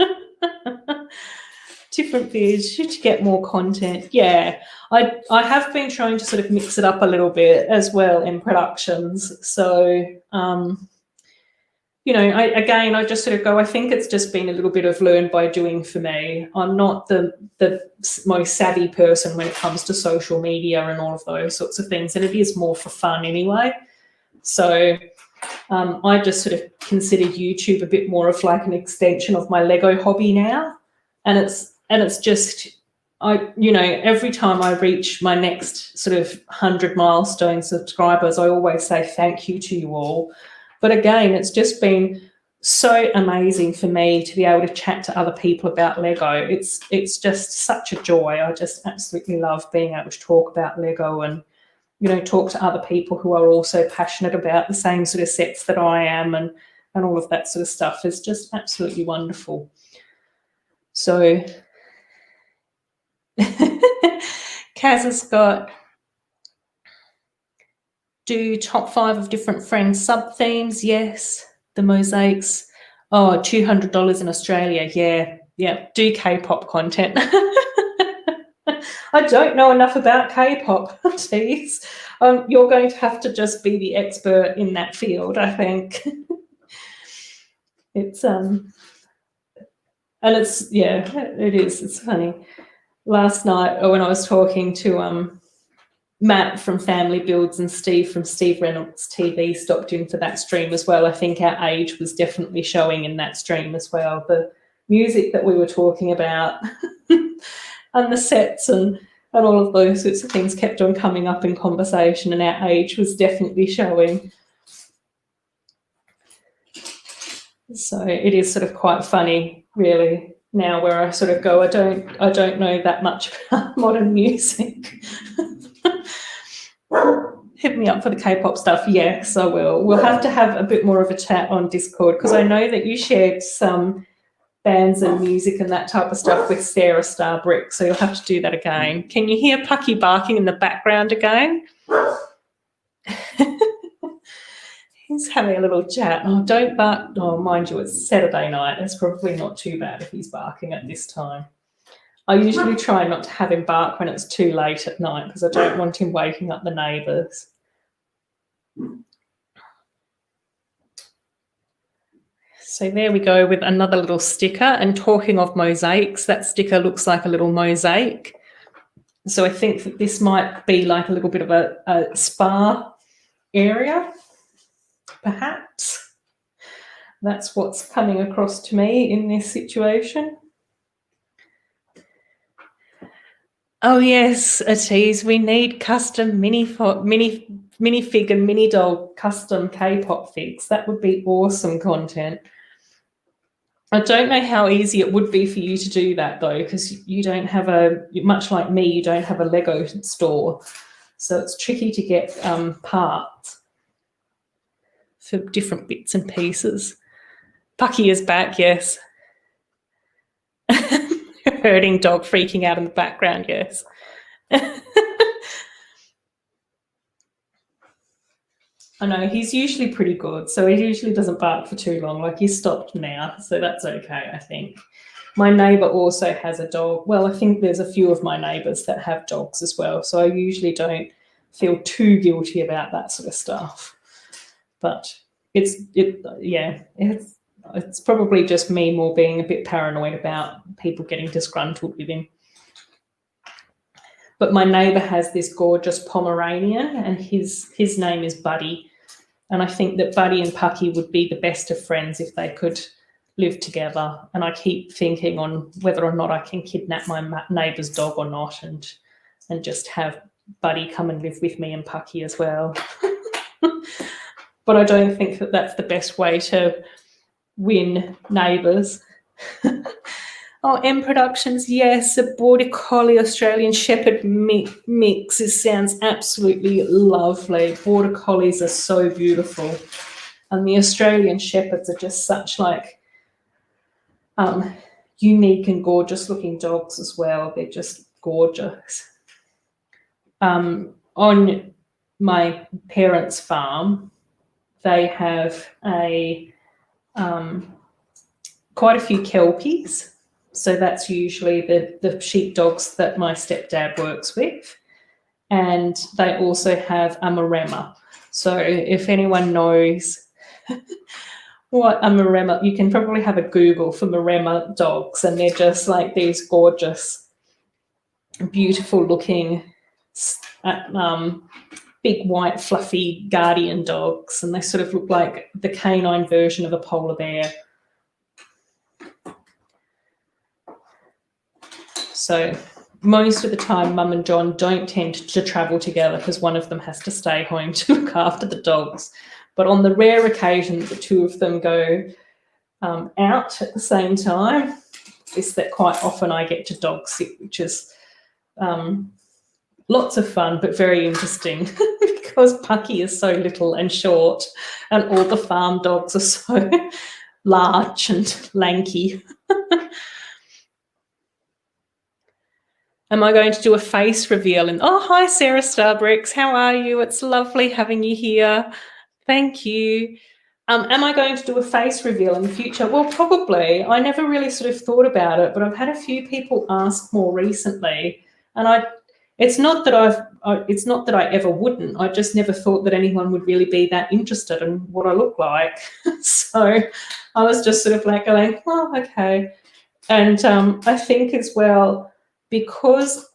Different views, should you get more content? Yeah, I have been trying to sort of mix it up a little bit as well in productions. So, I just sort of go, I think it's just been a little bit of learn by doing for me. I'm not the most savvy person when it comes to social media and all of those sorts of things, and it is more for fun anyway. So I just sort of consider YouTube a bit more of like an extension of my Lego hobby now, and it's just every time I reach my next sort of 100 milestone subscribers, I always say thank you to you all. But again, it's just been so amazing for me to be able to chat to other people about Lego. It's just such a joy. I just absolutely love being able to talk about Lego and, talk to other people who are also passionate about the same sort of sets that I am, and all of that sort of stuff is just absolutely wonderful. So Kaz has got do top 5 of different friends sub themes. Yes, the mosaics. Oh, $200 in Australia. Yeah. Do K-pop content. I don't know enough about K-pop. Jeez, you're going to have to just be the expert in that field, I think. It is. It's funny. Last night when I was talking to Matt from Family Builds and Steve from Steve Reynolds TV stopped in for that stream as well. I think our age was definitely showing in that stream as well. The music that we were talking about, and the sets and all of those sorts of things kept on coming up in conversation, and our age was definitely showing. So it is sort of quite funny, really, now where I sort of go, I don't know that much about modern music. Hit me up for the K-pop stuff. Yes, I will. We'll have to have a bit more of a chat on Discord, because I know that you shared some bands and music and that type of stuff with Sarah Starbrick, so you'll have to do that again. Can you hear Pucky barking in the background again? He's having a little chat. Oh, don't bark. Oh, mind you, it's Saturday night. It's probably not too bad if he's barking at this time. I usually try not to have him bark when it's too late at night, because I don't want him waking up the neighbours. So there we go with another little sticker. And talking of mosaics, that sticker looks like a little mosaic. So I think that this might be like a little bit of a spa area, perhaps. That's what's coming across to me in this situation. Oh yes, a tease. We need custom minifig and mini doll custom K-pop figs. That would be awesome content. I don't know how easy it would be for you to do that though, because you don't have much like me, you don't have a Lego store. So it's tricky to get parts for different bits and pieces. Pucky is back, yes. Herding dog freaking out in the background, yes. I know, he's usually pretty good, so he usually doesn't bark for too long. Like, he's stopped now, so that's okay, I think. My neighbour also has a dog. Well, I think there's a few of my neighbours that have dogs as well, so I usually don't feel too guilty about that sort of stuff. But it's probably just me more being a bit paranoid about people getting disgruntled with him. But my neighbour has this gorgeous Pomeranian, and his name is Buddy. And I think that Buddy and Pucky would be the best of friends if they could live together. And I keep thinking on whether or not I can kidnap my neighbour's dog or not, and just have Buddy come and live with me and Pucky as well. But I don't think that that's the best way to win neighbours. Oh, M Productions, yes, a Border Collie Australian Shepherd mix. It sounds absolutely lovely. Border Collies are so beautiful. And the Australian Shepherds are just such like unique and gorgeous looking dogs as well. They're just gorgeous. On my parents' farm, they have quite a few Kelpies. So that's usually the sheepdogs that my stepdad works with. And they also have a Maremma. So if anyone knows what a Maremma, you can probably have a Google for Maremma dogs, and they're just like these gorgeous, beautiful looking, big white fluffy guardian dogs. And they sort of look like the canine version of a polar bear. So most of the time, Mum and John don't tend to travel together because one of them has to stay home to look after the dogs. But on the rare occasion that the two of them go out at the same time, it's that quite often I get to dog sit, which is lots of fun but very interesting because Pucky is so little and short, and all the farm dogs are so large and lanky. Am I going to do a face reveal? And oh, hi, Sarah Starbricks. How are you? It's lovely having you here. Thank you. Am I going to do a face reveal in the future? Well, probably. I never really sort of thought about it, but I've had a few people ask more recently, and it's not that I ever wouldn't. I just never thought that anyone would really be that interested in what I look like. So I was just sort of like going, oh, okay. And I think as well, because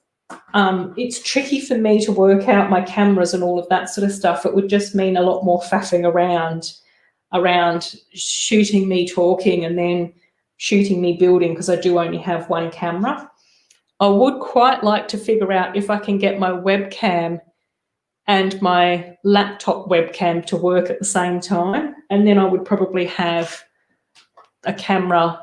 it's tricky for me to work out my cameras and all of that sort of stuff, it would just mean a lot more faffing around shooting me talking and then shooting me building, because I do only have one camera. I would quite like to figure out if I can get my webcam and my laptop webcam to work at the same time, and then I would probably have a camera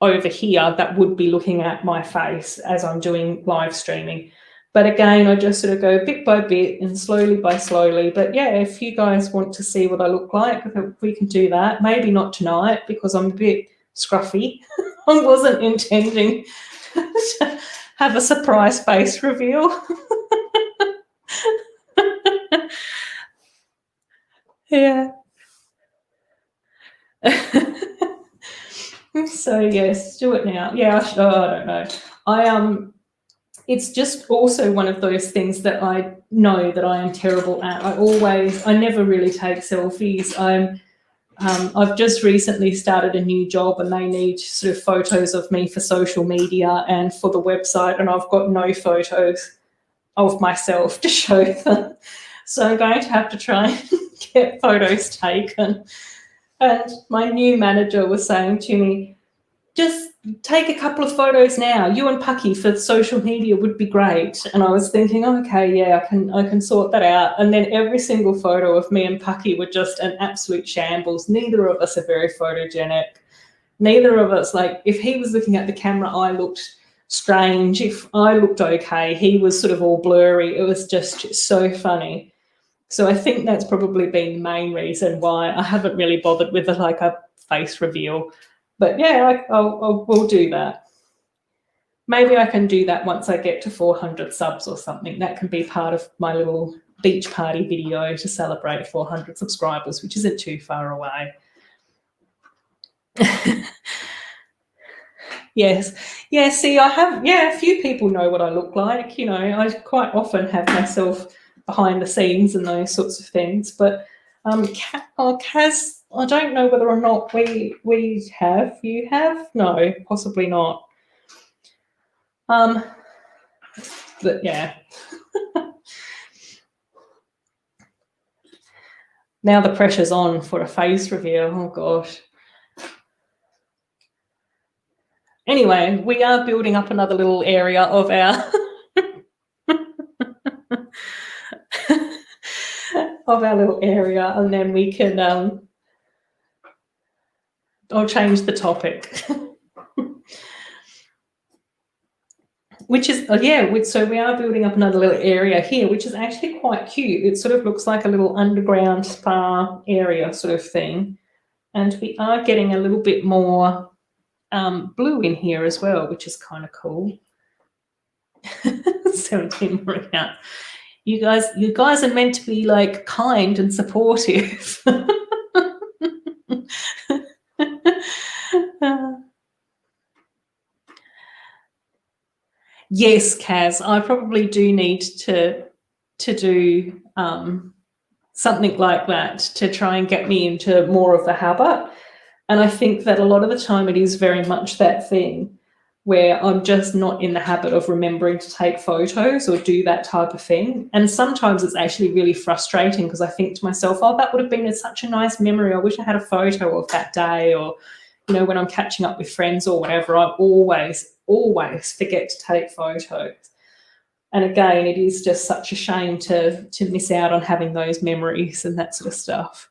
over here that would be looking at my face as I'm doing live streaming. But again, I just sort of go bit by bit and slowly by slowly. But yeah, if you guys want to see what I look like, we can do that. Maybe not tonight because I'm a bit scruffy. I wasn't intending to have a surprise face reveal. Yeah. So yes, do it now. Yeah, I don't know. It's just also one of those things that I know that I am terrible at. I never really take selfies. I've just recently started a new job and they need sort of photos of me for social media and for the website, and I've got no photos of myself to show them. So I'm going to have to try and get photos taken. And my new manager was saying to me, just take a couple of photos now. You and Pucky for social media would be great. And I was thinking, okay, yeah, I can sort that out. And then every single photo of me and Pucky were just an absolute shambles. Neither of us are very photogenic. Neither of us, like, if he was looking at the camera, I looked strange. If I looked okay, he was sort of all blurry. It was just so funny. So I think that's probably been the main reason why I haven't really bothered with a face reveal. But yeah, we'll do that. Maybe I can do that once I get to 400 subs or something. That can be part of my little beach party video to celebrate 400 subscribers, which isn't too far away. Yes. Yeah, see, a few people know what I look like. You know, I quite often have myself behind the scenes and those sorts of things. But Kaz, I don't know whether or not we have. You have? No, possibly not. But yeah. Now the pressure's on for a face reveal. Oh gosh. Anyway, we are building up another little area of our little area, and then we can I'll change the topic. Which is, so we are building up another little area here, which is actually quite cute. It sort of looks like a little underground spa area sort of thing. And we are getting a little bit more blue in here as well, which is kind of cool. 17 more accounts. You guys are meant to be like kind and supportive. Yes, Kaz, I probably do need to do something like that to try and get me into more of the habit. And I think that a lot of the time it is very much that thing where I'm just not in the habit of remembering to take photos or do that type of thing. And sometimes it's actually really frustrating because I think to myself, oh, that would have been such a nice memory. I wish I had a photo of that day. Or, you know, when I'm catching up with friends or whatever, I always forget to take photos. And again, it is just such a shame to miss out on having those memories and that sort of stuff.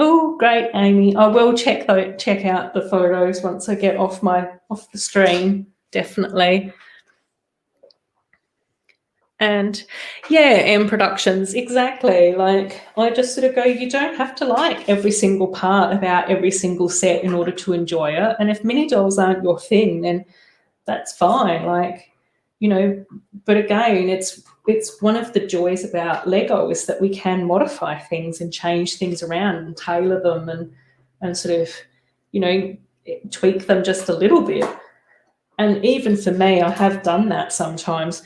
Oh, great, Amy. I will check out the photos once I get off the stream, definitely. And yeah, M Productions, exactly. Like, I just sort of go, you don't have to like every single part about every single set in order to enjoy it. And if mini dolls aren't your thing, then that's fine. Like, you know, but again, it's one of the joys about Lego is that we can modify things and change things around and tailor them and sort of, you know, tweak them just a little bit. And even for me, I have done that sometimes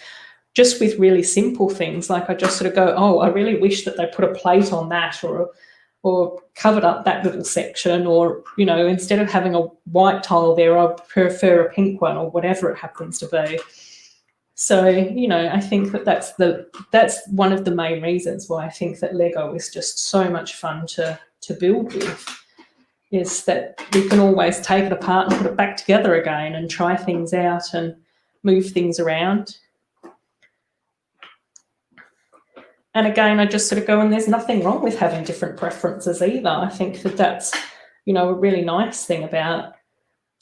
just with really simple things. Like I just sort of go, oh, I really wish that they put a plate on that or covered up that little section, or, you know, instead of having a white tile there, I prefer a pink one or whatever it happens to be. So, you know, I think that's one of the main reasons why I think that Lego is just so much fun to build with. is that we can always take it apart and put it back together again and try things out and move things around. And again, I just sort of go, and there's nothing wrong with having different preferences either. I think that that's, you know, a really nice thing about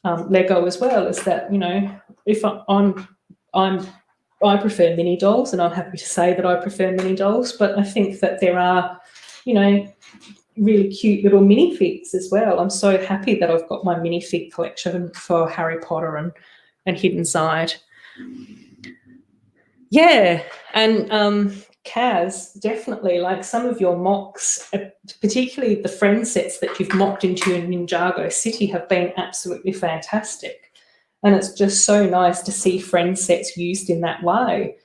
Lego as well, is that, you know, if I prefer mini dolls, and I'm happy to say that I prefer mini dolls, but I think that there are, you know, really cute little minifigs as well. I'm so happy that I've got my minifig collection for Harry Potter and Hidden Side. Yeah, and Kaz, definitely, like some of your mocks, particularly the friend sets that you've mocked into your Ninjago City, have been absolutely fantastic. And it's just so nice to see friend sets used in that way,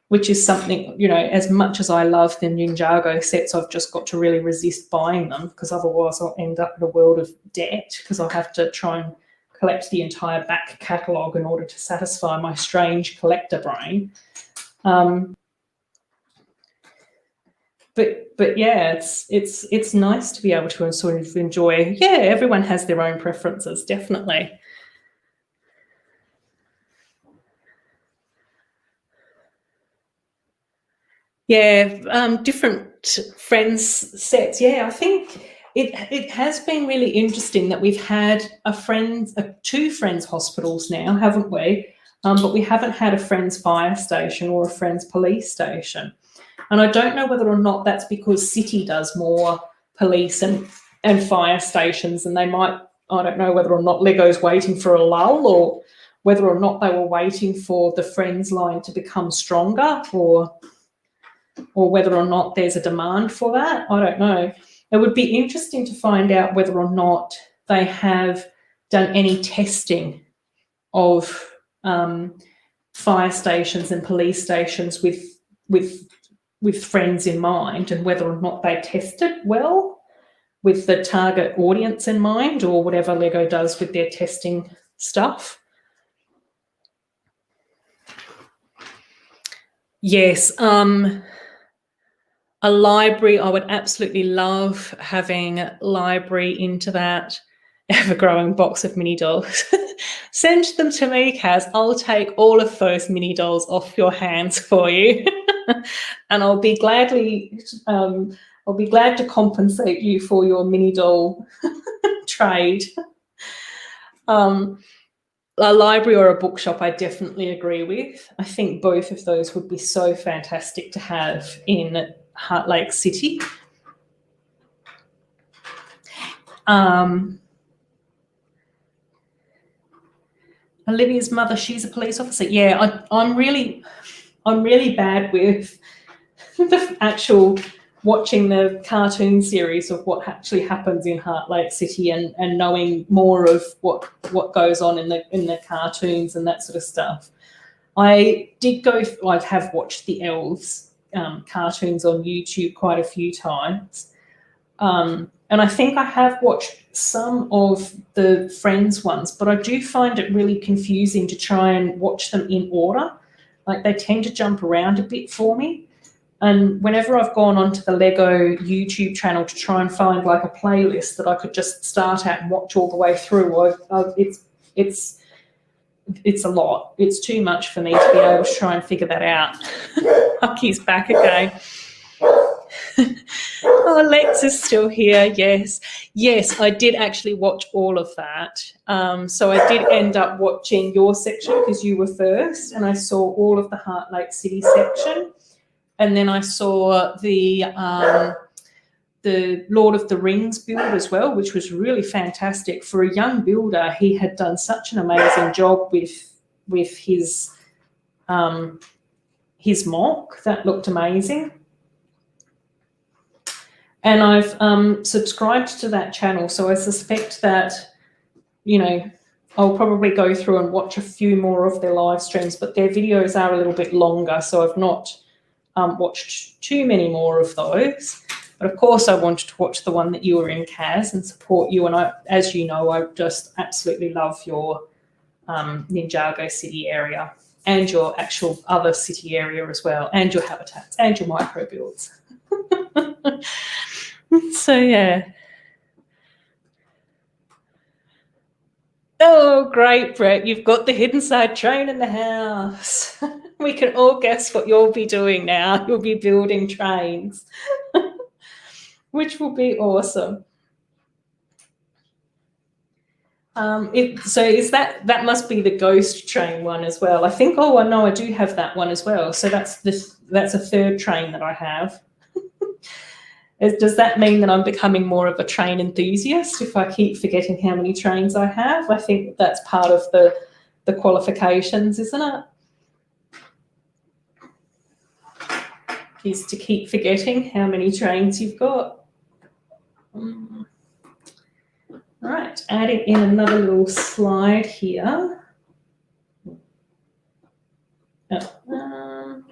which is something, you know, as much as I love the Ninjago sets, I've just got to really resist buying them, because otherwise I'll end up in a world of debt, because I'll have to try and collect the entire back catalogue in order to satisfy my strange collector brain. But yeah, it's nice to be able to sort of enjoy. Yeah, everyone has their own preferences, definitely. Yeah, different friends sets. Yeah, I think it has been really interesting that we've had two friends hospitals now, haven't we? But we haven't had a friends fire station or a friends police station. And I don't know whether or not that's because City does more police and fire stations, and they might, I don't know whether or not Lego's waiting for a lull, or whether or not they were waiting for the Friends line to become stronger, or whether or not there's a demand for that. I don't know. It would be interesting to find out whether or not they have done any testing of fire stations and police stations with friends in mind, and whether or not they tested well with the target audience in mind, or whatever Lego does with their testing stuff. Yes, a library, I would absolutely love having a library into that ever-growing box of mini dolls. Send them to me, Kaz. I'll take all of those mini dolls off your hands for you. And I'll be glad to compensate you for your mini doll trade. A library or a bookshop, I definitely agree with. I think both of those would be so fantastic to have in Heart Lake City. Olivia's mother, she's a police officer. Yeah, I'm really bad with the actual watching the cartoon series of what actually happens in Heart Lake City, and knowing more of what goes on in the cartoons and that sort of stuff. I have watched the Elves cartoons on YouTube quite a few times. And I think I have watched some of the Friends ones, but I do find it really confusing to try and watch them in order. Like, they tend to jump around a bit for me. And whenever I've gone onto the Lego YouTube channel to try and find like a playlist that I could just start at and watch all the way through, it's a lot. It's too much for me to be able to try and figure that out. Hucky's back again. Oh, Lex is still here. Yes, I did actually watch all of that. So I did end up watching your section because you were first, and I saw all of the Heart Lake City section, and then I saw the Lord of the Rings build as well, which was really fantastic. For a young builder, he had done such an amazing job with his mock. That looked amazing. And I've subscribed to that channel, so I suspect that, you know, I'll probably go through and watch a few more of their live streams, but their videos are a little bit longer, so I've not watched too many more of those. But of course I wanted to watch the one that you were in, Kaz, and support you. And I, as you know, I just absolutely love your Ninjago City area, and your actual other city area as well, and your habitats and your micro builds. So yeah. Oh, great, Brett. You've got the hidden side train in the house. We can all guess what you'll be doing now. You'll be building trains, which will be awesome. So is that must be the ghost train one as well? I think. Oh, no, I do have that one as well. So that's a third train that I have. Does that mean that I'm becoming more of a train enthusiast if I keep forgetting how many trains I have? I think that's part of the qualifications, isn't it? Is to keep forgetting how many trains you've got. Right, adding in another little slide here. Oh,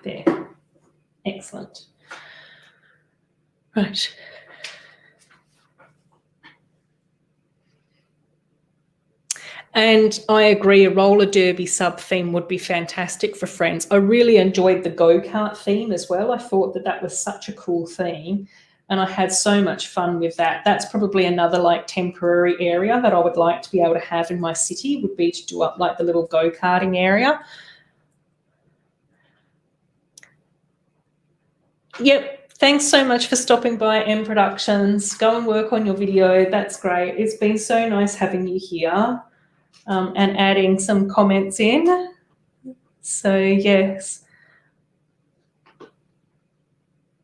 there. Excellent. Right. And I agree, a roller derby sub theme would be fantastic for friends. I really enjoyed the go-kart theme as well. I thought that was such a cool theme, and I had so much fun with that. That's probably another like temporary area that I would like to be able to have in my city, would be to do up like the little go-karting area. Yep. Thanks so much for stopping by, M Productions. Go and work on your video. That's great. It's been so nice having you here. And adding some comments in. So, yes.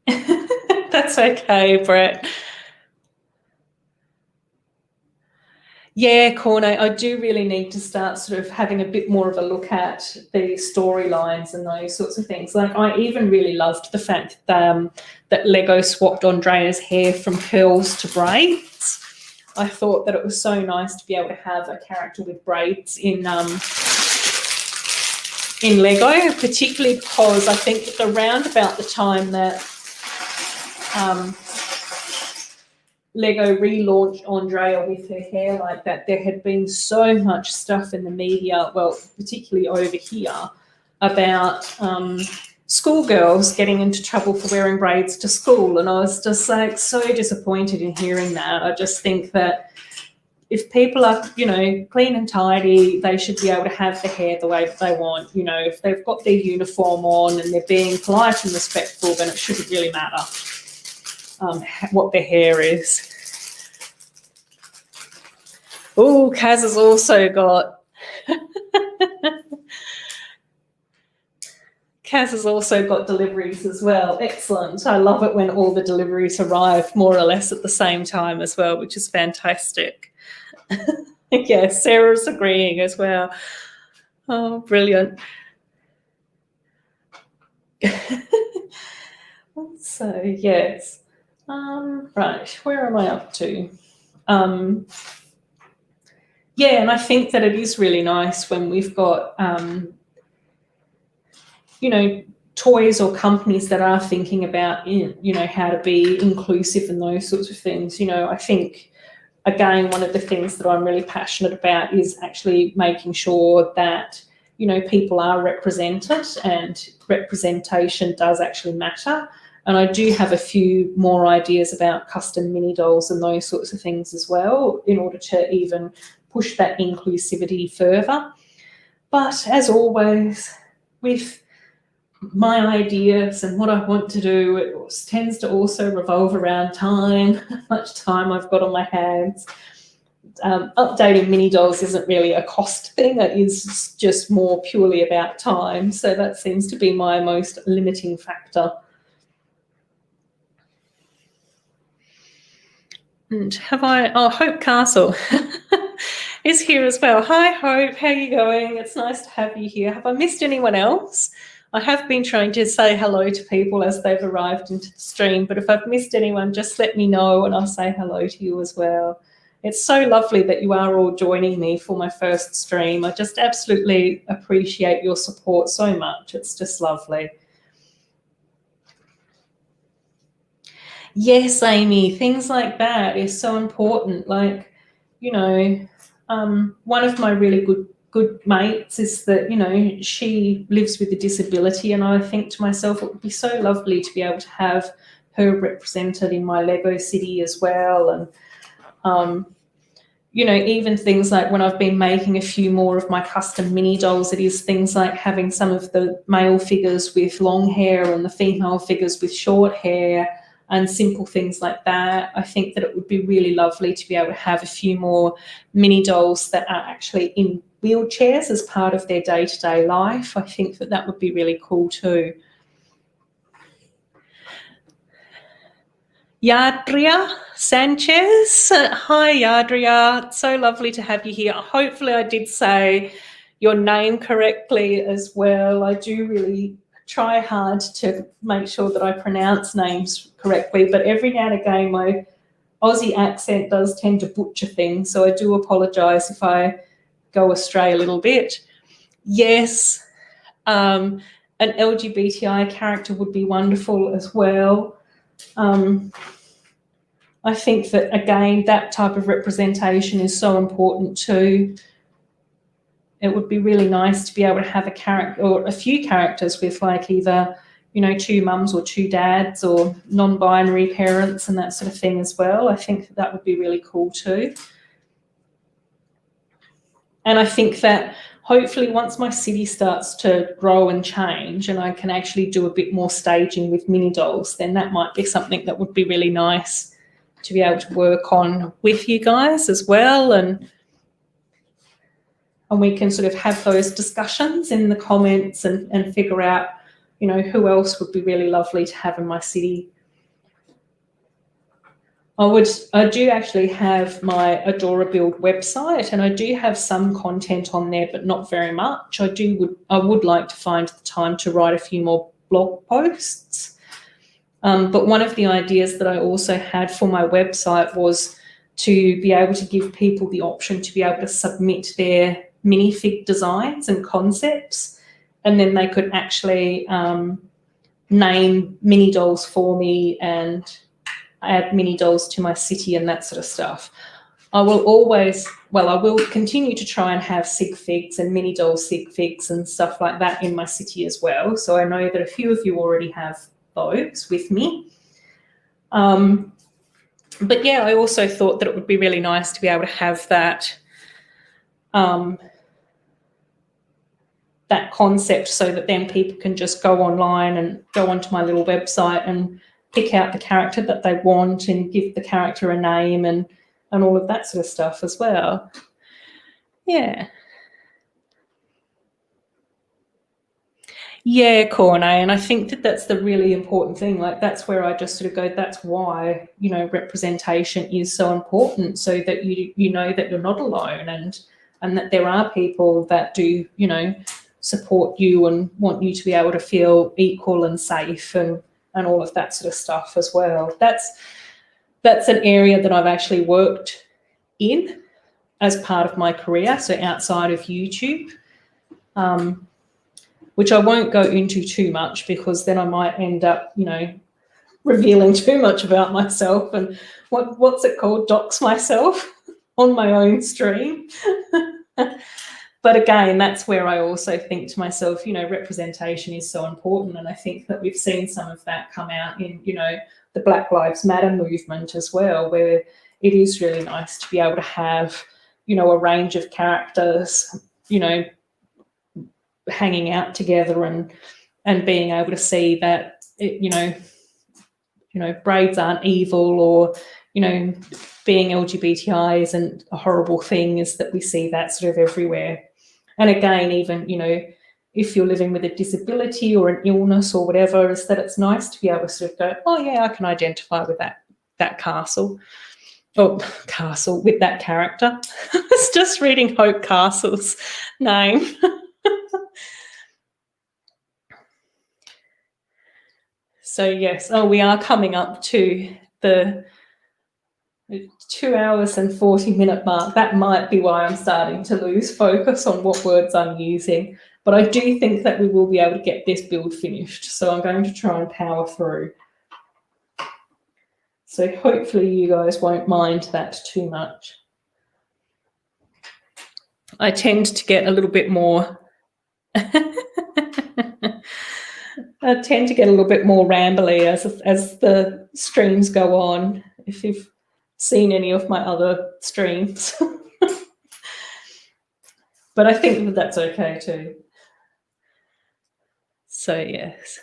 That's okay, Brett. Yeah, Corne, I do really need to start sort of having a bit more of a look at the storylines and those sorts of things. Like, I even really loved the fact that Lego swapped Andrea's hair from curls to braids. I thought that it was so nice to be able to have a character with braids in Lego, particularly because I think around about the time that Lego relaunched Andrea with her hair like that, there had been so much stuff in the media, well, particularly over here, about schoolgirls getting into trouble for wearing braids to school. And I was just like so disappointed in hearing that. I just think that if people are, clean and tidy, they should be able to have the hair the way that they want. If they've got their uniform on and they're being polite and respectful, then it shouldn't really matter what their hair is. Oh, Kaz has also got deliveries as well. Excellent. I love it when all the deliveries arrive more or less at the same time as well, which is fantastic. Yeah, Sarah's agreeing as well. Oh, brilliant. So, yes. Right, where am I up to? Yeah, and I think that it is really nice when we've got, toys or companies that are thinking about, how to be inclusive and those sorts of things. I think, again, one of the things that I'm really passionate about is actually making sure that, people are represented, and representation does actually matter. And I do have a few more ideas about custom mini dolls and those sorts of things as well, in order to even push that inclusivity further. But as always, with my ideas and what I want to do, it tends to also revolve around time, how much time I've got on my hands. Updating mini dolls isn't really a cost thing. It is just more purely about time. So that seems to be my most limiting factor. And Hope Castle is here as well. Hi, Hope. How are you going? It's nice to have you here. Have I missed anyone else? I have been trying to say hello to people as they've arrived into the stream, but if I've missed anyone, just let me know and I'll say hello to you as well. It's so lovely that you are all joining me for my first stream. I just absolutely appreciate your support so much. It's just lovely. Yes, Amy, things like that is so important. Like, one of my really good mates is that, she lives with a disability, and I think to myself, it would be so lovely to be able to have her represented in my Lego city as well. And, you know, even things like when I've been making a few more of my custom mini dolls, it is things like having some of the male figures with long hair and the female figures with short hair and simple things like that. I think that it would be really lovely to be able to have a few more mini dolls that are actually in wheelchairs as part of their day-to-day life. I think that that would be really cool too. Yadria Sanchez. Hi, Yadria. So lovely to have you here. Hopefully I did say your name correctly as well. I do really try hard to make sure that I pronounce names correctly, but every now and again my Aussie accent does tend to butcher things, so I do apologise if I go astray a little bit. Yes, an LGBTI character would be wonderful as well. I think that, again, that type of representation is so important too. It would be really nice to be able to have a character or a few characters with like either, you know, two mums or two dads or non-binary parents and that sort of thing as well. I think that would be really cool too. And I think that hopefully once my city starts to grow and change and I can actually do a bit more staging with mini dolls, then that might be something that would be really nice to be able to work on with you guys as well. And we can sort of have those discussions in the comments and figure out, you know, who else would be really lovely to have in my city. I do actually have my Aurora Build website, and I do have some content on there, but not very much. I would like to find the time to write a few more blog posts. But one of the ideas that I also had for my website was to be able to give people the option to be able to submit their minifig designs and concepts, and then they could actually name mini dolls for me and add mini dolls to my city and that sort of stuff. I will continue to try and have sig figs and mini doll sig figs and stuff like that in my city as well. So I know that a few of you already have those with me. But yeah, I also thought that it would be really nice to be able to have that that concept so that then people can just go online and go onto my little website and pick out the character that they want and give the character a name and all of that sort of stuff as well. Yeah. Yeah, Corne, and I think that that's the really important thing. Like, that's where I just sort of go, that's why, you know, representation is so important, so that you know that you're not alone and that there are people that do, you know, support you and want you to be able to feel equal and safe and all of that sort of stuff as well. That's an area that I've actually worked in as part of my career, so outside of YouTube, which I won't go into too much because then I might end up, you know, revealing too much about myself and what's it called, dox myself on my own stream. But again, that's where I also think to myself, you know, representation is so important. And I think that we've seen some of that come out in, you know, the Black Lives Matter movement as well, where it is really nice to be able to have, you know, a range of characters, you know, hanging out together and being able to see that, you know, braids aren't evil, or, you know, being LGBTI isn't a horrible thing, is that we see that sort of everywhere. And again, even, you know, if you're living with a disability or an illness or whatever, is that it's nice to be able to sort of go, oh yeah, I can identify with that castle with that character. I was just reading Hope Castle's name. So yes, we are coming up to the 2 hours and 40-minute mark. That might be why I'm starting to lose focus on what words I'm using. But I do think that we will be able to get this build finished. So I'm going to try and power through. So hopefully you guys won't mind that too much. I tend to get a little bit more rambly as the streams go on. If you've seen any of my other streams. But I think that that's okay too. So, yes.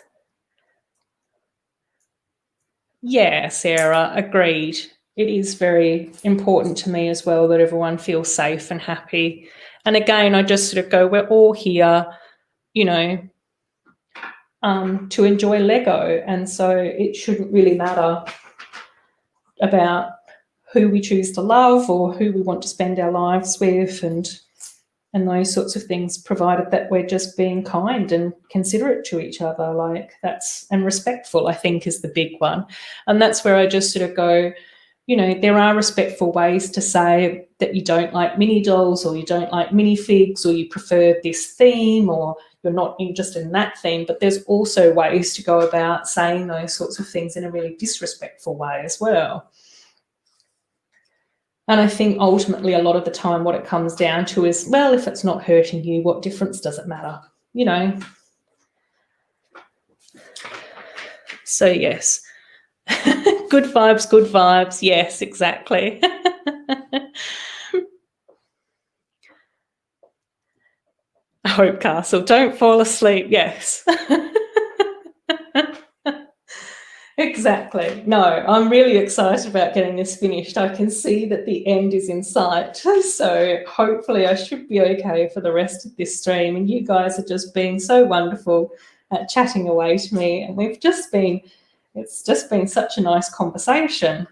Yeah, Sarah, agreed. It is very important to me as well that everyone feels safe and happy. And again, I just sort of go, we're all here, you know, to enjoy Lego. And so it shouldn't really matter about who we choose to love or who we want to spend our lives with and those sorts of things, provided that we're just being kind and considerate to each other. Like that's, and respectful, I think, is the big one. And that's where I just sort of go, you know, there are respectful ways to say that you don't like mini dolls or you don't like minifigs or you prefer this theme or you're not interested in that theme, but there's also ways to go about saying those sorts of things in a really disrespectful way as well. And I think ultimately a lot of the time what it comes down to is, well, if it's not hurting you, what difference does it matter? You know? So, yes. Good vibes, good vibes. Yes, exactly. Hope Castle, don't fall asleep. Yes. Exactly. No, I'm really excited about getting this finished. I can see that the end is in sight. So hopefully I should be okay for the rest of this stream. And you guys are just being so wonderful at chatting away to me. And it's just been such a nice conversation.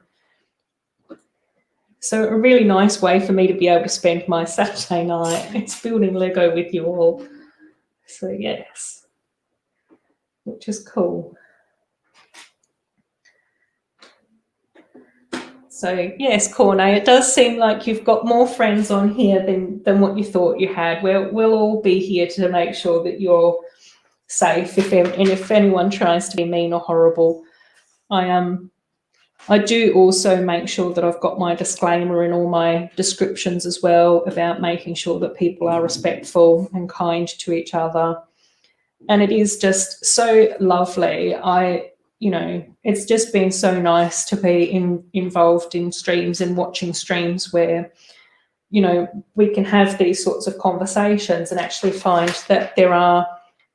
So a really nice way for me to be able to spend my Saturday night. It's building Lego with you all. So yes, which is cool. So yes, Corne, it does seem like you've got more friends on here than what you thought you had. We'll all be here to make sure that you're safe. If anyone tries to be mean or horrible, I do also make sure that I've got my disclaimer in all my descriptions as well about making sure that people are respectful and kind to each other. And it is just so lovely. It's just been so nice to be involved in streams and watching streams where, you know, we can have these sorts of conversations and actually find that there are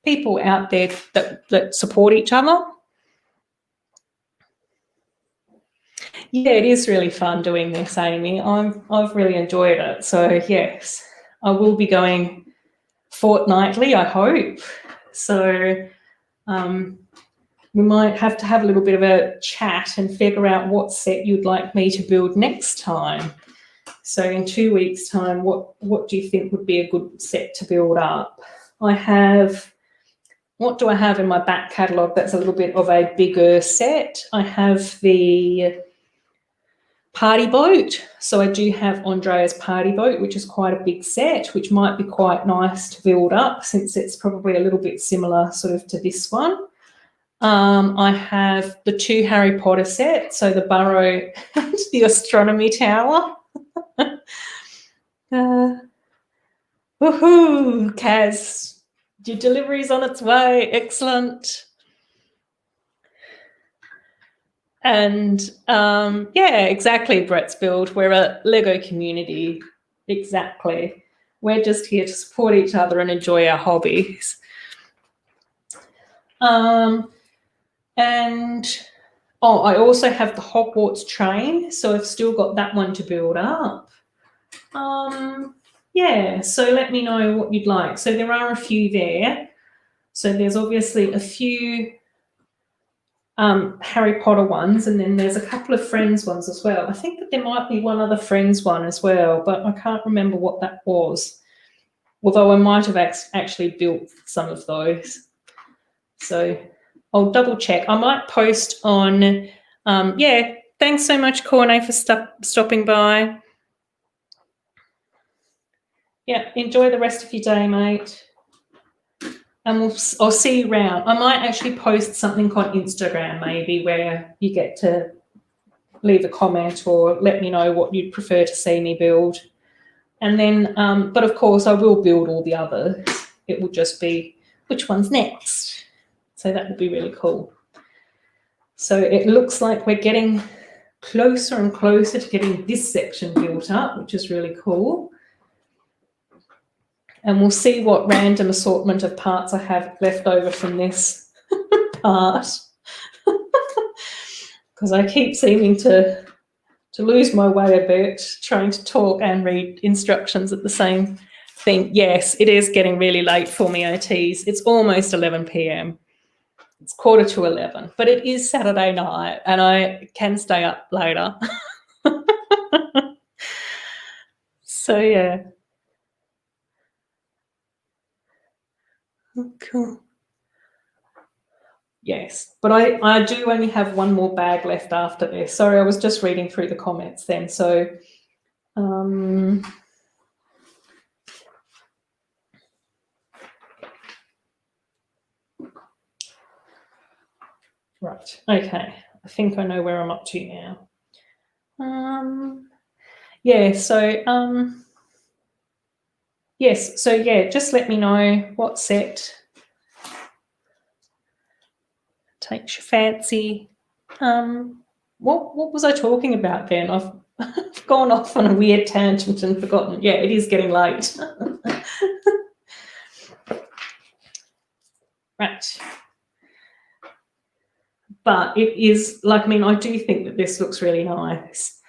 people out there that support each other. Yeah, it is really fun doing this, Amy. I've really enjoyed it. So yes, I will be going fortnightly, I hope. So we might have to have a little bit of a chat and figure out what set you'd like me to build next time. So in 2 weeks' time, what do you think would be a good set to build up? What do I have in my back catalogue that's a little bit of a bigger set? I have the party boat. So I do have Andrea's party boat, which is quite a big set, which might be quite nice to build up since it's probably a little bit similar sort of to this one. I have the 2 Harry Potter sets, so the Burrow and the Astronomy Tower. Woohoo, Kaz, your delivery's on its way. Excellent. And yeah, exactly, Brett's Build. We're a Lego community. Exactly. We're just here to support each other and enjoy our hobbies. I also have the Hogwarts train, so I've still got that one to build up. Yeah, so let me know what you'd like. So there are a few there. So there's obviously a few Harry Potter ones, and then there's a couple of Friends ones as well. I think that there might be one other Friends one as well, but I can't remember what that was. Although I might have actually built some of those. So I'll double check. I might post on, yeah, thanks so much, Corne, for stopping by. Yeah, enjoy the rest of your day, mate. And I'll see you around. I might actually post something on Instagram maybe where you get to leave a comment or let me know what you'd prefer to see me build. And then, but of course I will build all the others. It will just be which one's next. So that would be really cool. So it looks like we're getting closer and closer to getting this section built up, which is really cool. And we'll see what random assortment of parts I have left over from this part. Because I keep seeming to lose my way a bit, trying to talk and read instructions at the same thing. Yes, it is getting really late for me, OTs. It's almost 11 p.m. It's 11:15, but it is Saturday night and I can stay up later. So, yeah. Oh, cool. Yes, but I do only have one more bag left after this. Sorry, I was just reading through the comments then. So, right, okay. I think I know where I'm up to now. Yeah, so, yes, so yeah, just let me know what set takes your fancy. What was I talking about then? I've gone off on a weird tangent and forgotten. Yeah, it is getting late. Right. But it is, like, I mean, I do think that this looks really nice.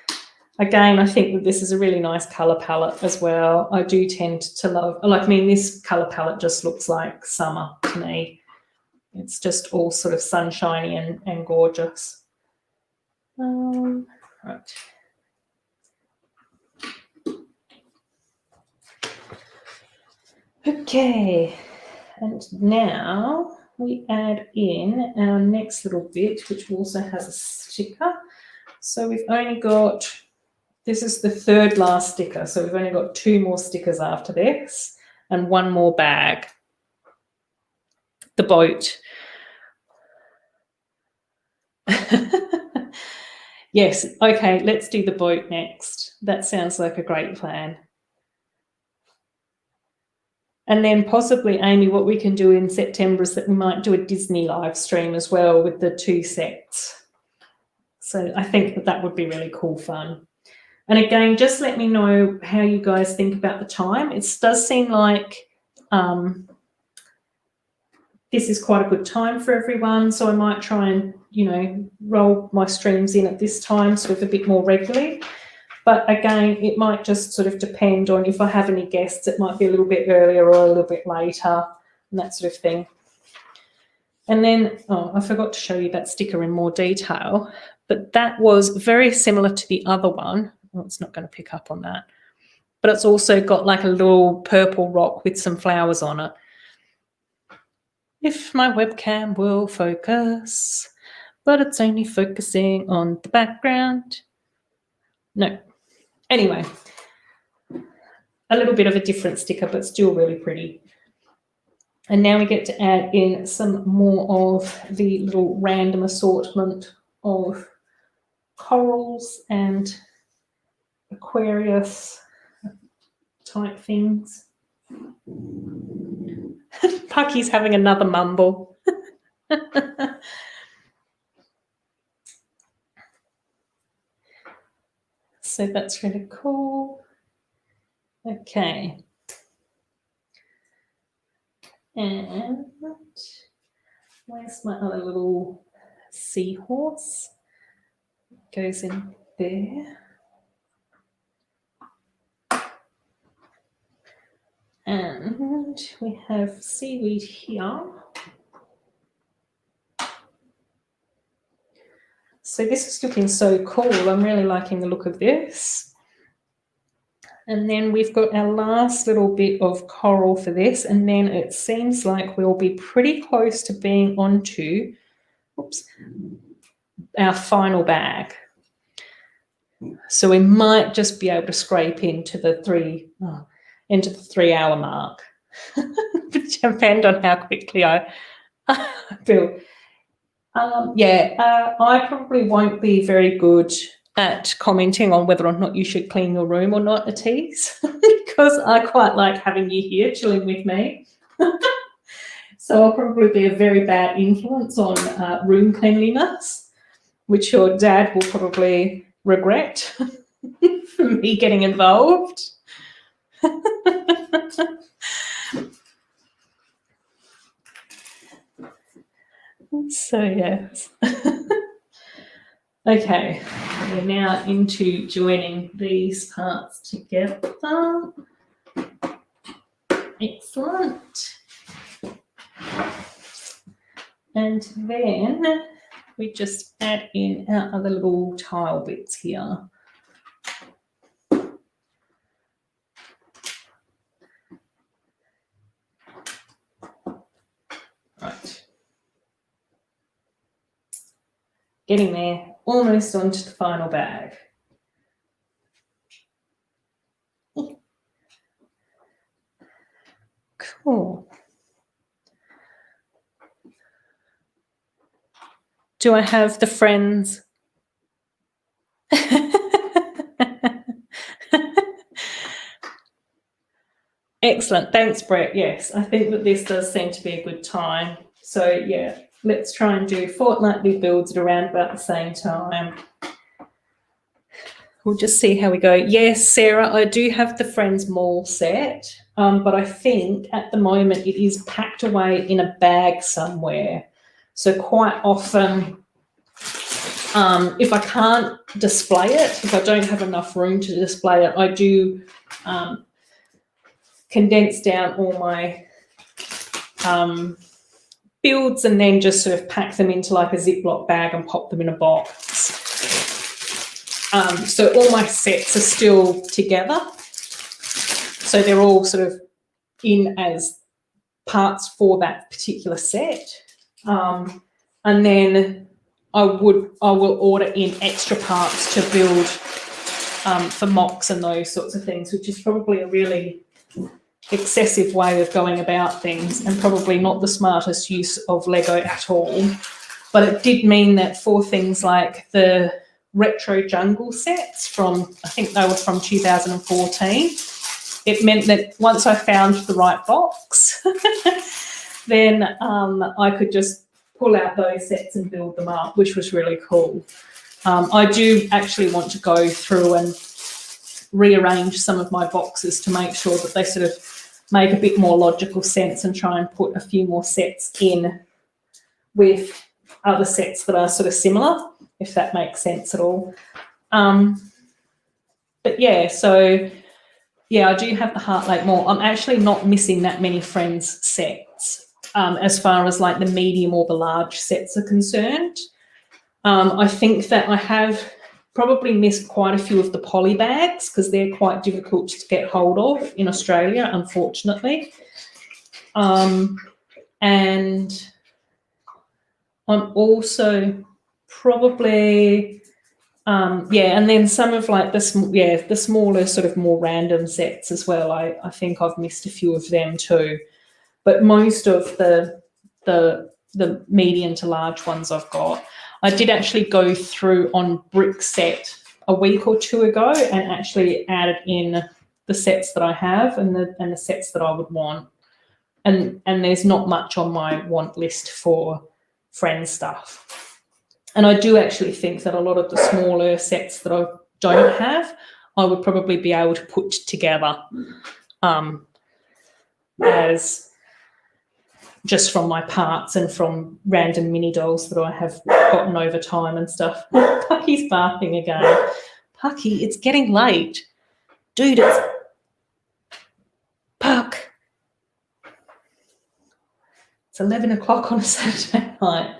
Again, I think that this is a really nice colour palette as well. I do tend to love, like, I mean, this colour palette just looks like summer to me. It's just all sort of sunshiny and gorgeous. Right. Okay, and now we add in our next little bit, which also has a sticker. So we've only got, this is the third last sticker, so we've only got 2 more stickers after this and 1 more bag. The boat. Yes, okay, let's do the boat next. That sounds like a great plan. And then possibly, Amy, what we can do in September is that we might do a Disney live stream as well with the 2 sets. So I think that would be really cool fun. And again, just let me know how you guys think about the time. It does seem like this is quite a good time for everyone. So I might try and, you know, roll my streams in at this time sort of a bit more regularly. But again, it might just sort of depend on if I have any guests, it might be a little bit earlier or a little bit later and that sort of thing. And then, oh, I forgot to show you that sticker in more detail, but that was very similar to the other one. Well, it's not going to pick up on that. But it's also got like a little purple rock with some flowers on it. If my webcam will focus, but it's only focusing on the background. No. Anyway, a little bit of a different sticker, but still really pretty. And now we get to add in some more of the little random assortment of corals and Aquarius type things. Pucky's having another mumble. So that's really cool. Okay. And where's my other little seahorse? Goes in there. And we have seaweed here. So this is looking so cool. I'm really liking the look of this. And then we've got our last little bit of coral for this. And then it seems like we'll be pretty close to being onto, oops, our final bag. So we might just be able to scrape into the 3-hour mark. Depend on how quickly I feel. I probably won't be very good at commenting on whether or not you should clean your room or not, Atees, because I quite like having you here chilling with me. So I'll probably be a very bad influence on room cleanliness, which your dad will probably regret for me getting involved. So yes. Okay, we're now into joining these parts together. Excellent. And then we just add in our other little tile bits here. Right. Getting there, almost onto the final bag. Cool. Do I have the friends? Excellent. Thanks, Brett. Yes, I think that this does seem to be a good time. So, yeah, let's try and do fortnightly builds at around about the same time. We'll just see how we go. Yes, Sarah, I do have the Friends Mall set, but I think at the moment it is packed away in a bag somewhere. So quite often, if I can't display it, if I don't have enough room to display it, I do condense down all my builds and then just sort of pack them into like a Ziploc bag and pop them in a box. So all my sets are still together. So they're all sort of in as parts for that particular set. And then I will order in extra parts to build for mocks and those sorts of things, which is probably a really excessive way of going about things and probably not the smartest use of Lego at all. But it did mean that for things like the retro jungle sets from, I think they were from 2014, it meant that once I found the right box, then I could just pull out those sets and build them up, which was really cool. I do actually want to go through and rearrange some of my boxes to make sure that they sort of make a bit more logical sense and try and put a few more sets in with other sets that are sort of similar, if that makes sense at all. But yeah, so yeah, I do have the Heart Lake Mall. I'm actually not missing that many Friends sets as far as like the medium or the large sets are concerned. I think that I have probably missed quite a few of the poly bags because they're quite difficult to get hold of in Australia, unfortunately. And I'm also probably, and then some of like the smaller sort of more random sets as well. I think I've missed a few of them too, but most of the medium to large ones I've got. I did actually go through on Brick Set a week or two ago and actually added in the sets that I have and the sets that I would want. And there's not much on my want list for Friends stuff. And I do actually think that a lot of the smaller sets that I don't have, I would probably be able to put together as just from my parts and from random mini dolls that I have gotten over time and stuff. Pucky's barking again. Pucky, it's getting late. Dude, it's... Puck. It's 11 o'clock on a Saturday night.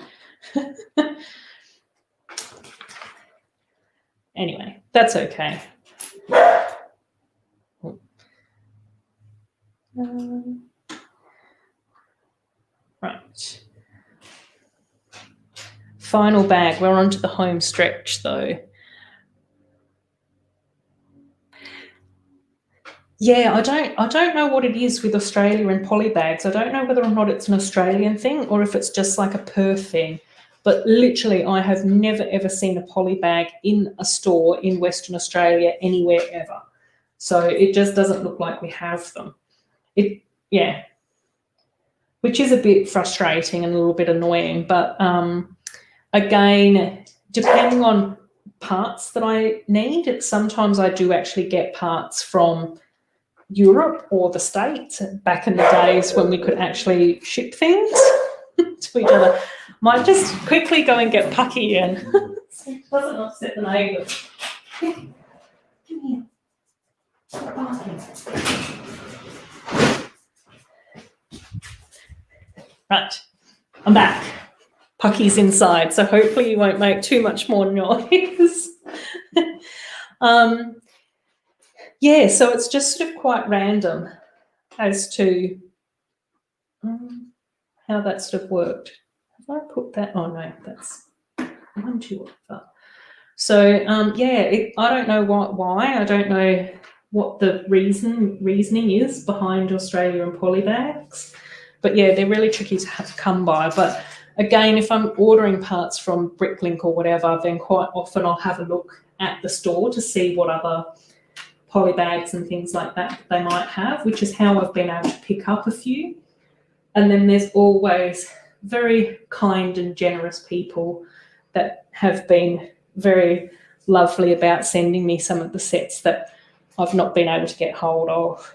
Anyway, that's okay. Right. Final bag. We're on to the home stretch though. Yeah, I don't know what it is with Australia and poly bags. I don't know whether or not it's an Australian thing or if it's just like a Perth thing. But literally, I have never, ever seen a poly bag in a store in Western Australia anywhere ever. So it just doesn't look like we have them. Which is a bit frustrating and a little bit annoying. But again, depending on parts that I need, sometimes I do actually get parts from Europe or the States back in the days when we could actually ship things to each other. Might just quickly go and get Pucky in. So it doesn't upset the neighbours. Come here. Stop barking. Right, I'm back. Pucky's inside, so hopefully you won't make too much more noise. Yeah, so it's just sort of quite random as to how that sort of worked. Have I put that? Oh no, that's 1, 2, whatever. So yeah, I don't know why. I don't know what the reasoning is behind Australia and polybags, but yeah, they're really tricky to come by. But again, if I'm ordering parts from Bricklink or whatever, then quite often I'll have a look at the store to see what other polybags and things like that they might have, which is how I've been able to pick up a few. And then there's always very kind and generous people that have been very lovely about sending me some of the sets that I've not been able to get hold of.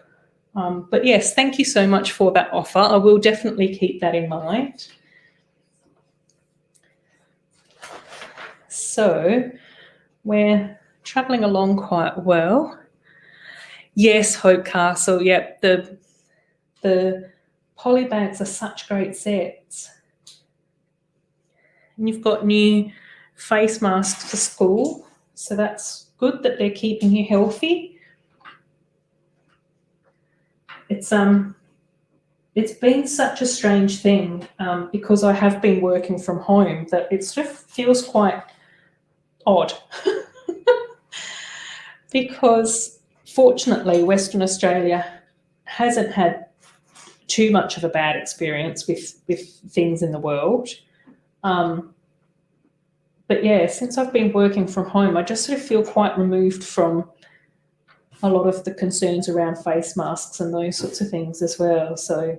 But yes, thank you so much for that offer. I will definitely keep that in mind. So we're travelling along quite well. Yes, Hope Castle. Yep, the polybags are such great sets. And you've got new face masks for school, so that's good that they're keeping you healthy. It's been such a strange thing because I have been working from home that it sort of feels quite odd. Because fortunately Western Australia hasn't had too much of a bad experience with things in the world. But yeah, since I've been working from home, I just sort of feel quite removed from a lot of the concerns around face masks and those sorts of things as well. So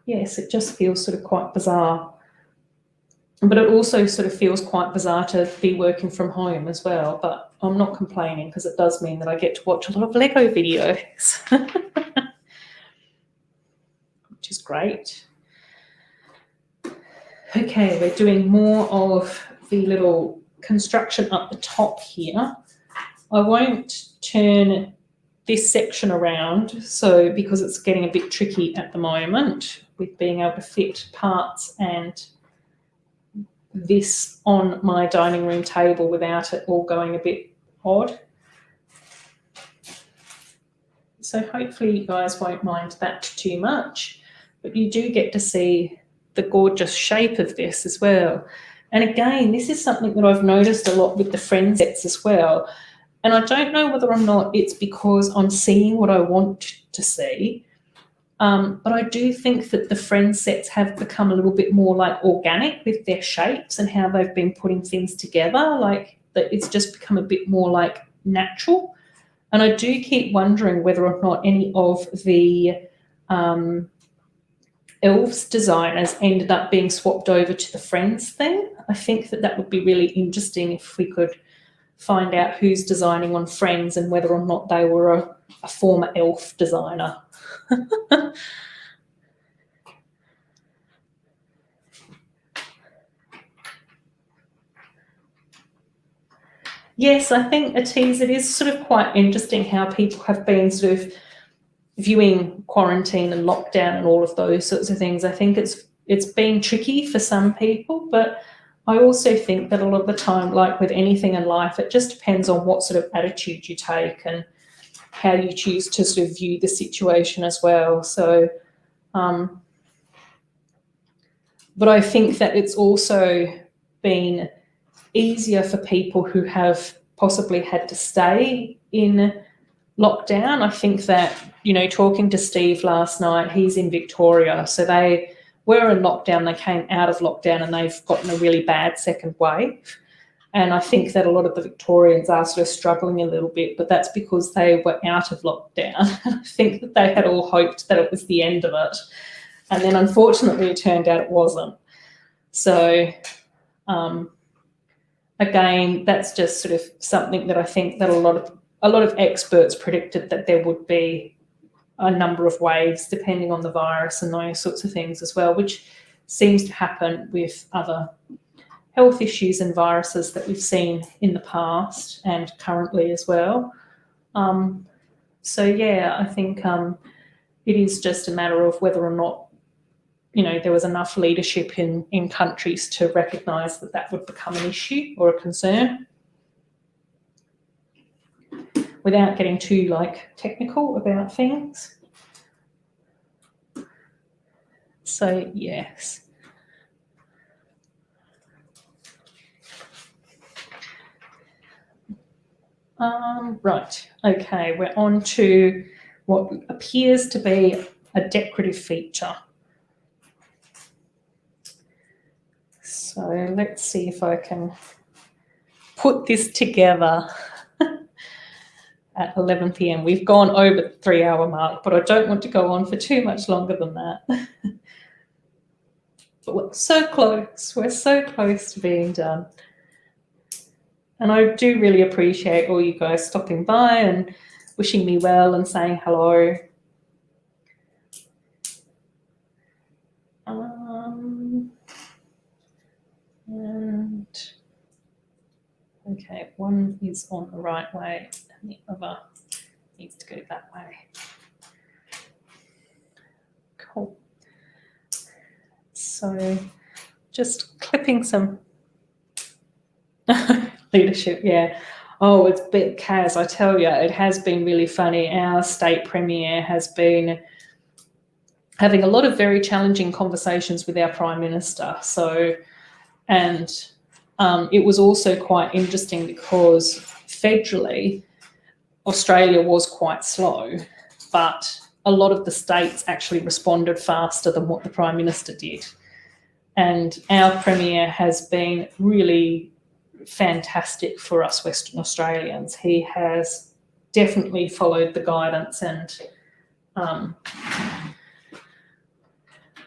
yes, it just feels sort of quite bizarre. But it also sort of feels quite bizarre to be working from home as well. But I'm not complaining because it does mean that I get to watch a lot of Lego videos, which is great. Okay, we're doing more of the little construction up the top here. I won't turn this section around, so because it's getting a bit tricky at the moment with being able to fit parts and this on my dining room table without it all going a bit odd. So hopefully you guys won't mind that too much, but you do get to see the gorgeous shape of this as well. And again, this is something that I've noticed a lot with the friend sets as well. And I don't know whether or not it's because I'm seeing what I want to see, but I do think that the friend sets have become a little bit more like organic with their shapes and how they've been putting things together, like that it's just become a bit more like natural. And I do keep wondering whether or not any of the elves designers ended up being swapped over to the friends thing. I think that that would be really interesting if we could find out who's designing on friends and whether or not they were a former elf designer. Yes, I think it is sort of quite interesting how people have been sort of viewing quarantine and lockdown and all of those sorts of things. I think it's been tricky for some people, but I also think that a lot of the time, like with anything in life, it just depends on what sort of attitude you take and how you choose to sort of view the situation as well. So, but I think that it's also been easier for people who have possibly had to stay in lockdown. I think that, you know, talking to Steve last night, he's in Victoria, so they were in lockdown, they came out of lockdown and they've gotten a really bad second wave. And I think that a lot of the Victorians are sort of struggling a little bit, but that's because they were out of lockdown. I think that they had all hoped that it was the end of it. And then unfortunately it turned out it wasn't. So again, that's just sort of something that I think that a lot of experts predicted that there would be a number of waves depending on the virus and those sorts of things as well, which seems to happen with other health issues and viruses that we've seen in the past and currently as well. So yeah, I think it is just a matter of whether or not, you know, there was enough leadership in countries to recognise that that would become an issue or a concern, without getting too technical about things. So yes. Right, okay, we're on to what appears to be a decorative feature. So let's see if I can put this together at 11 p.m. We've gone over the 3-hour mark, but I don't want to go on for too much longer than that. But we're so close. We're so close to being done. And I do really appreciate all you guys stopping by and wishing me well and saying hello. And okay, one is on the right way and the other needs to go that way. Cool. So just clipping some leadership, yeah. Oh, it's bit Kaz, I tell you, it has been really funny. Our state premier has been having a lot of very challenging conversations with our Prime Minister. So, and it was also quite interesting because federally, Australia was quite slow, but a lot of the states actually responded faster than what the Prime Minister did. And our Premier has been really fantastic for us Western Australians. He has definitely followed the guidance and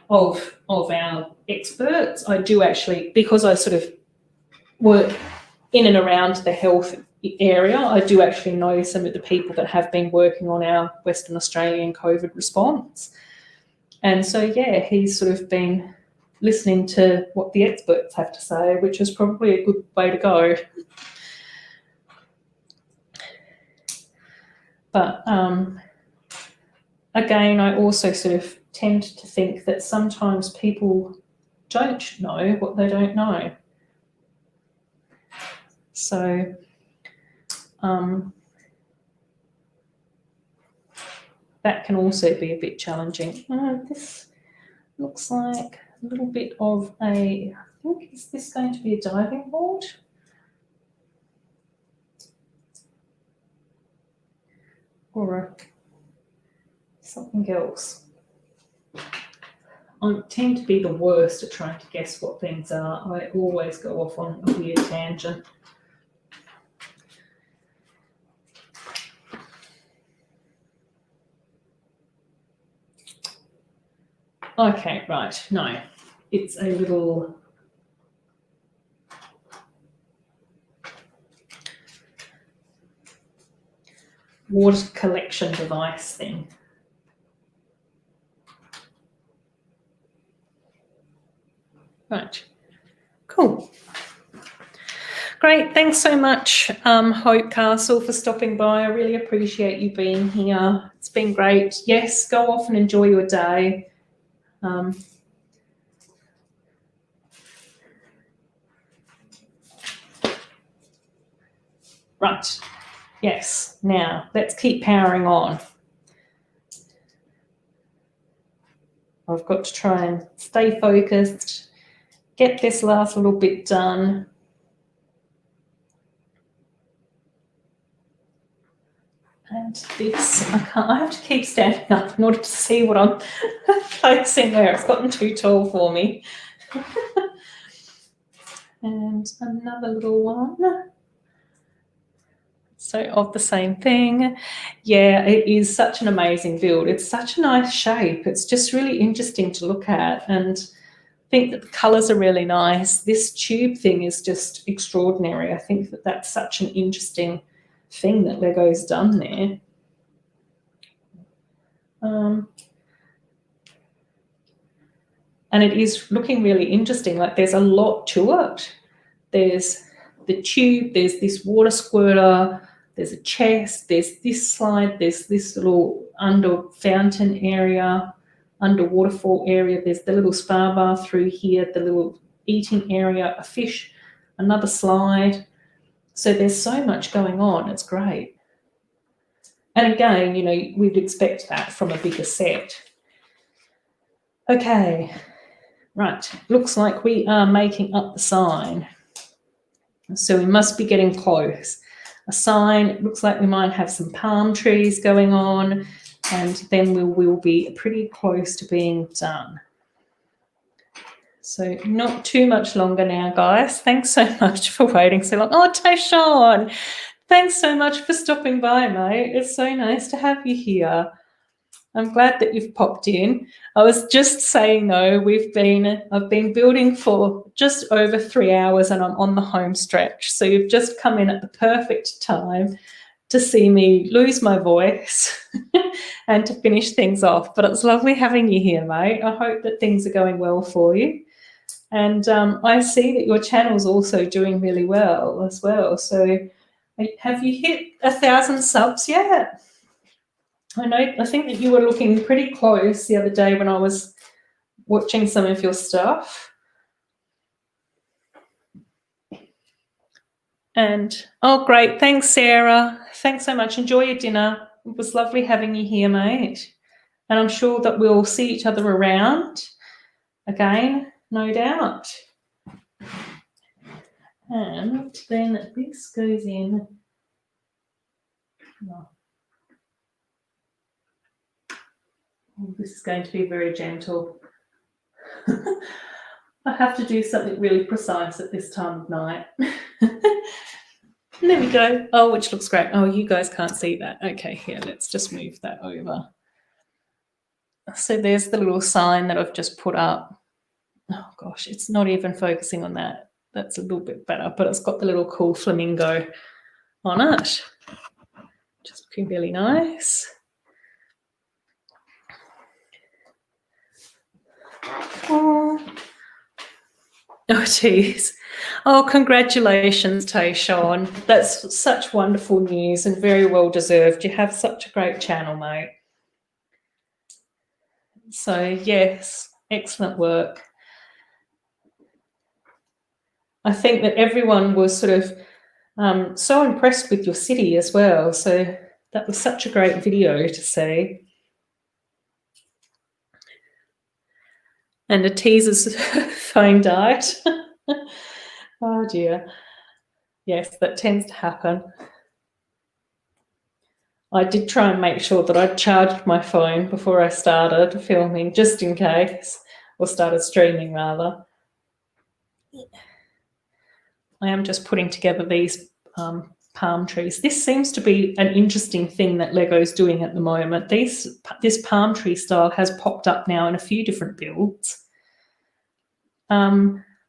of our experts. I do actually, because I sort of work in and around the health area, I do actually know some of the people that have been working on our Western Australian COVID response. And so, yeah, he's sort of been listening to what the experts have to say, which is probably a good way to go. But again, I also sort of tend to think that sometimes people don't know what they don't know. So that can also be a bit challenging. This looks like a little bit of a, I think, is this going to be a diving board? Or something else? I tend to be the worst at trying to guess what things are. I always go off on a weird tangent. Okay, right, no, it's a little water collection device thing. Right, cool. Great, thanks so much, Hope Castle, for stopping by. I really appreciate you being here. It's been great. Yes, go off and enjoy your day. Right, yes, now let's keep powering on. I've got to try and stay focused, get this last little bit done. And this, I have to keep standing up in order to see what I'm placing there. It's gotten too tall for me. And another little one. So of the same thing. Yeah, it is such an amazing build. It's such a nice shape. It's just really interesting to look at, and I think that the colours are really nice. This tube thing is just extraordinary. I think that that's such an interesting thing that Lego's done there. And it is looking really interesting. Like there's a lot to it. There's the tube, there's this water squirter, there's a chest, there's this slide, there's this little under fountain area, under waterfall area, there's the little spa bar through here, the little eating area, a fish, another slide. So there's so much going on. It's great. And again, you know, we'd expect that from a bigger set. Okay, right. Looks like we are making up the sign. So we must be getting close. A sign, it looks like we might have some palm trees going on, and then we will be pretty close to being done. So not too much longer now, guys. Thanks so much for waiting so long. Oh, Tayshawn, thanks so much for stopping by, mate. It's so nice to have you here. I'm glad that you've popped in. I was just saying though, I've been building for just over 3 hours and I'm on the home stretch. So you've just come in at the perfect time to see me lose my voice and to finish things off. But it's lovely having you here, mate. I hope that things are going well for you. And I see that your channel's also doing really well as well. So have you hit 1,000 subs yet? I think that you were looking pretty close the other day when I was watching some of your stuff. And, oh, great. Thanks, Sarah. Thanks so much. Enjoy your dinner. It was lovely having you here, mate. And I'm sure that we'll see each other around again, no doubt. And then this goes in. Oh, this is going to be very gentle. I have to do something really precise at this time of night. There we go. Oh, which looks great. Oh, you guys can't see that. Okay, here, let's just move that over. So there's the little sign that I've just put up. Oh, gosh, it's not even focusing on that. That's a little bit better, but it's got the little cool flamingo on it. Just looking really nice. Oh, geez. Oh, congratulations, Tayshawn. That's such wonderful news and very well deserved. You have such a great channel, mate. So, yes, excellent work. I think that everyone was sort of so impressed with your city as well. So that was such a great video to see. And a teaser's phone died. Oh dear. Yes, that tends to happen. I did try and make sure that I charged my phone before I started filming, just in case, or started streaming rather. I am just putting together these palm trees. This seems to be an interesting thing that Lego's doing at the moment. This palm tree style has popped up now in a few different builds.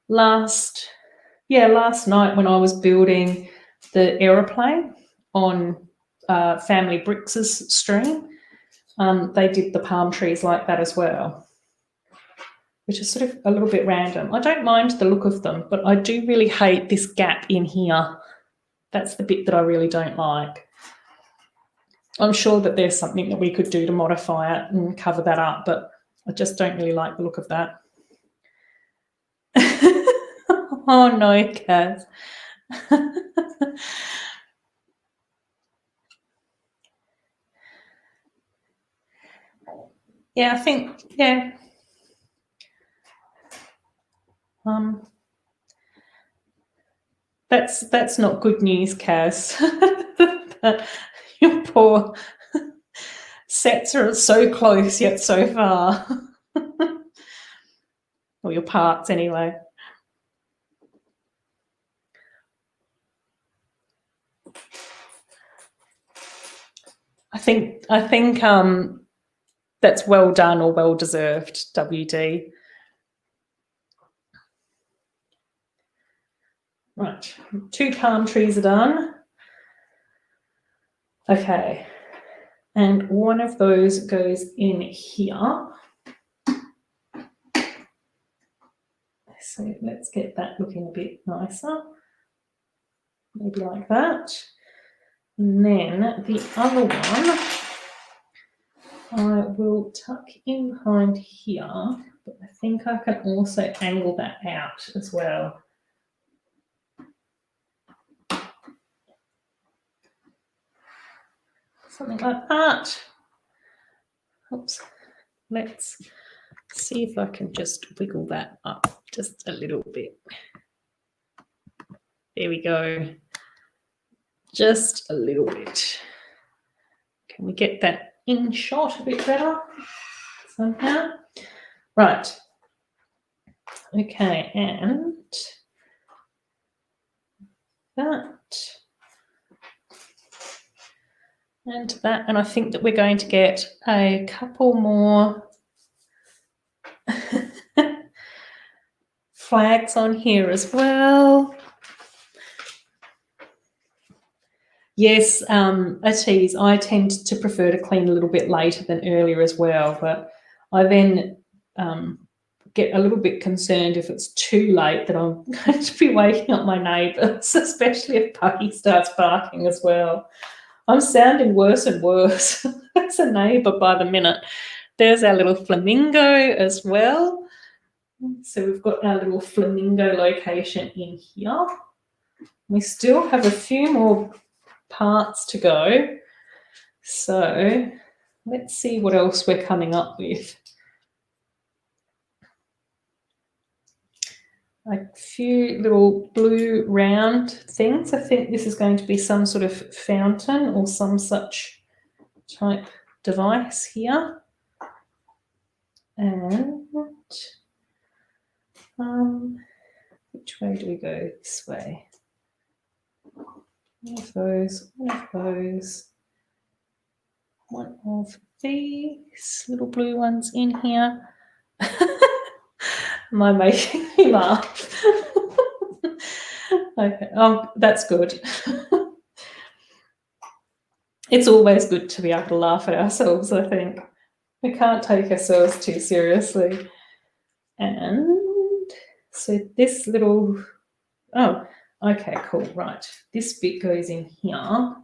Last night when I was building the aeroplane on Family Bricks' stream, they did the palm trees like that as well, which is sort of a little bit random. I don't mind the look of them, but I do really hate this gap in here. That's the bit that I really don't like. I'm sure that there's something that we could do to modify it and cover that up, but I just don't really like the look of that. Oh no, Kaz. Yeah, I think, yeah. That's not good news, Kaz. Your poor sets are so close yet so far. Or your parts anyway. I think that's well done or well deserved, WD. Right, 2 palm trees are done. Okay, And one of those goes in here. So let's get that looking a bit nicer. Maybe like that. And then the other one I will tuck in behind here, but I think I can also angle that out as well. Something like that. Oops. Let's see if I can just wiggle that up just a little bit. There we go. Just a little bit. Can we get that in shot a bit better somehow? Right. Okay, and that. And that, and I think that we're going to get a couple more flags on here as well. Yes, a tease. I tend to prefer to clean a little bit later than earlier as well, but I then get a little bit concerned if it's too late that I'm going to be waking up my neighbours, especially if Pucky starts barking as well. I'm sounding worse and worse as a neighbour by the minute. There's our little flamingo as well. So we've got our little flamingo location in here. We still have a few more parts to go. So let's see what else we're coming up with. A few little blue round things. I think this is going to be some sort of fountain or some such type device here. And which way do we go? This way. One of those, one of those, one of these little blue ones in here. Am I making me laugh? Okay, that's good. It's always good to be able to laugh at ourselves, I think. We can't take ourselves too seriously. And so this little, oh, okay, cool, right. This bit goes in here.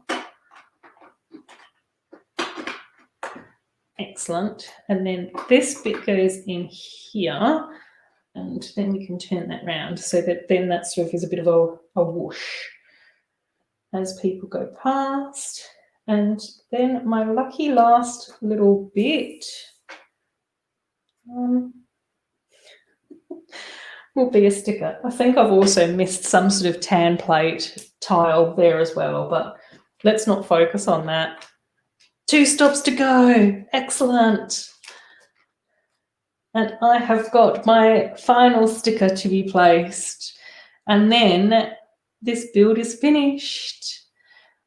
Excellent. And then this bit goes in here. And then we can turn that round so that then that sort of is a bit of a whoosh as people go past. And then my lucky last little bit will be a sticker. I think I've also missed some sort of tan plate tile there as well, but let's not focus on that. 2 stops to go. Excellent. And I have got my final sticker to be placed. And then this build is finished.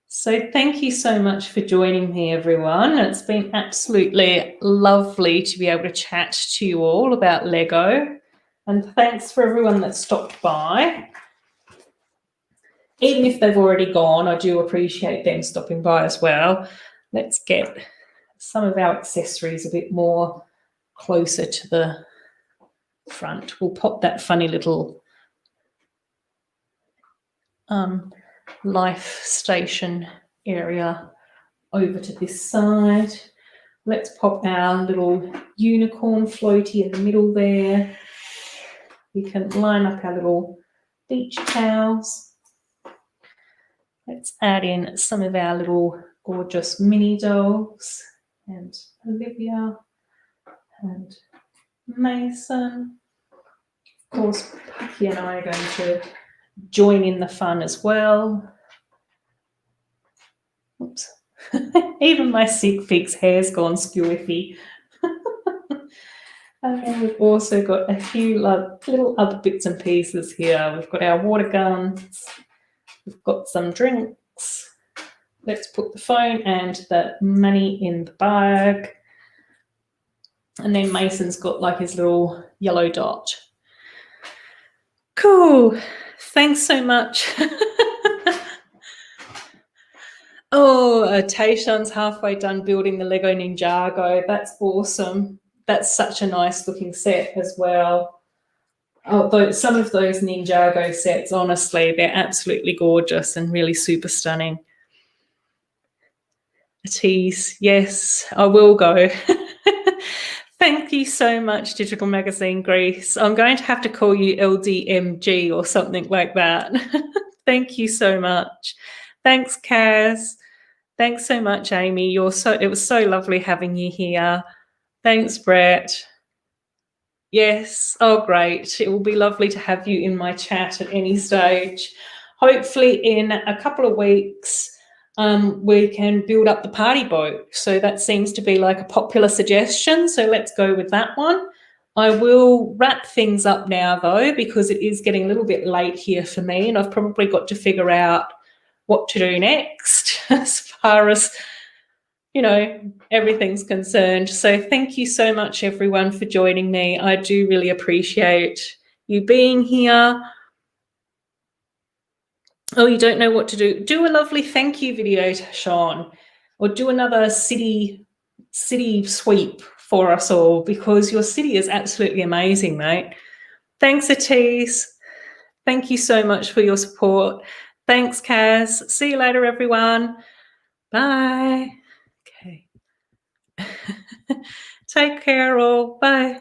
So thank you so much for joining me, everyone. It's been absolutely lovely to be able to chat to you all about Lego. And thanks for everyone that stopped by. Even if they've already gone, I do appreciate them stopping by as well. Let's get some of our accessories a bit more closer to the front. We'll pop that funny little life station area over to this side. Let's pop our little unicorn floaty in the middle there. We can line up our little beach towels. Let's add in some of our little gorgeous mini dolls and Olivia and Mason. Of course, Pucky and I are going to join in the fun as well. Oops. Even my sick pig's hair's gone skewiffy. And then we've also got a few little other bits and pieces here. We've got our water guns. We've got some drinks. Let's put the phone and the money in the bag. And then Mason's got like his little yellow dot. Cool. Thanks so much. Oh, Tayshawn's halfway done building the Lego Ninjago. That's awesome. That's such a nice looking set as well. Although some of those Ninjago sets, honestly, they're absolutely gorgeous and really super stunning. A tease. Yes, I will go. Thank you so much, Digital Magazine Greece. I'm going to have to call you LDMG or something like that. Thank you so much. Thanks, Kaz. Thanks so much, Amy. It was so lovely having you here. Thanks, Brett. Yes. Oh, great. It will be lovely to have you in my chat at any stage. Hopefully in a couple of weeks, we can build up the party boat. So that seems to be like a popular suggestion. So let's go with that one. I will wrap things up now, though, because it is getting a little bit late here for me, and I've probably got to figure out what to do next as far as, you know, everything's concerned. So thank you so much, everyone, for joining me. I do really appreciate you being here. Oh, you don't know what to do? Do a lovely thank you video, Sean, or do another city sweep for us all, because your city is absolutely amazing, mate. Thanks, Atis. Thank you so much for your support. Thanks, Kaz. See you later, everyone. Bye. Okay. Take care all. Bye.